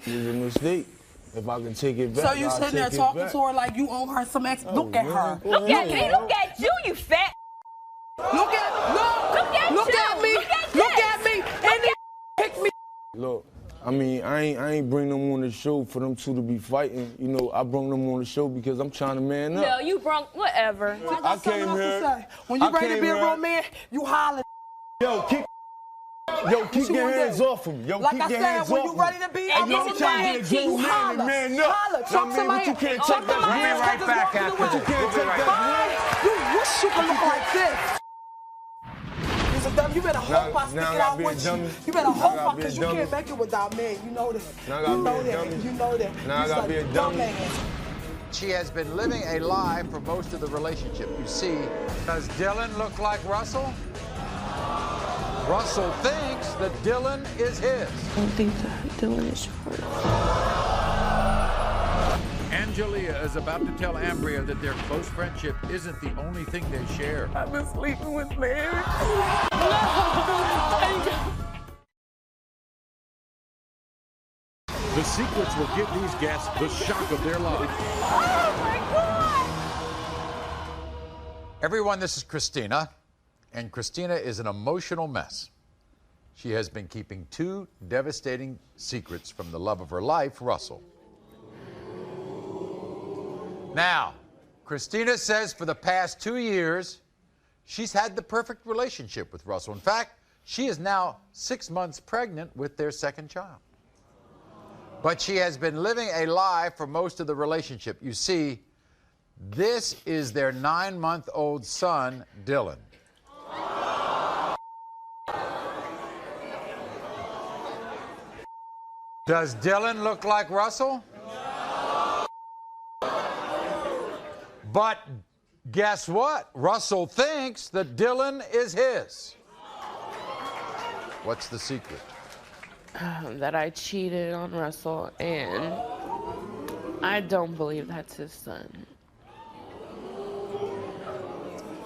It was a mistake. If I can take it back, So you sitting there talking to her like you owe her some extra. Look at her. Look at me. Look at you, you fat. Look at me. Look at me. And they pick me. Look, I mean, I ain't bring them on the show for them two to be fighting. You know, I brought them on the show because I'm trying to man up. No, you brought whatever. I came here. When you ready to be a real man, you holler. Yo, keep your hands off of me. Yo, like keep I your said, hands when off you me. ready to be a I'm real trying man, to be a grown man and man up. Holler. I Talk mean, to my but you hand. can't Talk take to my that. hand. Right back after this. You can't take that. You wish you could look like this. You better hope I stick it out with you. You better hope I, because you can't make it without me. You know that. Now I You gotta know be a that. dummy. You know that. Now I gotta be a dummy. She has been living a lie for most of the relationship. You see, does Dylan look like Russell? Russell thinks that Dylan is his. I don't think that Dylan is yours. Angelia is about to tell Ambria that their close friendship isn't the only thing they share. I've been sleeping with Mary. The secrets will give these guests the shock of their life. Oh my God! Everyone, this is Christina, and Christina is an emotional mess. She has been keeping two devastating secrets from the love of her life, Russell. Now, Christina says for the past 2 years, she's had the perfect relationship with Russell. In fact, she is now 6 months pregnant with their second child. But she has been living a lie for most of the relationship. You see, this is their 9-month-old son, Dylan. Does Dylan look like Russell? But guess what? Russell thinks that Dylan is his. What's the secret? That I cheated on Russell, and I don't believe that's his son.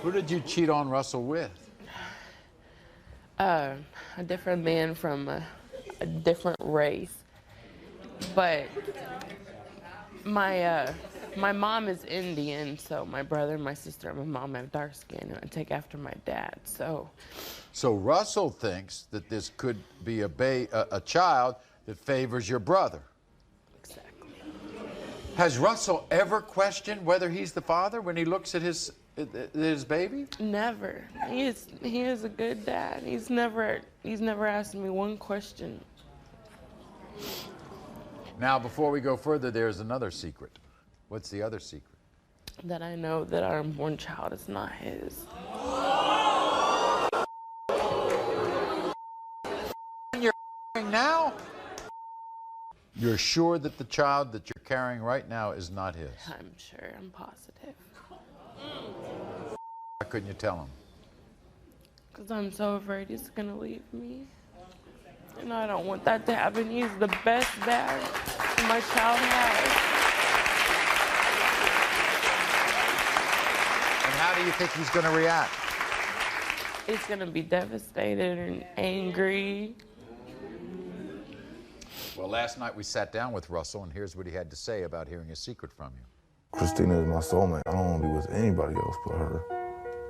Who did you cheat on Russell with? A different man from a different race. But my mom is Indian, so my brother, my sister, and my mom have dark skin, and I take after my dad, so... So Russell thinks that this could be a child that favors your brother. Exactly. Has Russell ever questioned whether he's the father when he looks at his baby? Never. He is a good dad. He's never asked me one question. Now, before we go further, there's another secret. What's the other secret? That I know that our unborn child is not his. You're now? You're sure that the child that you're carrying right now is not his? I'm sure. I'm positive. Why couldn't you tell him? Because I'm so afraid he's going to leave me. And I don't want that to happen. He's the best dad my child has. And how do you think he's going to react? He's going to be devastated and angry. Well, last night we sat down with Russell, and here's what he had to say about hearing a secret from you. Christina is my soulmate. I don't want to be with anybody else but her.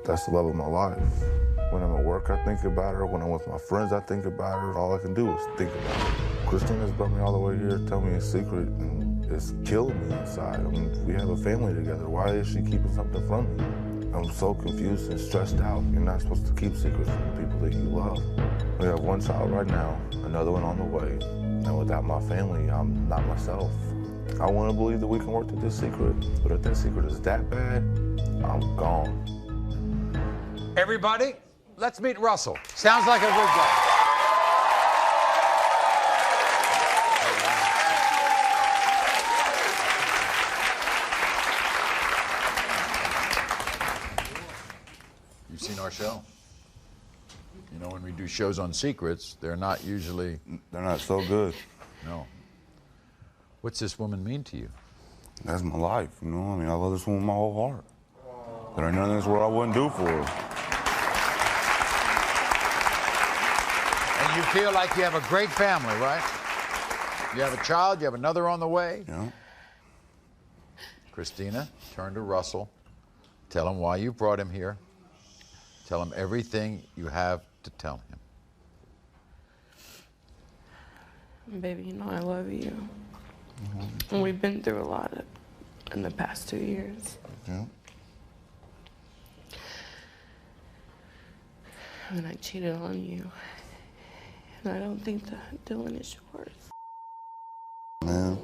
That's the love of my life. When I'm at work, I think about her. When I'm with my friends, I think about her. All I can do is think about her. Christina's brought me all the way here to tell me a secret, and it's killing me inside. I mean, we have a family together. Why is she keeping something from me? I'm so confused and stressed out. You're not supposed to keep secrets from the people that you love. We have one child right now, another one on the way. And without my family, I'm not myself. I want to believe that we can work through this secret, but if that secret is that bad, I'm gone. Everybody, let's meet Russell. Sounds like a good guy. You've seen our show? You know, when we do shows on secrets, they're not usually... They're not so good. No. What's this woman mean to you? That's my life, you know? I mean, I love this woman with my whole heart. There ain't nothing in this world I wouldn't do for her. And you feel like you have a great family, right? You have a child, you have another on the way. Yeah. Christina, turn to Russell. Tell him why you brought him here. Tell him everything you have to tell him. Baby, you know I love you. And we've been through a lot in the past 2 years. Yeah. And I cheated on you. And I don't think that Dylan is yours. Man.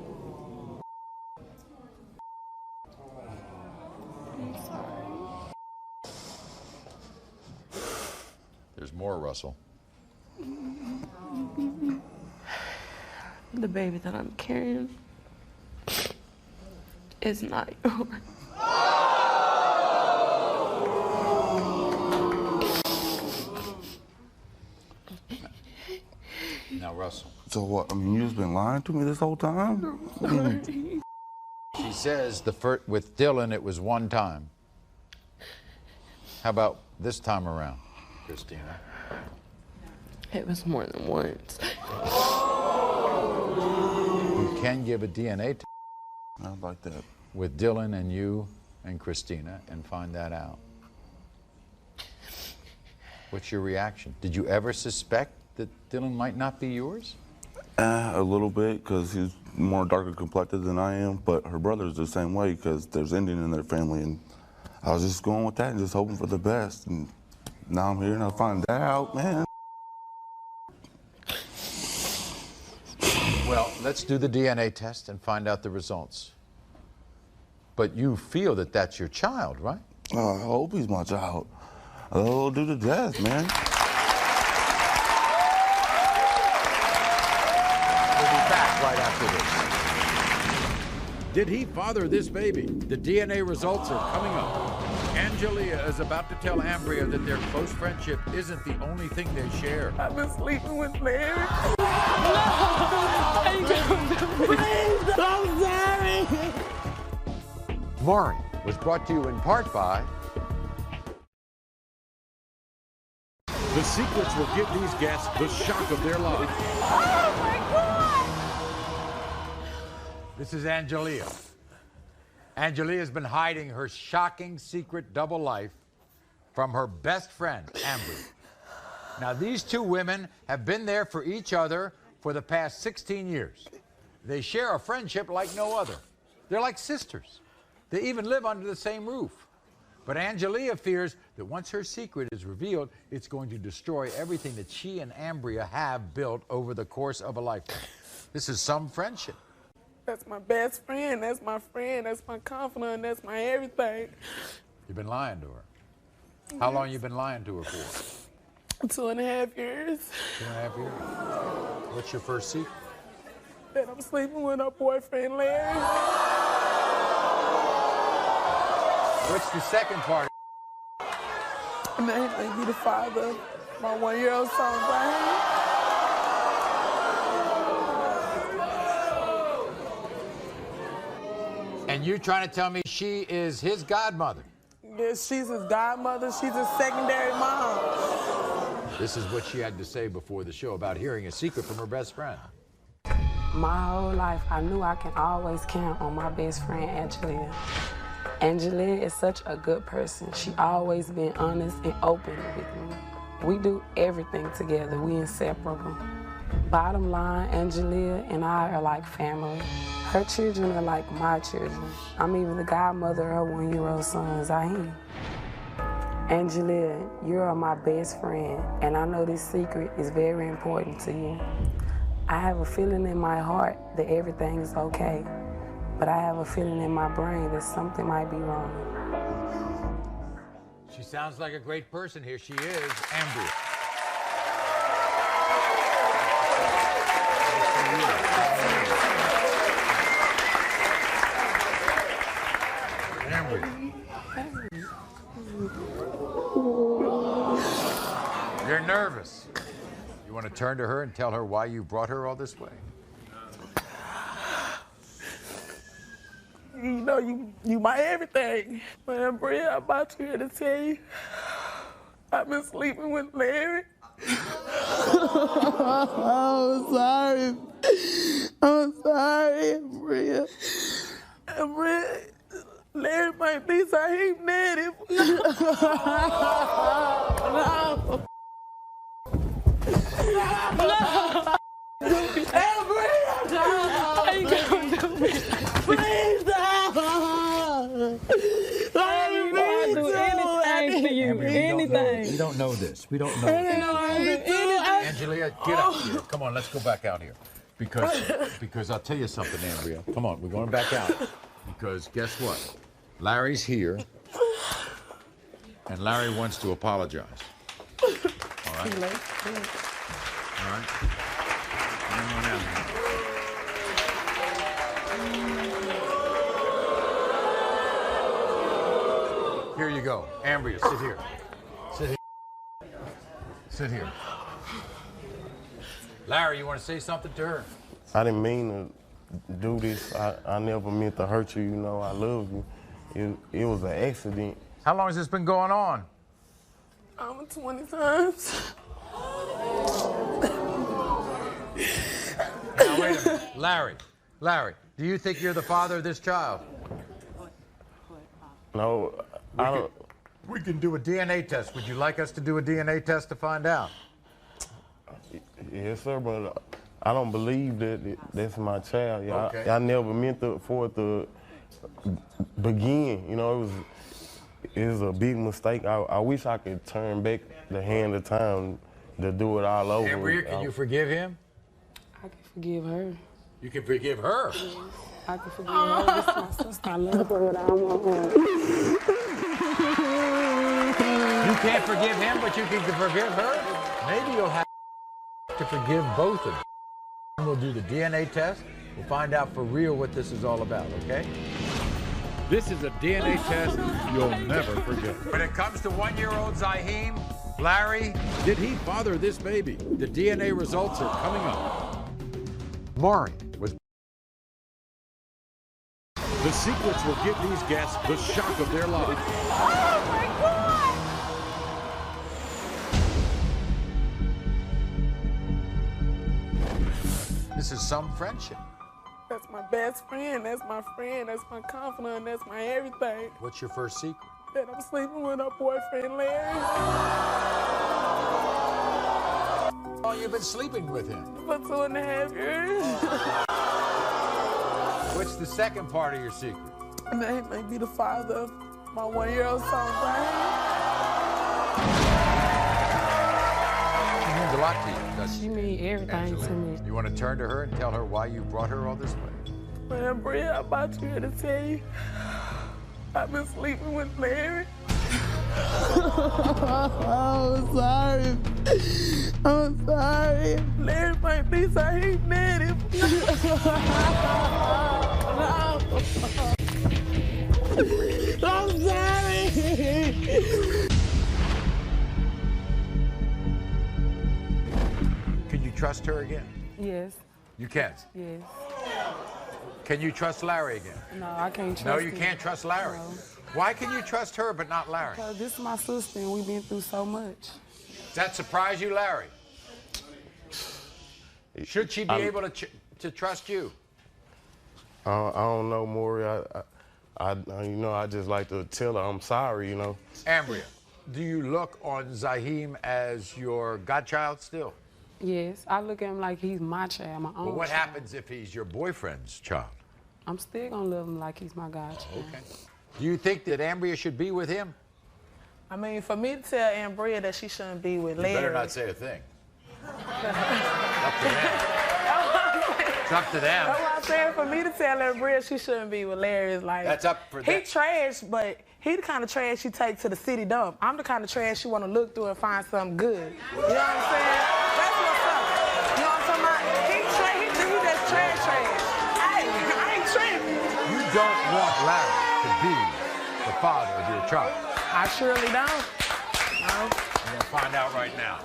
I'm sorry. There's more, Russell. The baby that I'm carrying is not yours. Now, Russell. So what? I mean, you just been lying to me this whole time? She says with Dylan, it was one time. How about this time around, Christina? It was more than once. We can give a DNA test. I'd like that. With Dylan and you and Christina and find that out. What's your reaction? Did you ever suspect that Dylan might not be yours? A little bit, because he's more darker complected than I am, but her brother's the same way, because there's Indian in their family, and I was just going with that and just hoping for the best, and now I'm here and I find that out, man. Well, let's do the DNA test and find out the results. But you feel that that's your child, right? I hope he's my child. I'll do the test, man. We'll be back right after this. Did he father this baby? The DNA results are coming up. Angelia is about to tell Ambria that their close friendship isn't the only thing they share. I've been sleeping with Mary. No! Please, I'm sorry! Maury was brought to you in part by... The secrets will give these guests the shock of their lives. Oh my God! This is Angelia. Angelia's been hiding her shocking secret double life from her best friend, Ambria. Now, these two women have been there for each other for the past 16 years. They share a friendship like no other. They're like sisters. They even live under the same roof. But Angelia fears that once her secret is revealed, it's going to destroy everything that she and Ambria have built over the course of a lifetime. This is some friendship. That's my best friend. That's my friend. That's my confidant. That's my everything. You've been lying to her. How long have you been lying to her for? 2.5 years. 2.5 years. What's your first secret? That I'm sleeping with her boyfriend, Larry. What's the second part? And that he may be the father of my 1-year-old son, Brian. And you're trying to tell me she is his godmother? Yes, she's his godmother. She's his secondary mom. This is what she had to say before the show about hearing a secret from her best friend. My whole life, I knew I can always count on my best friend, Angelia. Angelia is such a good person. She always been honest and open with me. We do everything together. We inseparable. Bottom line, Angelia and I are like family. Her children are like my children. I'm even the godmother of her 1-year-old son, Zahim. Angelia, you are my best friend, and I know this secret is very important to you. I have a feeling in my heart that everything is okay, but I have a feeling in my brain that something might be wrong. She sounds like a great person. Here she is, Ambria. You're nervous. You want to turn to her and tell her why you brought her all this way? You know, you my everything. Man, Bria, I'm about to here to tell you, I've been sleeping with Larry. I'm sorry. I'm sorry, Bria. Bria, Larry might be Zahim daddy. No. No. Hey, Bria! How you gonna do me? Please don't! I'll do anything for you. Anything. We don't know this. We don't know this. Angelia, get up here. Come on, let's go back out here. Because I'll tell you something, Ambria. Come on, we're going back out. Because guess what? Larry's here, and Larry wants to apologize. All right? All right? Come on out here. Here you go. Ambria, sit here. Sit here. Sit here. Larry, you want to say something to her? I didn't mean to do this. I never meant to hurt you. You know, I love you. It was an accident. How long has this been going on? 20 times. Now, wait a minute. Larry, do you think you're the father of this child? No, I don't. We can do a DNA test. Would you like us to do a DNA test to find out? Yes, sir, but I don't believe that that's my child. Yeah, Okay. I never meant for it to begin. You know, it was a big mistake. I wish I could turn back the hand of time to do it all over. Ambria, can you forgive him? I can forgive her. You can forgive her? Yes, I can forgive her. This is my sister. I love her with all my heart. You can't forgive him, but you can forgive her? Maybe you'll have to forgive both of them. We'll do the DNA test. We'll find out for real what this is all about, okay? This is a DNA test you'll never forget. When it comes to 1-year-old Zahim, Larry, did he father this baby? The DNA results are coming up. Maury was... The secrets will give these guests the shock of their lives. Oh, my God! This is some friendship. That's my best friend. That's my friend. That's my confidant. That's my everything. What's your first secret? That I'm sleeping with her boyfriend, Larry. Oh, you've been sleeping with him. For 2.5 years. What's the second part of your secret? That he may be the father of my 1-year-old son, Brian. She means a lot to you, doesn't she? She means everything to me. You want to turn to her and tell her why you brought her all this way? Man, Bria, I'm about to here to tell you, I've been sleeping with Mary. I'm sorry. I'm sorry. Larry might think I hate Daddy. I'm sorry. Can you trust her again? Yes. You can't? Yes. Can you trust Larry again? No, I can't trust No, you him. can't trust Larry. No. Why can you trust her but not Larry? Because this is my sister and we've been through so much. Does that surprise you, Larry? Should she be able to trust you? I don't know, Maury. I just like to tell her I'm sorry, you know. Ambria, do you look on Zaheem as your godchild still? Yes, I look at him like he's my child, my own Well, what child. happens if he's your boyfriend's child? I'm still gonna love him like he's my godchild. Okay. Do you think that Ambria should be with him? I mean, for me to tell Ambria that she shouldn't be with Larry. You better not say a thing. It's up to them. That's what I'm saying. For me to tell Ambria she shouldn't be with Larry is like... That's up for them. He trash, but he the kind of trash you take to the city dump. I'm the kind of trash you want to look through and find something good. You know what I'm saying? That's what's up. You know what I'm talking about? He just trash. I ain't tripping. You don't want Larry to be the father of your child. I surely don't. No. We're going to find out right now.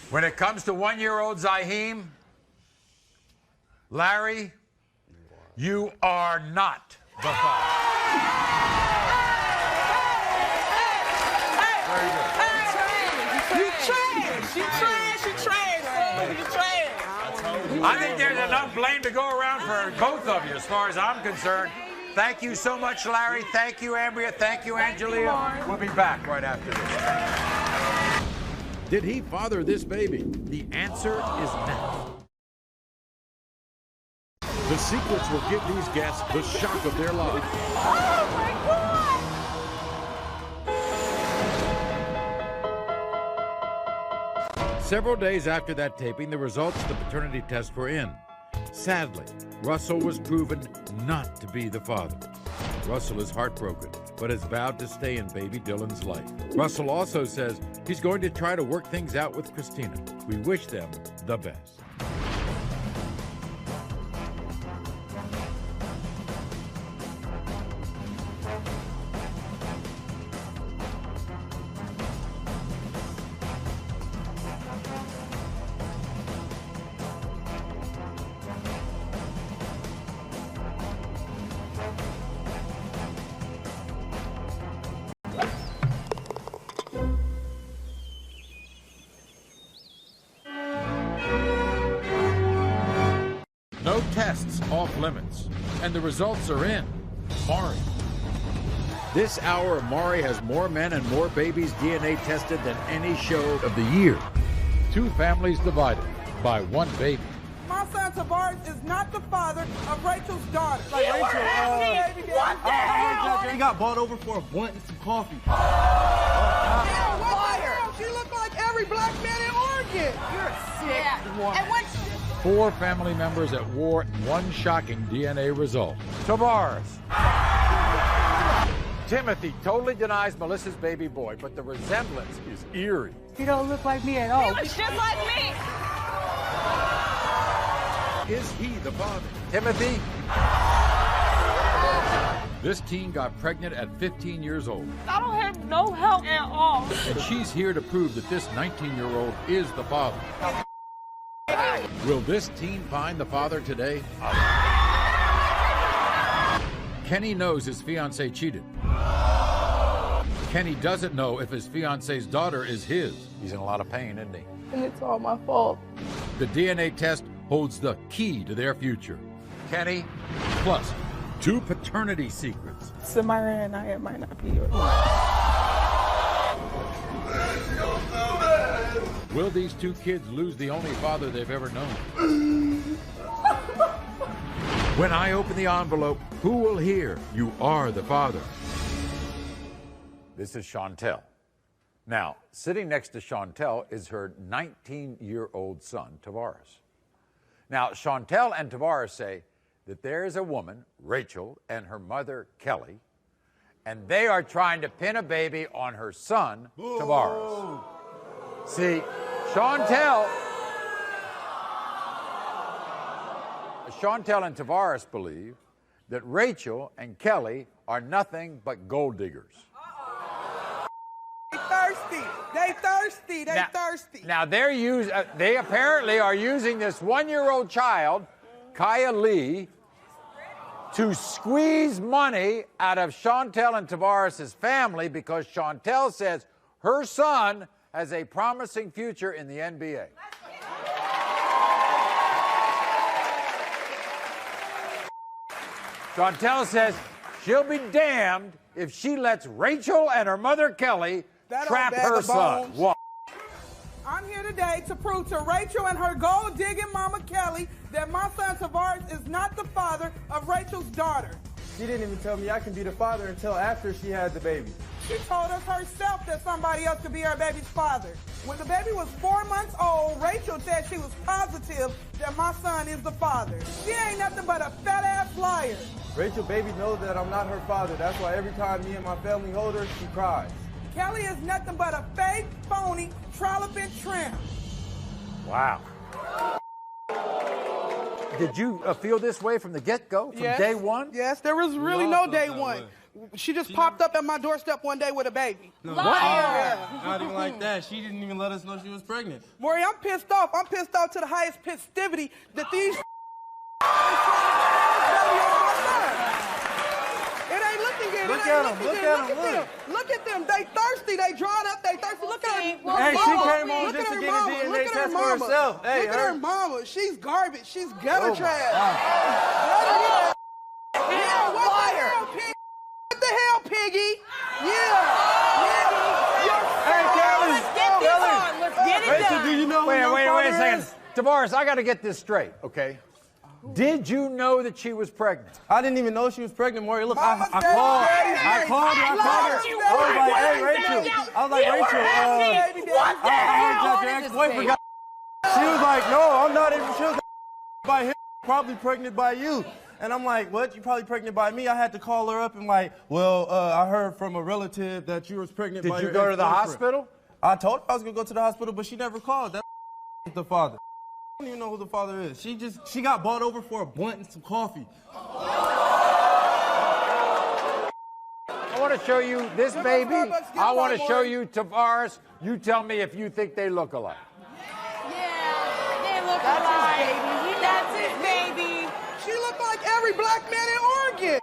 When it comes to 1-year-old Zaheem, Larry, you are not the father. Very good. You trash. I think there's enough blame to go around for both of you as far as I'm concerned. Thank you so much, Larry. Thank you, Ambria. Thank you, Angelia. We'll be back right after this. Did he father this baby? The answer is no. The sequence will give these guests the shock of their lives. Oh, my God! Several days after that taping, the results of the paternity test were in. Sadly, Russell was proven not to be the father. Russell is heartbroken, but has vowed to stay in baby Dylan's life. Russell also says he's going to try to work things out with Christina. We wish them the best. No tests off limits, and the results are in. Maury. This hour of Maury has more men and more babies DNA tested than any show of the year. 2 families divided by 1 baby. My son Tavares is not the father of Rachel's daughter. Like Rachel, what the hell? He got bought over for a blunt and some coffee. What the hell? She looked like every black man in Oregon. You're a sick woman. And when 4 family members at war, 1 shocking DNA result. Tavares. Timothy totally denies Melissa's baby boy, but the resemblance is eerie. He don't look like me at all. He looks just like me. Is he the father? Timothy? This teen got pregnant at 15 years old, I don't have no help at all. and she's here to prove that this 19-year-old is the father. Will this teen find the father today? Kenny knows his fiancée cheated. Kenny doesn't know if his fiancée's daughter is his. He's in a lot of pain, isn't he? And it's all my fault. The DNA test holds the key to their future. Kenny? Plus, 2 paternity secrets. Samira and I might not be yours. Will these two kids lose the only father they've ever known? When I open the envelope, who will hear, "You are the father"? This is Chantel. Now, sitting next to Chantel is her 19-year-old son, Tavares. Now, Chantel and Tavares say that there is a woman, Rachel, and her mother, Kelly, and they are trying to pin a baby on her son, Tavares. See, Chantel and Tavares believe that Rachel and Kelly are nothing but gold diggers. They thirsty. They thirsty. They thirsty. Now, they apparently are using this 1-year-old child, Kaya Lee, to squeeze money out of Chantel and Tavares' family because Chantel says her son has a promising future in the NBA. Chantel says she'll be damned if she lets Rachel and her mother Kelly trap her son. What? I'm here today to prove to Rachel and her gold-digging mama Kelly that my son Tavares is not the father of Rachel's daughter. She didn't even tell me I can be the father until after she had the baby. She told us herself that somebody else could be her baby's father. When the baby was 4 months old, Rachel said she was positive that my son is the father. She ain't nothing but a fat-ass liar. Rachel baby knows that I'm not her father. That's why every time me and my family hold her, she cries. Kelly is nothing but a fake, phony, trolloping tramp. Wow. Did you feel this way from the get-go, from day one? Yes, there was really no day one. She just popped up at my doorstep one day with a baby. No, Yeah. not even like that. She didn't even let us know she was pregnant. Maury, I'm pissed off. I'm pissed off to the highest festivity that these It ain't looking good. Look at them. Look at them. Look at them. They thirsty. They dried up. They thirsty. Look at her. Hey, she came on just to get a DNA test for herself. Hey, look at her mama. She's garbage. She's gutter trash. Yeah, what the hell, Piggy? Yeah. Hey, Kelly. Let's get this on. Let's get it Rachel, done. do you know Wait who your a father second. is? Tavares, I got to get this straight, okay? Did you know that she was pregnant? I didn't even know she was pregnant, Maury. Look, I called her. I called her. I was like, hey, Rachel. I was like, Rachel, I heard your ex-boyfriend got. She was like, no, I'm not even. She was like, by him, probably pregnant by you. And I'm like, what? You probably pregnant by me? I had to call her up and like, well, I heard from a relative that you was pregnant by your Did you go to the hospital? I told her I was going to go to the hospital, but she never called. That's the father. I don't even know who the father is. She got bought over for a blunt and some coffee. I want to show you this baby. I want to show you Tavares. You tell me if you think they look alike. They look alike. That's his baby. She looked like every black man in Oregon.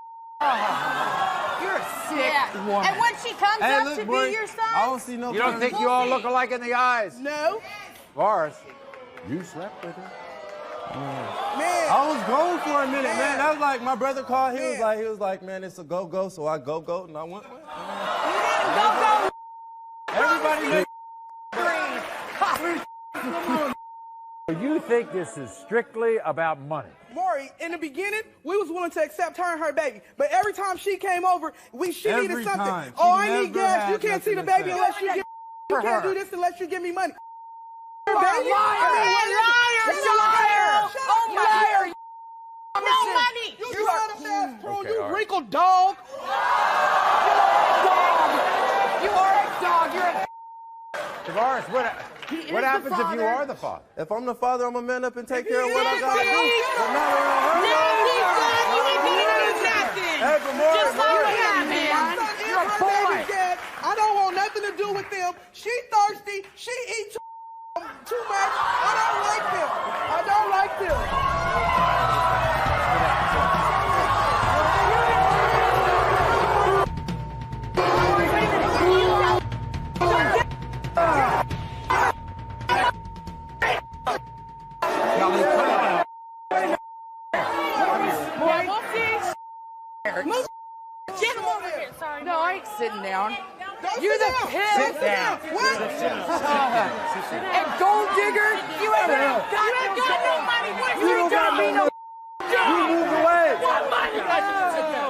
You're a sick woman. And when she comes up to be your son, I don't see no. You don't think you all look alike in the eyes? No. Tavares, you slept with her? Man. I was gone for a minute, man. That was like my brother called. He was like, man, it's a go-go. So I go-go and I went. go. Everybody. You think this is strictly about money? Maury, in the beginning, we was willing to accept her and her baby. But every time she came over, she needed something. Time. Oh, She I need never gas. You had can't see the nothing baby to unless say. you give. You can't do this unless you give me money. You're a liar. Oh my God. No money. You lied ass prune. Okay, You all right. wrinkled dog. You are a dog. You're a. Tavares, what happens if you are the father? If I'm the father, I'm gonna man up and take care of what I gotta do. But not Hey, but Maury, You're a boy. I don't want nothing to do with them. She thirsty. She eats too much. I don't like them. I don't like them. Get him over here. Sorry. No, I ain't sitting down. You're the pimp. Sit down. What? And gold digger, You ain't got no money. What You don't got no You moved away. What money?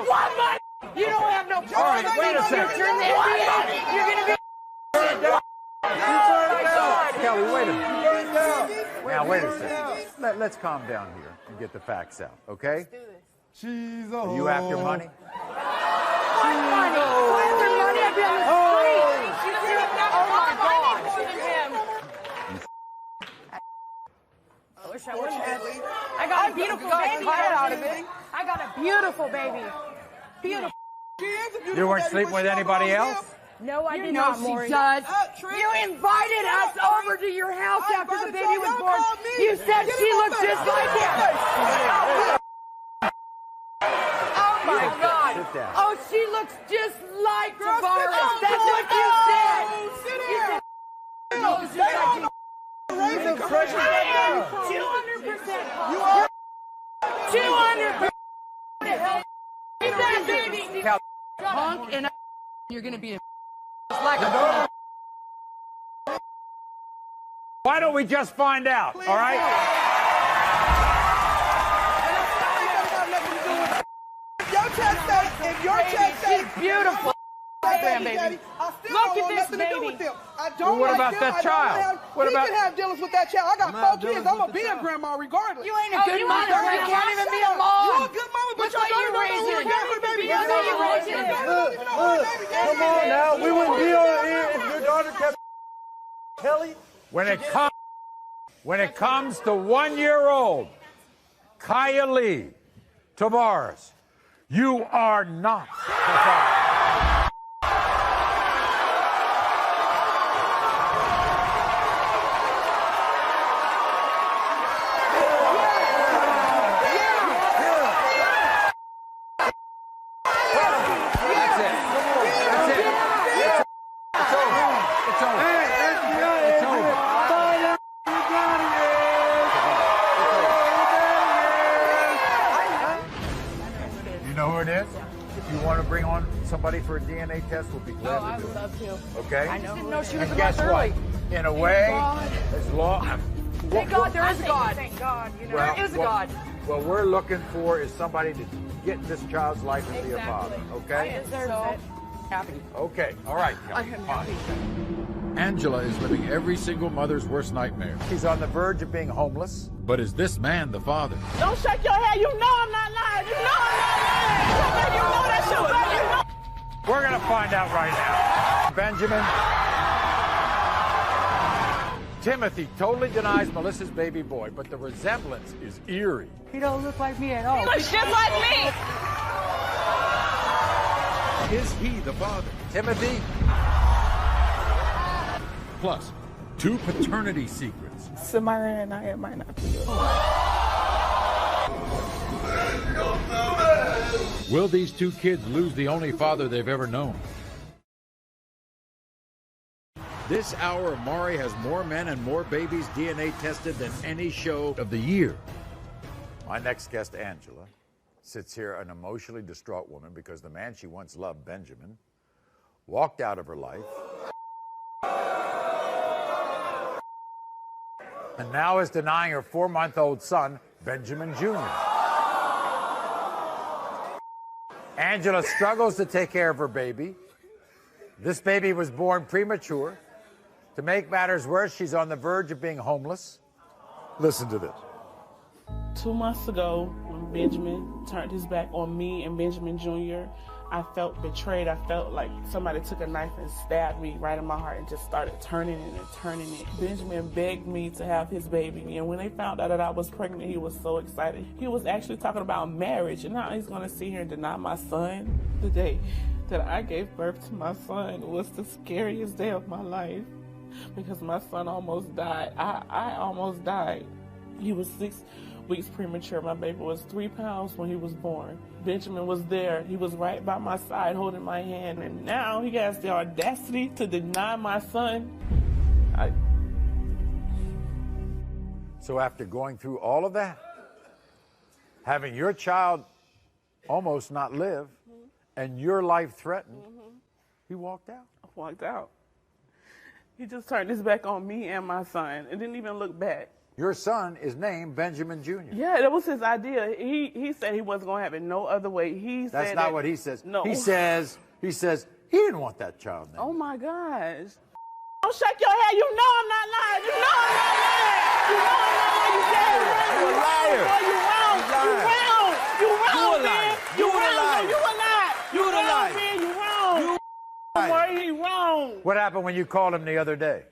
What money? You don't have no All right, wait a second. You're in the NBA. You're going to be... Kelly, wait a minute. Now, wait a second. Let's calm down here and get the facts out, okay? She's Are you after money? What money? If I had money, I'd be on the street. She doesn't even have more than him. I wish I would have. I got a beautiful baby out of it. I got a beautiful baby. Beautiful. You weren't sleeping with anybody else? No, I did not, Maury. She does. You invited us over to your house after the baby was born. You said she looked just like him. Oh, my God. Sit down. Oh, she looks just like Tavares. That's what you said. Sit here. Raise the pressure back down. 200%. You are 200%. That baby. Punk and you're going to be a like a... Why don't we just find out, all right? If your check says she's beautiful. Baby. Look at this baby. Well, what about that child? What about? He can have dealings with that child. I got 4 kids. I'm gonna be a grandma regardless. You ain't a good mother. You can't even be a mom. You're a good mama, but your daughter don't know who her baby is. Come on now. We wouldn't be on here if your daughter kept Kelly. When it comes to 1-year-old Kaya Lee Tavares, you are not the father. Bring on somebody for a DNA test, we'll be glad to do it. I would love to. Okay? I just didn't know she was and a guess month what? early. In a way, as long... Thank God there is a God. Thank God. You know, there is a God. What we're looking for is somebody to get in this child's life and be a father, okay? I deserve it. Happy. Okay, all right, Kelly, I'm fine. happy. Angela is living every single mother's worst nightmare. She's on the verge of being homeless. But is this man the father? Don't shake your head. You know I'm not lying. You know I'm not lying. You know that shit, baby. You know. We're going to find out right now. Benjamin. Timothy totally denies Melissa's baby boy, but the resemblance is eerie. He don't look like me at all. He looks just like me. Is he the father? Timothy. Plus, 2 paternity secrets. Samara and I might not be good. Will these 2 kids lose the only father they've ever known? This hour of Maury has more men and more babies DNA tested than any show of the year. My next guest, Angela, sits here an emotionally distraught woman because the man she once loved, Benjamin, walked out of her life and now is denying her 4-month-old son, Benjamin Jr. Angela struggles to take care of her baby. This baby was born premature. To make matters worse, she's on the verge of being homeless. Listen to this. 2 months ago, when Benjamin turned his back on me and Benjamin Jr., I felt betrayed. I felt like somebody took a knife and stabbed me right in my heart and just started turning it and turning it. Benjamin begged me to have his baby, and when they found out that I was pregnant, he was so excited. He was actually talking about marriage, and now he's going to sit here and deny my son. The day that I gave birth to my son was the scariest day of my life because my son almost died. I almost died. He was 6 weeks premature. My baby was 3 pounds when he was born. Benjamin was there. He was right by my side holding my hand. And now he has the audacity to deny my son. So after going through all of that, having your child almost not live, and your life threatened, He walked out? Walked out. He just turned his back on me and my son and didn't even look back. Your son is named Benjamin Jr. Yeah, that was his idea. He said he wasn't going to have it no other way. That's not what he says. No. He says he didn't want that child named. Oh, my gosh. Don't shake your head. You know I'm not lying. You know I'm not lying. You know I'm not lying. You said it. You a liar. You wrong. You wrong. You wrong, man. You a wrong. liar. You a liar. You a liar. Man, you wrong. Maury, he wrong. What happened when you called him the other day?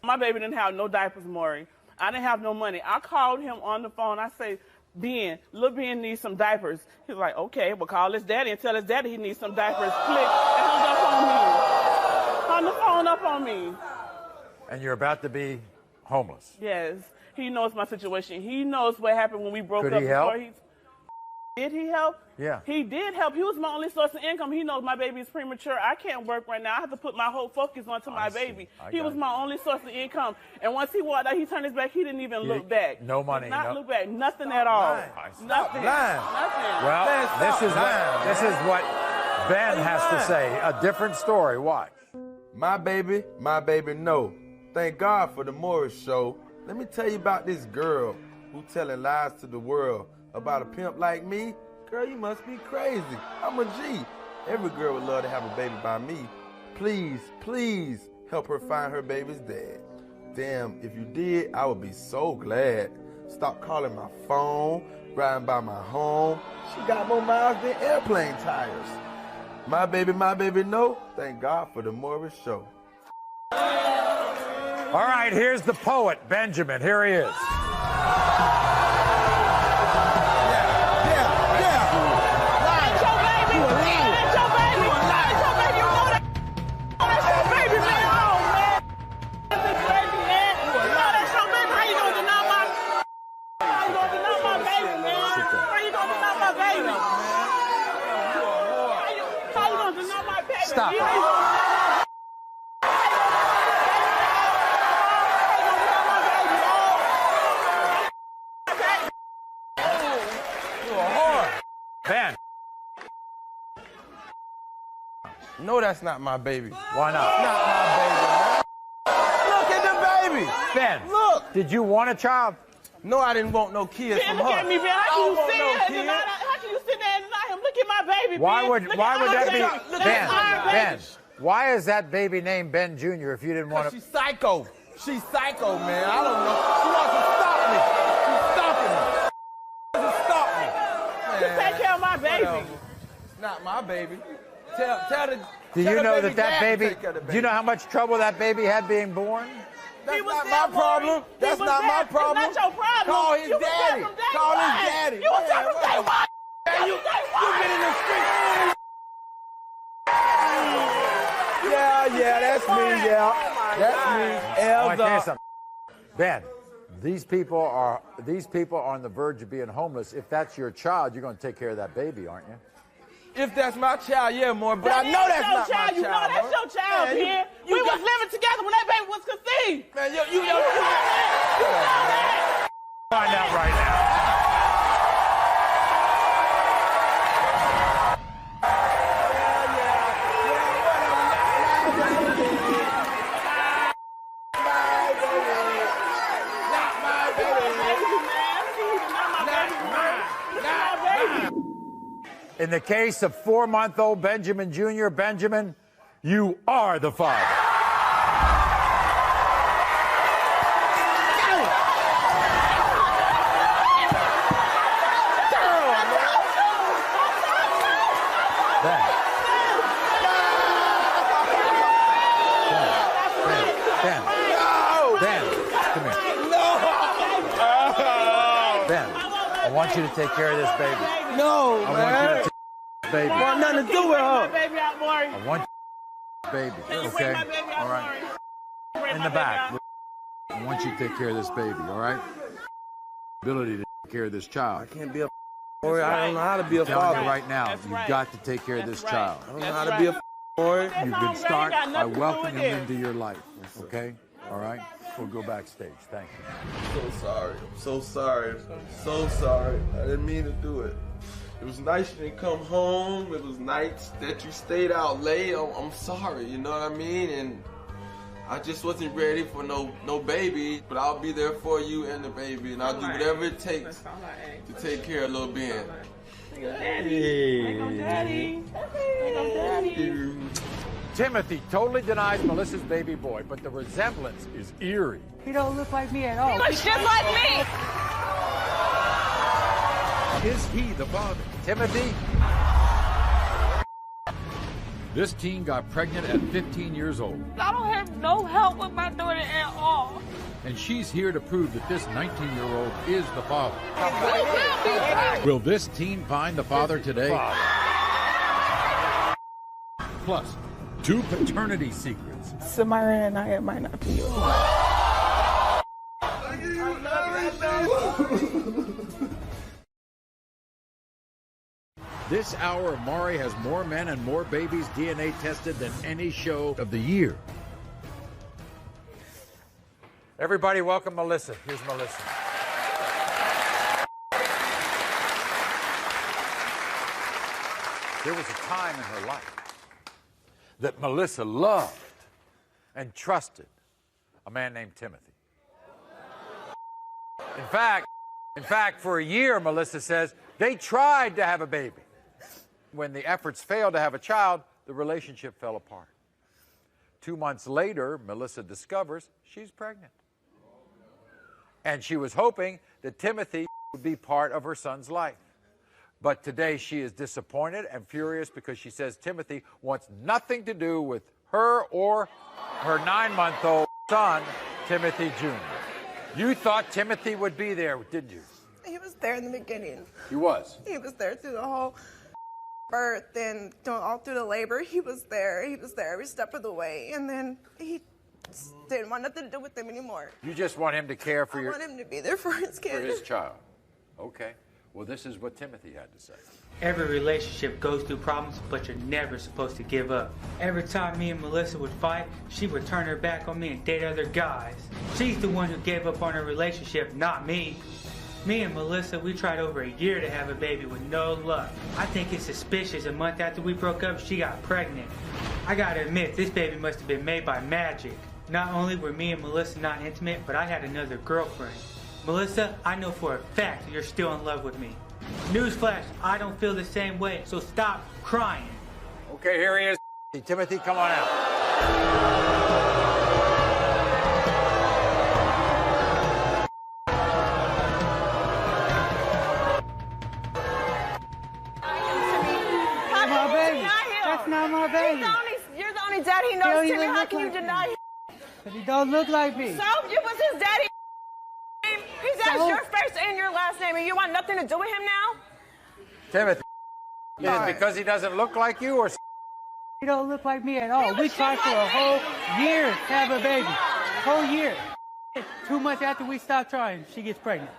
My baby didn't have no diapers, Maury. I didn't have no money. I called him on the phone. I say, Ben, little Ben needs some diapers. He's like, okay, well, call his daddy and tell his daddy he needs some diapers. Click, and hung up on me. Hung the phone up on me. And you're about to be homeless. Yes, he knows my situation. He knows what happened when we broke Could up. he help? Did he help? Yeah. He did help. He was my only source of income. He knows my baby is premature. I can't work right now. I have to put my whole focus onto my baby. He was my only source of income. And once he walked out, he turned his back. He didn't even look back. No money. Did not look back. Nothing at all. Nothing. Nothing. Well, this is what Ben has to say. A different story. Watch. My baby, no. Thank God for the Maury show. Let me tell you about this girl who telling lies to the world about a pimp like me. Girl, you must be crazy. I'm a G. Every girl would love to have a baby by me. Please, please help her find her baby's dad. Damn, if you did, I would be so glad. Stop calling my phone, riding by my home. She got more miles than airplane tires. My baby, no. Thank God for the Maury show. All right, here's the poet, Benjamin. Here he is. Stop. Ben. No, that's not my baby. Why not? Not my baby, man. Look at the baby. Ben. Look. Did you want a child? No, I didn't want no kids from her. Look at me, Ben. How can you sit there and kids. deny? How can you sit there and deny him? Look at my baby, Why Ben. would Look that at be our baby. Ben? Why is that baby named Ben Jr. if you didn't want to? She's psycho. She's psycho, man. I don't know. She wants to stop me. She's stopping me. She wants to stop me. Just take care of my baby. It's not my baby. Tell the. Do you know that baby? Do you know how much trouble that baby had being born? That's not my problem. That's not my problem. It's not your problem. Call his daddy. Call his daddy. You was there from day one. You've been in the street. Yeah, that's me, yeah. That's me. I want to tell you something. Ben, these people are on the verge of being homeless. If that's your child, you're going to take care of that baby, aren't you? If that's my child, yeah, more. But I know that's not my child. You know that's your child, Ben. We was living together when that baby was conceived. Man, you know that. Find out right now. In the case of 4-month-old Benjamin Jr., Benjamin, you are the father. Ben. Ben, come here. Ben, I want you to take care of this baby. No, I man. want you to take care of this baby. I want nothing to do with her. Baby out, Maury. I want baby, okay? All right. In the back. I want you to take care of this baby, all right? Ability to take care of this child. I can't be a Maury. I don't know how to be a I'm telling father. you right now, you've got to take care of this child. I don't know how to be a Maury. You can start by welcoming him into your life, okay? All right? We'll go backstage. Thank you. I'm so sorry. I'm so sorry. I'm so sorry. I didn't mean to do it. It was nice you didn't come home. It was nights that you stayed out late. I'm sorry, you know what I mean? And I just wasn't ready for no baby, but I'll be there for you and the baby, and I'll do whatever it takes to take care of little Ben. Daddy. Timothy totally denies Melissa's baby boy, but the resemblance is eerie. He don't look like me at all. He looks just like me. Is he the father? Timothy? This teen got pregnant at 15 years old, I don't have no help with my daughter at all. and she's here to prove that this 19-year-old is the father. We will be. Will this teen find the father today? Plus, 2 paternity secrets. Samara and I, it might not be yours. This hour of Maury has more men and more babies DNA tested than any show of the year. Everybody welcome Melissa. Here's Melissa. There was a time in her life that Melissa loved and trusted a man named Timothy. In fact, for a year, Melissa says, they tried to have a baby. When the efforts failed to have a child, the relationship fell apart. 2 months later, Melissa discovers she's pregnant. And she was hoping that Timothy would be part of her son's life. But today she is disappointed and furious because she says Timothy wants nothing to do with her or her 9-month-old son, Timothy Jr. You thought Timothy would be there, didn't you? He was there in the beginning. He was? He was there through the whole birth and all through the labor. He was there. He was there every step of the way. And then he didn't want nothing to do with them anymore. You just want him to care for I want him to be there for his kid. for his child. Okay. Well, this is what Timothy had to say. Every relationship goes through problems, but you're never supposed to give up. Every time me and Melissa would fight, she would turn her back on me and date other guys. She's the one who gave up on her relationship, not me. Me and Melissa, we tried over a year to have a baby with no luck. I think it's suspicious a month after we broke up, she got pregnant. I gotta admit, this baby must have been made by magic. Not only were me and Melissa not intimate, but I had another girlfriend. Melissa, I know for a fact you're still in love with me. Newsflash, I don't feel the same way, so stop crying. Okay, here he is. Timothy, come on out. My baby. That's not my baby. You're the only daddy he knows, Timmy. How can you deny him? But he don't look like me. So, you was his daddy. He's asked your first and your last name, and you want nothing to do with him now? Timothy, is it because he doesn't look like you, or? He don't look like me at all. We tried for a whole year to have a baby. Whole year. 2 months after we stopped trying, she gets pregnant.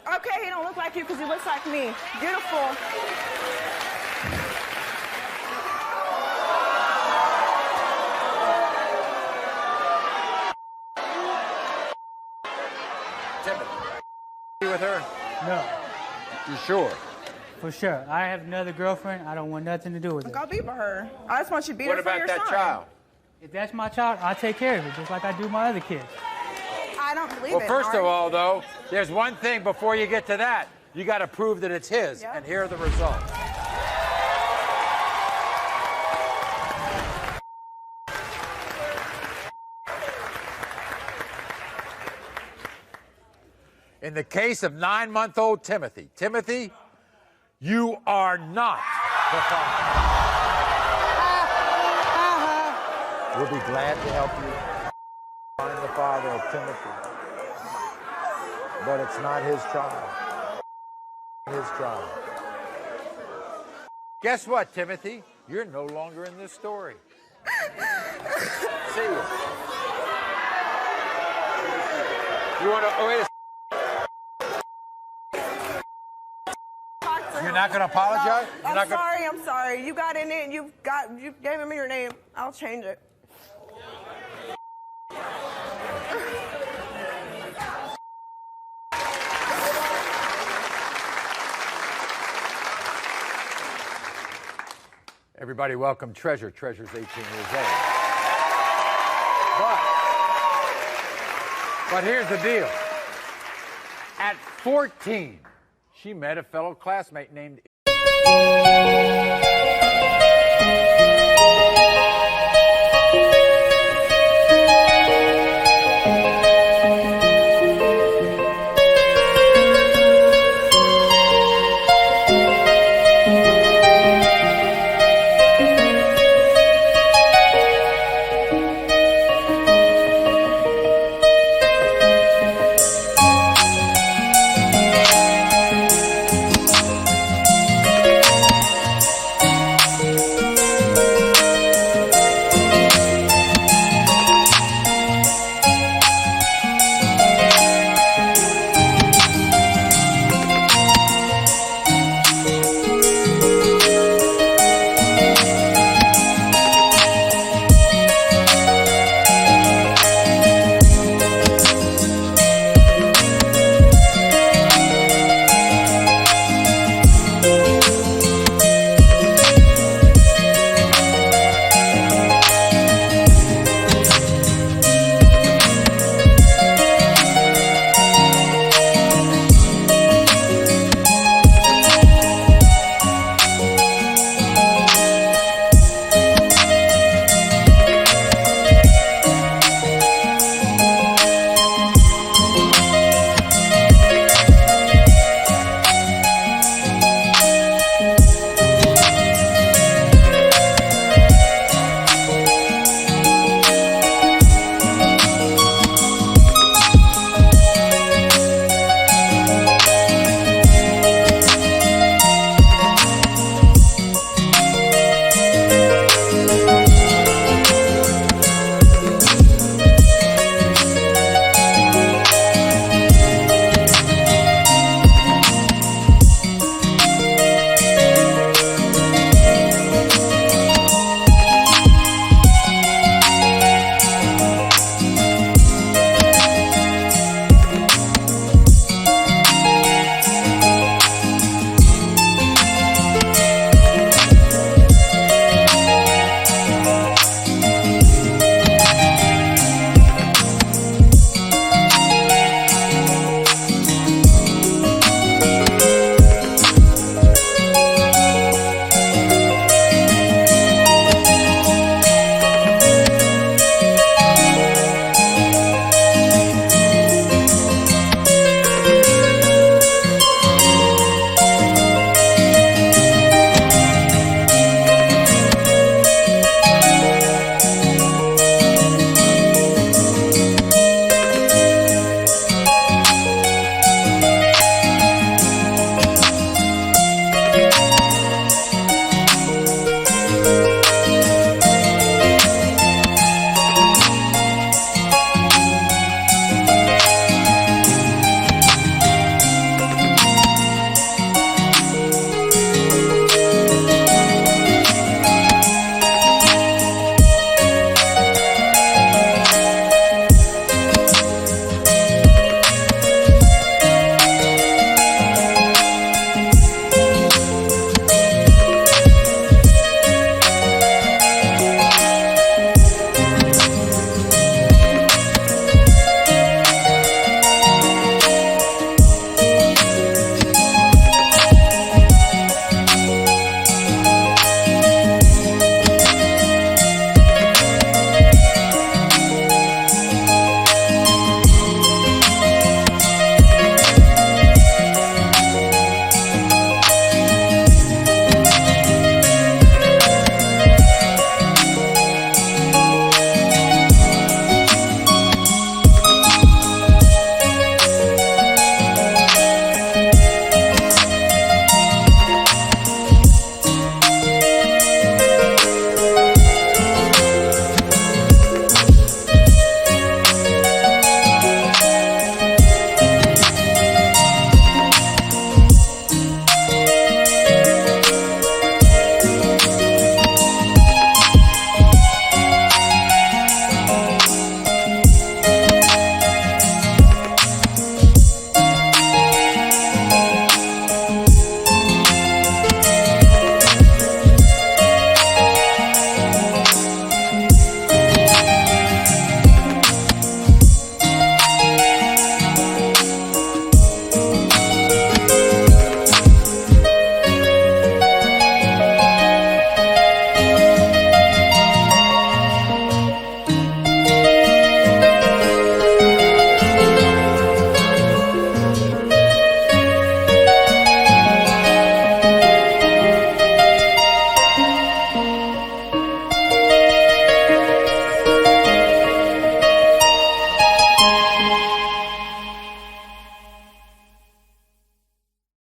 Okay, he don't look like you because he looks like me. Beautiful. With her? No. You sure? For sure. I have another girlfriend. I don't want nothing to do with it. I'll be with her. I just want you to be What there for your about that son. child? If that's my child, I'll take care of it, just like I do my other kids. I don't believe Well, it. first of Maury. all, though, there's one thing before you get to that. You got to prove that it's his, Yep. and here are the results. In the case of 9-month-old Timothy, you are not the father. We'll be glad to help you find the father of Timothy. But it's not his child. His child. Guess what, Timothy? You're no longer in this story. See you. You want to... Oh, wait a You're not going to apologize? No, You're not I'm sorry. You got in it and you gave him your name. I'll change it. Everybody welcome Treasure. Treasure's 18 years old. But here's the deal. At 14, she met a fellow classmate named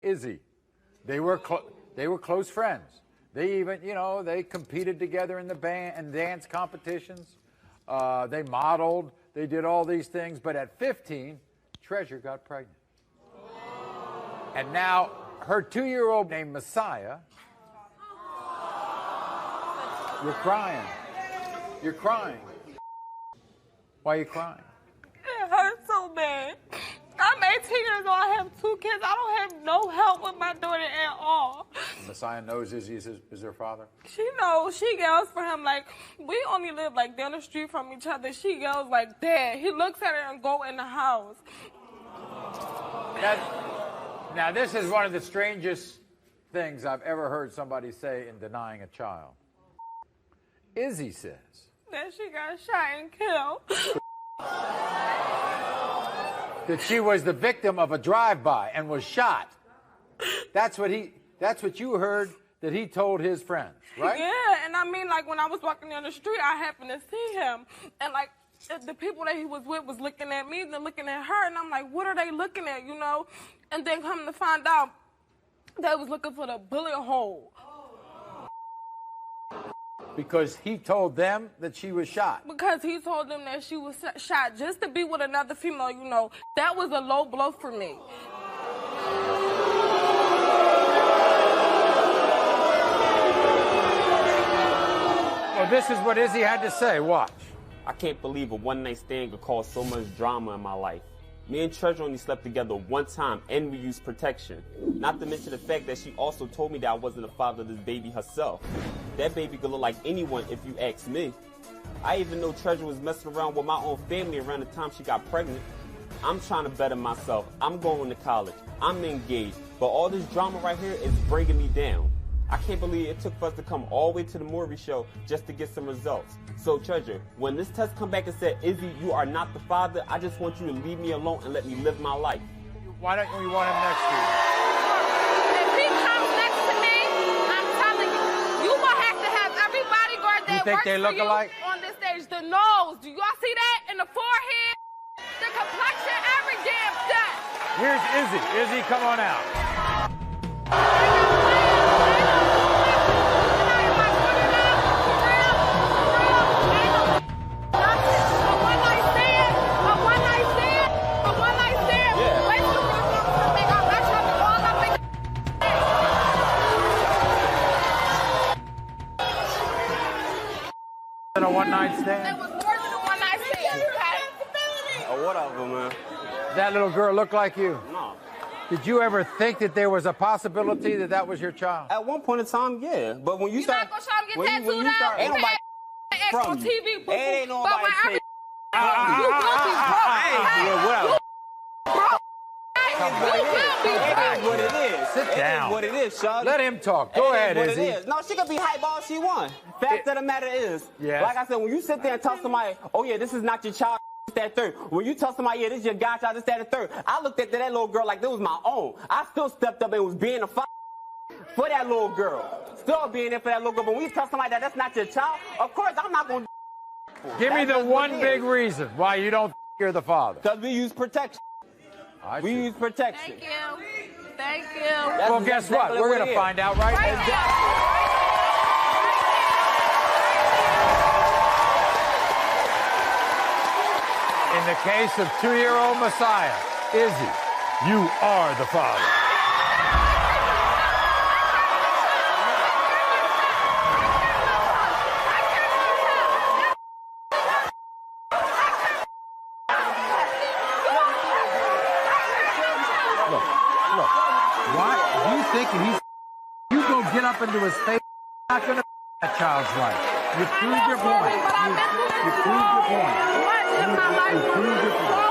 Izzy. They were close friends. They even, they competed together in the band and dance competitions. They modeled. They did all these things. But at 15, Treasure got pregnant. And now her 2-year-old named Messiah. You're crying. You're crying. Why are you crying? It hurts so bad. I'm 18 years old. I have 2 kids. I don't have no help with my daughter at all. Messiah knows Izzy is her father? She knows. She yells for him like, we only live like down the street from each other. She yells like, Dad. He looks at her and go in the house. Now, this is one of the strangest things I've ever heard somebody say in denying a child. Izzy says that she got shot and killed. That she was the victim of a drive-by and was shot. That's what you heard that he told his friends, right? Yeah, and I mean, like, when I was walking down the street, I happened to see him. And, like, the people that he was with was looking at me, they're looking at her, and I'm like, what are they looking at, And then come to find out, they was looking for the bullet hole. Because he told them that she was shot. Because he told them that she was shot just to be with another female, that was a low blow for me. Well, this is what Izzy had to say. Watch. I can't believe a one-night stand could cause so much drama in my life. Me and Treasure only slept together one time, and we used protection. Not to mention the fact that she also told me that I wasn't the father of this baby herself. That baby could look like anyone if you ask me. I even know Treasure was messing around with my own family around the time she got pregnant. I'm trying to better myself. I'm going to college. I'm engaged. But all this drama right here is bringing me down. I can't believe it took for us to come all the way to the Maury show just to get some results. So, Treasure, when this test come back and said, Izzy, you are not the father, I just want you to leave me alone and let me live my life. Why don't you want him next to you? If he comes next to me, I'm telling you, you will have to have every bodyguard that works for you on this stage. The nose, do y'all see that? In the forehead, the complexion, every damn step. Here's Izzy. Izzy, come on out. A one-night stand? It was more than a one-night stand, okay? Oh, whatever, man. That little girl looked like you? No. Did you ever think that there was a possibility that that was your child? At one point in time, yeah. But when you start... You're not going to try to get tattooed out? Ain't nobody from you. TV, boo. Ain't nobody you will be broke. What it is. Sit down. What it is, Shawty. Let him talk. Go ahead, what Izzy. It is. No, she could be hype all she wants. Fact of the matter is, like I said, when you sit there and tell somebody, oh yeah, this is not your child, this, that, third. When you tell somebody, yeah, this is your godchild, this, that, and third. I looked at that little girl like this was my own. I still stepped up and was being a for that little girl. Still being there for that little girl. But when you tell somebody that that's not your child, of course I'm not going to Give me the one big reason why you don't you're the father. Because we use protection. We use protection. Thank you. Thank you. Well, guess what? We're going to find out right now. In the case of 2-year-old Messiah, Izzy, you are the father. Look, why do you think if you go get up into his face, not going to that child's life? You proved your point. You proved your point. You proved your point.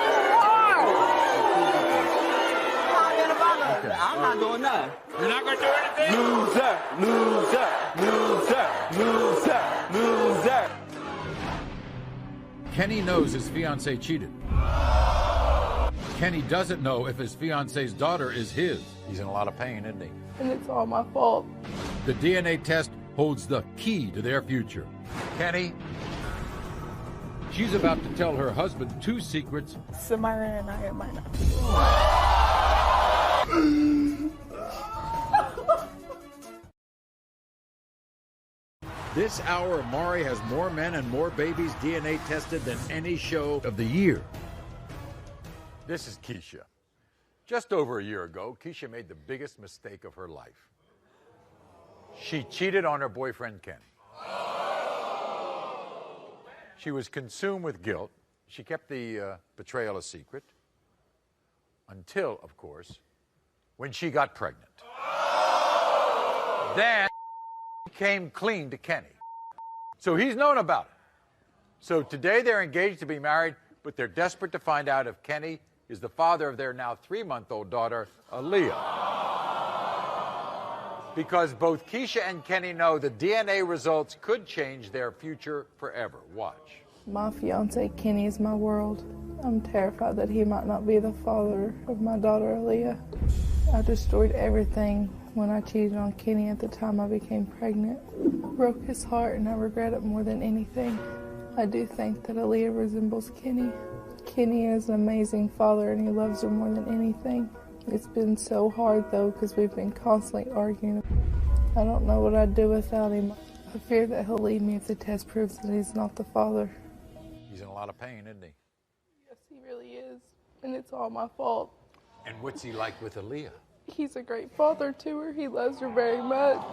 Okay. I'm not doing nothing. You're not going to do anything? Loser, loser, loser, loser, loser. Kenny knows his fiancée cheated. Kenny doesn't know if his fiancée's daughter is his. He's in a lot of pain, isn't he? And it's all my fault. The DNA test holds the key to their future. Kenny, she's about to tell her husband 2 secrets. Samira and I might not. This hour, Maury has more men and more babies DNA tested than any show of the year. This is Keisha. Just over a year ago, Keisha made the biggest mistake of her life. She cheated on her boyfriend, Kenny. She was consumed with guilt. She kept the betrayal a secret until, of course, when she got pregnant. Then she came clean to Kenny. So he's known about it. So today they're engaged to be married, but they're desperate to find out if Kenny is the father of their now 3-month-old daughter, Aaliyah. Because both Keisha and Kenny know the DNA results could change their future forever. Watch. My fiance Kenny is my world. I'm terrified that he might not be the father of my daughter Aaliyah. I destroyed everything when I cheated on Kenny at the time I became pregnant. Broke his heart and I regret it more than anything. I do think that Aaliyah resembles Kenny. Kenny is an amazing father and he loves her more than anything. It's been so hard though because we've been constantly arguing. I don't know what I'd do without him. I fear that he'll leave me if the test proves that he's not the father. He's in a lot of pain, isn't he? Yes, he really is. And it's all my fault. And what's he like with Aaliyah? He's a great father to her. He loves her very much.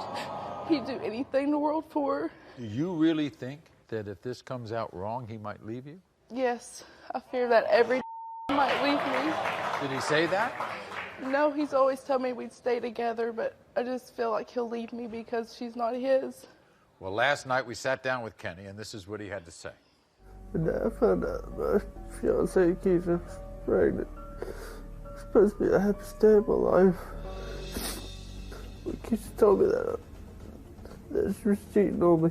He'd do anything in the world for her. Do you really think that if this comes out wrong, he might leave you? Yes, I fear that every might leave me. Did he say that? No, he's always told me we'd stay together, but I just feel like he'll leave me because she's not his. Well, last night we sat down with Kenny, and this is what he had to say. And I found out my fiancée Keisha's pregnant. It's supposed to be the happiest day of my life. But Keisha told me that she was cheating on me.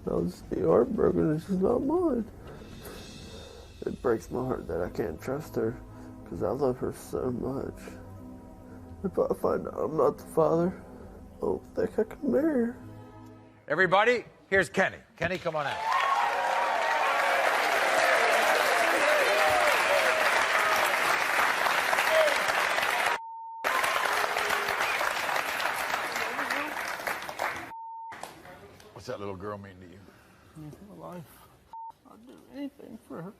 I was just being heartbroken and she's not mine. It breaks my heart that I can't trust her because I love her so much. If I find out I'm not the father, I don't think I can marry her. Everybody, here's Kenny. Kenny, come on out. What's that little girl mean to you? My life. I'd do anything for her.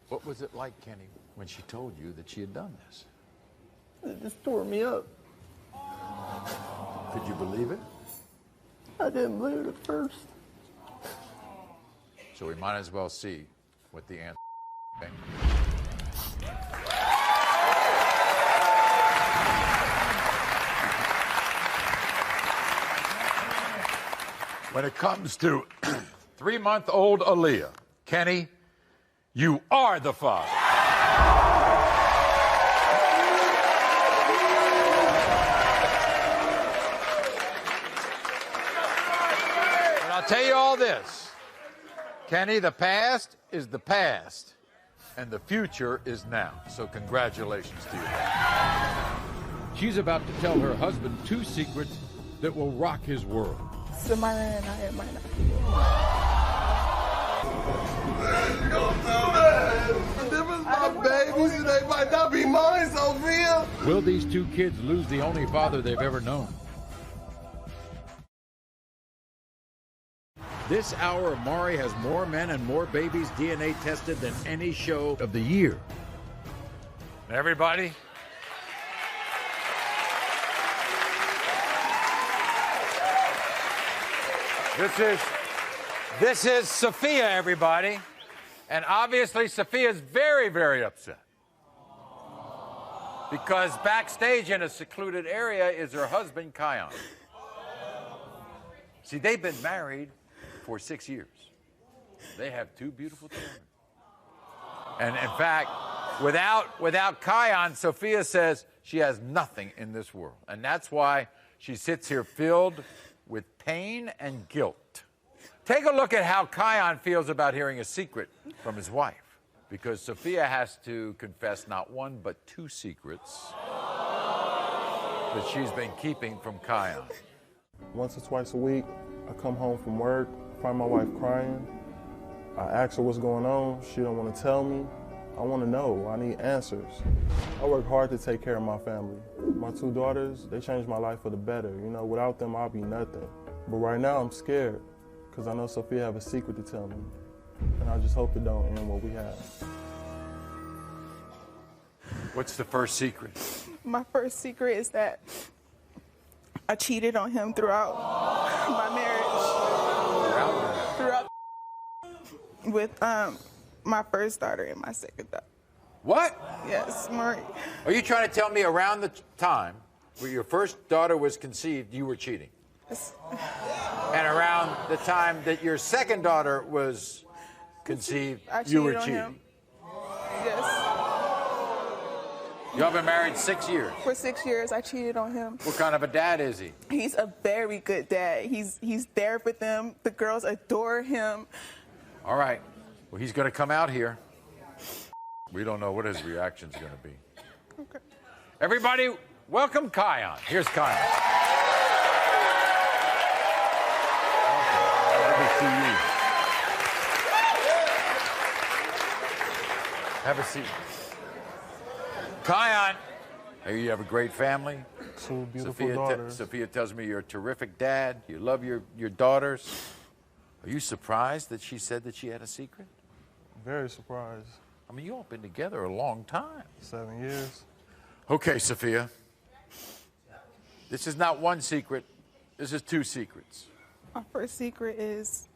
What was it like, Kenny, when she told you that she had done this? It just tore me up. Could you believe it? I didn't believe it at first. So we might as well see what the answer is. When it comes to 3-month-old Aaliyah, Kenny, you are the father. And I'll tell you all this. Kenny, the past is the past, and the future is now. So congratulations to you. She's about to tell her husband 2 secrets that will rock his world. Samara and I might not be. Don't do that! Them is my babies and they might not be mine, Sophia! Will these 2 kids lose the only father they've ever known? This hour, Maury has more men and more babies DNA tested than any show of the year. Everybody, This is Sophia, everybody. And obviously, Sophia's very, very upset. Because backstage in a secluded area is her husband, Kion. See, they've been married for 6 years. They have 2 beautiful children. And in fact, without Kion, Sophia says she has nothing in this world. And that's why she sits here filled with pain and guilt. Take a look at how Kion feels about hearing a secret from his wife, because Sophia has to confess not 1 but 2 secrets that she's been keeping from Kion. Once or twice a week, I come home from work, find my wife crying. I ask her what's going on. She don't want to tell me. I want to know. I need answers. I work hard to take care of my family. My 2 daughters, they changed my life for the better. You know, without them, I'll be nothing. But right now I'm scared because I know Sophia have a secret to tell me. And I just hope it don't end what we have. What's the first secret? My first secret is that I cheated on him throughout my marriage. Throughout with my first daughter and my second daughter. What? Yes, Maury. Are you trying to tell me around the time where your first daughter was conceived, you were cheating? Yes. And around the time that your second daughter was conceived, you were cheating? Him. Yes. Y'all been married 6 years. For 6 years, I cheated on him. What kind of a dad is he? He's a very good dad. He's there for them. The girls adore him. All right. Well, he's going to come out here. We don't know what his reaction's going to be. Okay. Everybody, welcome Kion. Here's Kion. Good to see you. Have a seat. Kion, you have a great family. Two beautiful daughters. Sophia tells me you're a terrific dad. You love your daughters. Are you surprised that she said that she had a secret? Very surprised. I mean, you all been together a long time. 7 years. Okay, Sophia. This is not one secret. This is two secrets. My first secret is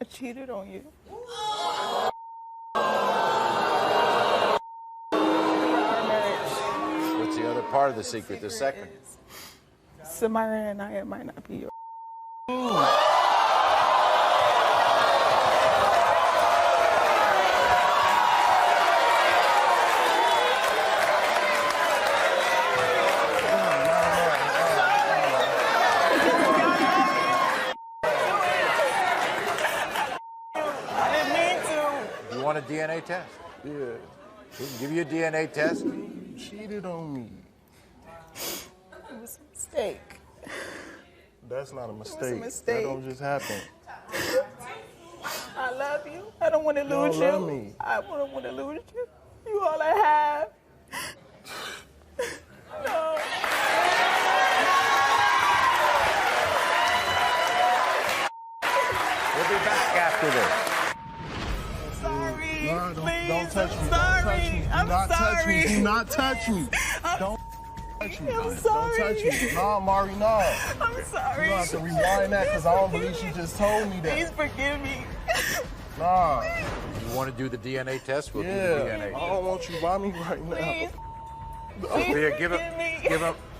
I cheated on you. What's the other part of the secret? The second. Samira and I might not be your. A DNA test? Yeah. We can give you a DNA test. You cheated on me. It was a mistake. That's not a mistake. It was a mistake. That don't just happen. I love you. I don't want to lose you. Love me. I don't want to lose you. You all I have. No. We'll be back after this. No, don't touch me. I'm Don't touch me. Do sorry. not touch me. Do not touch me. Don't touch me. I'm sorry. Don't touch me. No, Maury, no. I'm sorry. You have to rewind that because I don't believe she just told me that. Please forgive me. Nah. You want to do the DNA test? We'll do the Yeah. DNA. I don't want you by me right now. Please.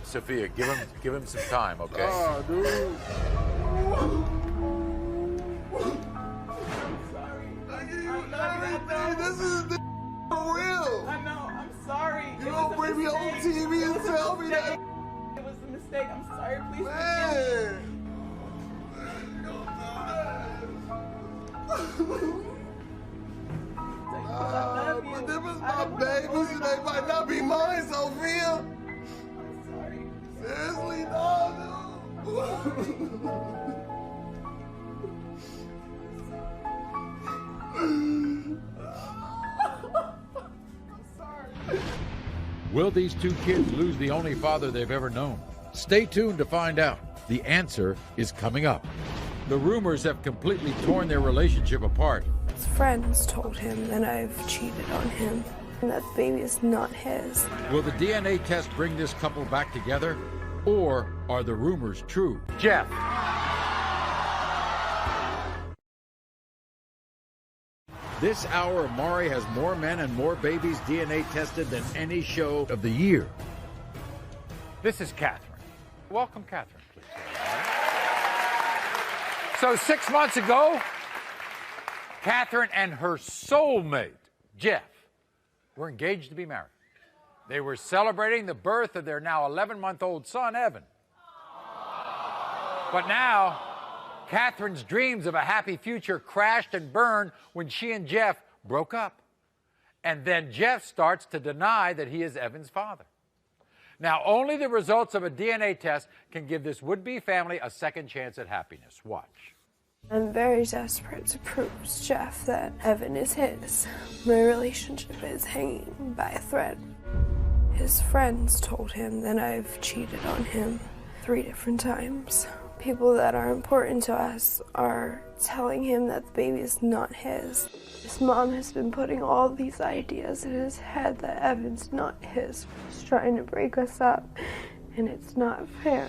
Sophia, give him some time, okay? Oh, dude. This is for real. I know. I'm sorry. You don't bring me on TV and tell me that. It was a mistake. I'm sorry. Please But them is my babies and they might not be mine, Sophia. I'm sorry. Seriously, no, dude. Will these two kids lose the only father they've ever known? Stay tuned to find out. The answer is coming up. The rumors have completely torn their relationship apart. His friends told him that I've cheated on him, and that the baby is not his. Will the DNA test bring this couple back together? Or are the rumors true? Jeff. This hour, Maury has more men and more babies DNA tested than any show of the year. This is Catherine. Welcome, Catherine, please. So 6 months ago, Catherine and her soulmate, Jeff, were engaged to be married. They were celebrating the birth of their now 11-month-old son, Evan. But now, Catherine's dreams of a happy future crashed and burned when she and Jeff broke up. And then Jeff starts to deny that he is Evan's father. Now, only the results of a DNA test can give this would-be family a second chance at happiness. Watch. I'm very desperate to prove to Jeff that Evan is his. My relationship is hanging by a thread. His friends told him that I've cheated on him, 3 different times. People that are important to us are telling him that the baby is not his. His mom has been putting all these ideas in his head that Evan's not his. He's trying to break us up, and it's not fair.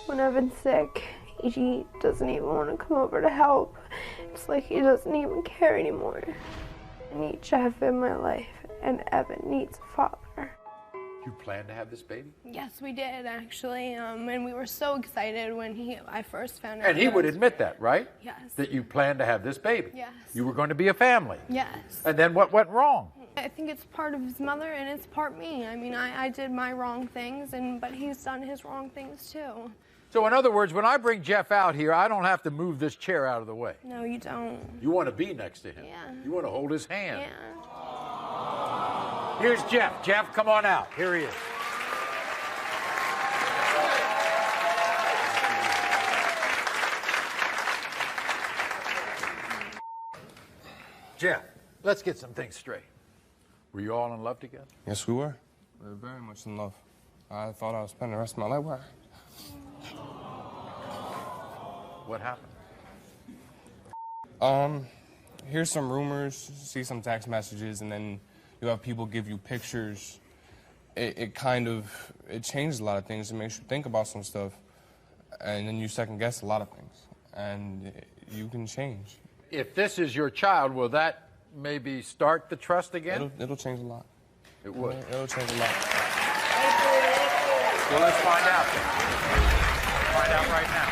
When Evan's sick, he doesn't even want to come over to help. It's like he doesn't even care anymore. I need Jeff in my life, and Evan needs a father. You plan to have this baby? Yes, we did actually, and we were so excited when I first found out. And he would admit that, right? Yes. That you planned to have this baby. Yes. You were going to be a family. Yes. And then what went wrong? I think it's part of his mother and it's part me. I mean, I did my wrong things, but he's done his wrong things too. So in other words, when I bring Jeff out here, I don't have to move this chair out of the way. No, you don't. You want to be next to him. Yeah. You want to hold his hand. Yeah. Here's Jeff. Jeff, come on out. Here he is. Jeff, let's get some things straight. Were you all in love together? Yes, we were. We were very much in love. I thought I was spending the rest of my life with her. What happened? Here's some rumors, see some text messages, and then you have people give you pictures. It changes a lot of things. It makes you think about some stuff, and then you second guess a lot of things, and you can change. If this is your child, will that maybe start the trust again? It'll change a lot. It would. It'll change a lot. Well, let's find out then. Find out right now.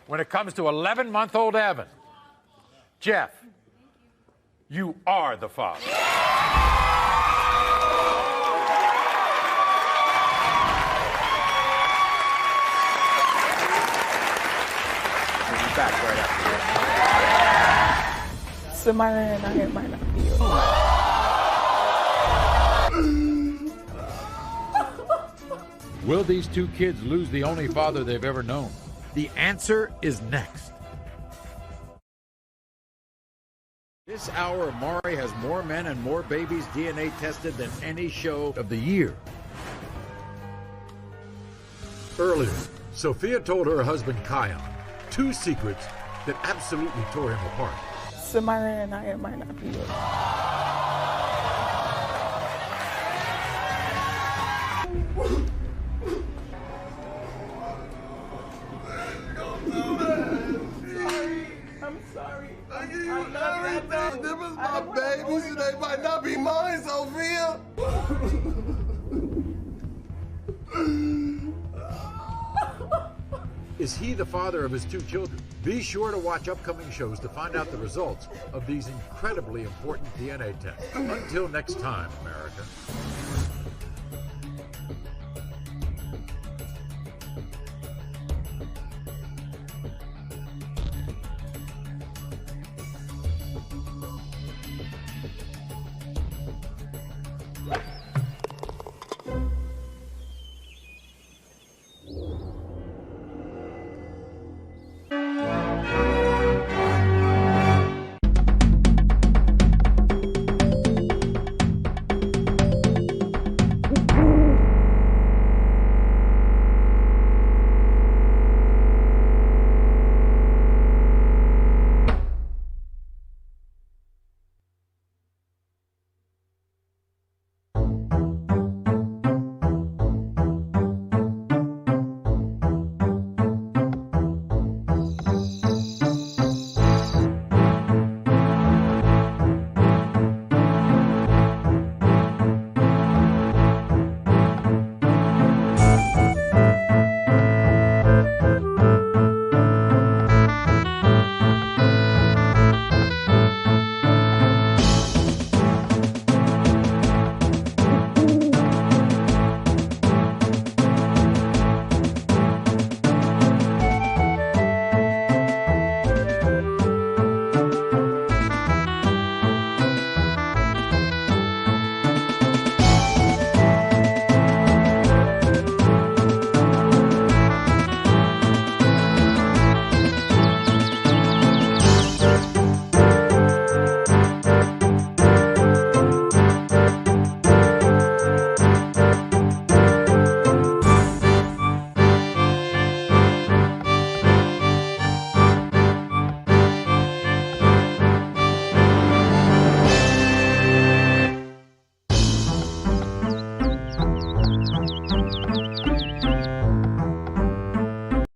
When it comes to 11-month-old Evan, Jeff, you are the father. We'll be back right after. Samara and I might not be Will these two kids lose the only father they've ever known? The answer is next. This hour, Maury has more men and more babies DNA tested than any show of the year. Earlier, Sophia told her husband Kion 2 secrets that absolutely tore him apart. Samara and I might not be I'm sorry. I give you everything. Them is my babies and they might not be mine, Sophia. Is he the father of his 2 children? Be sure to watch upcoming shows to find out the results of these incredibly important DNA tests. Until next time, America.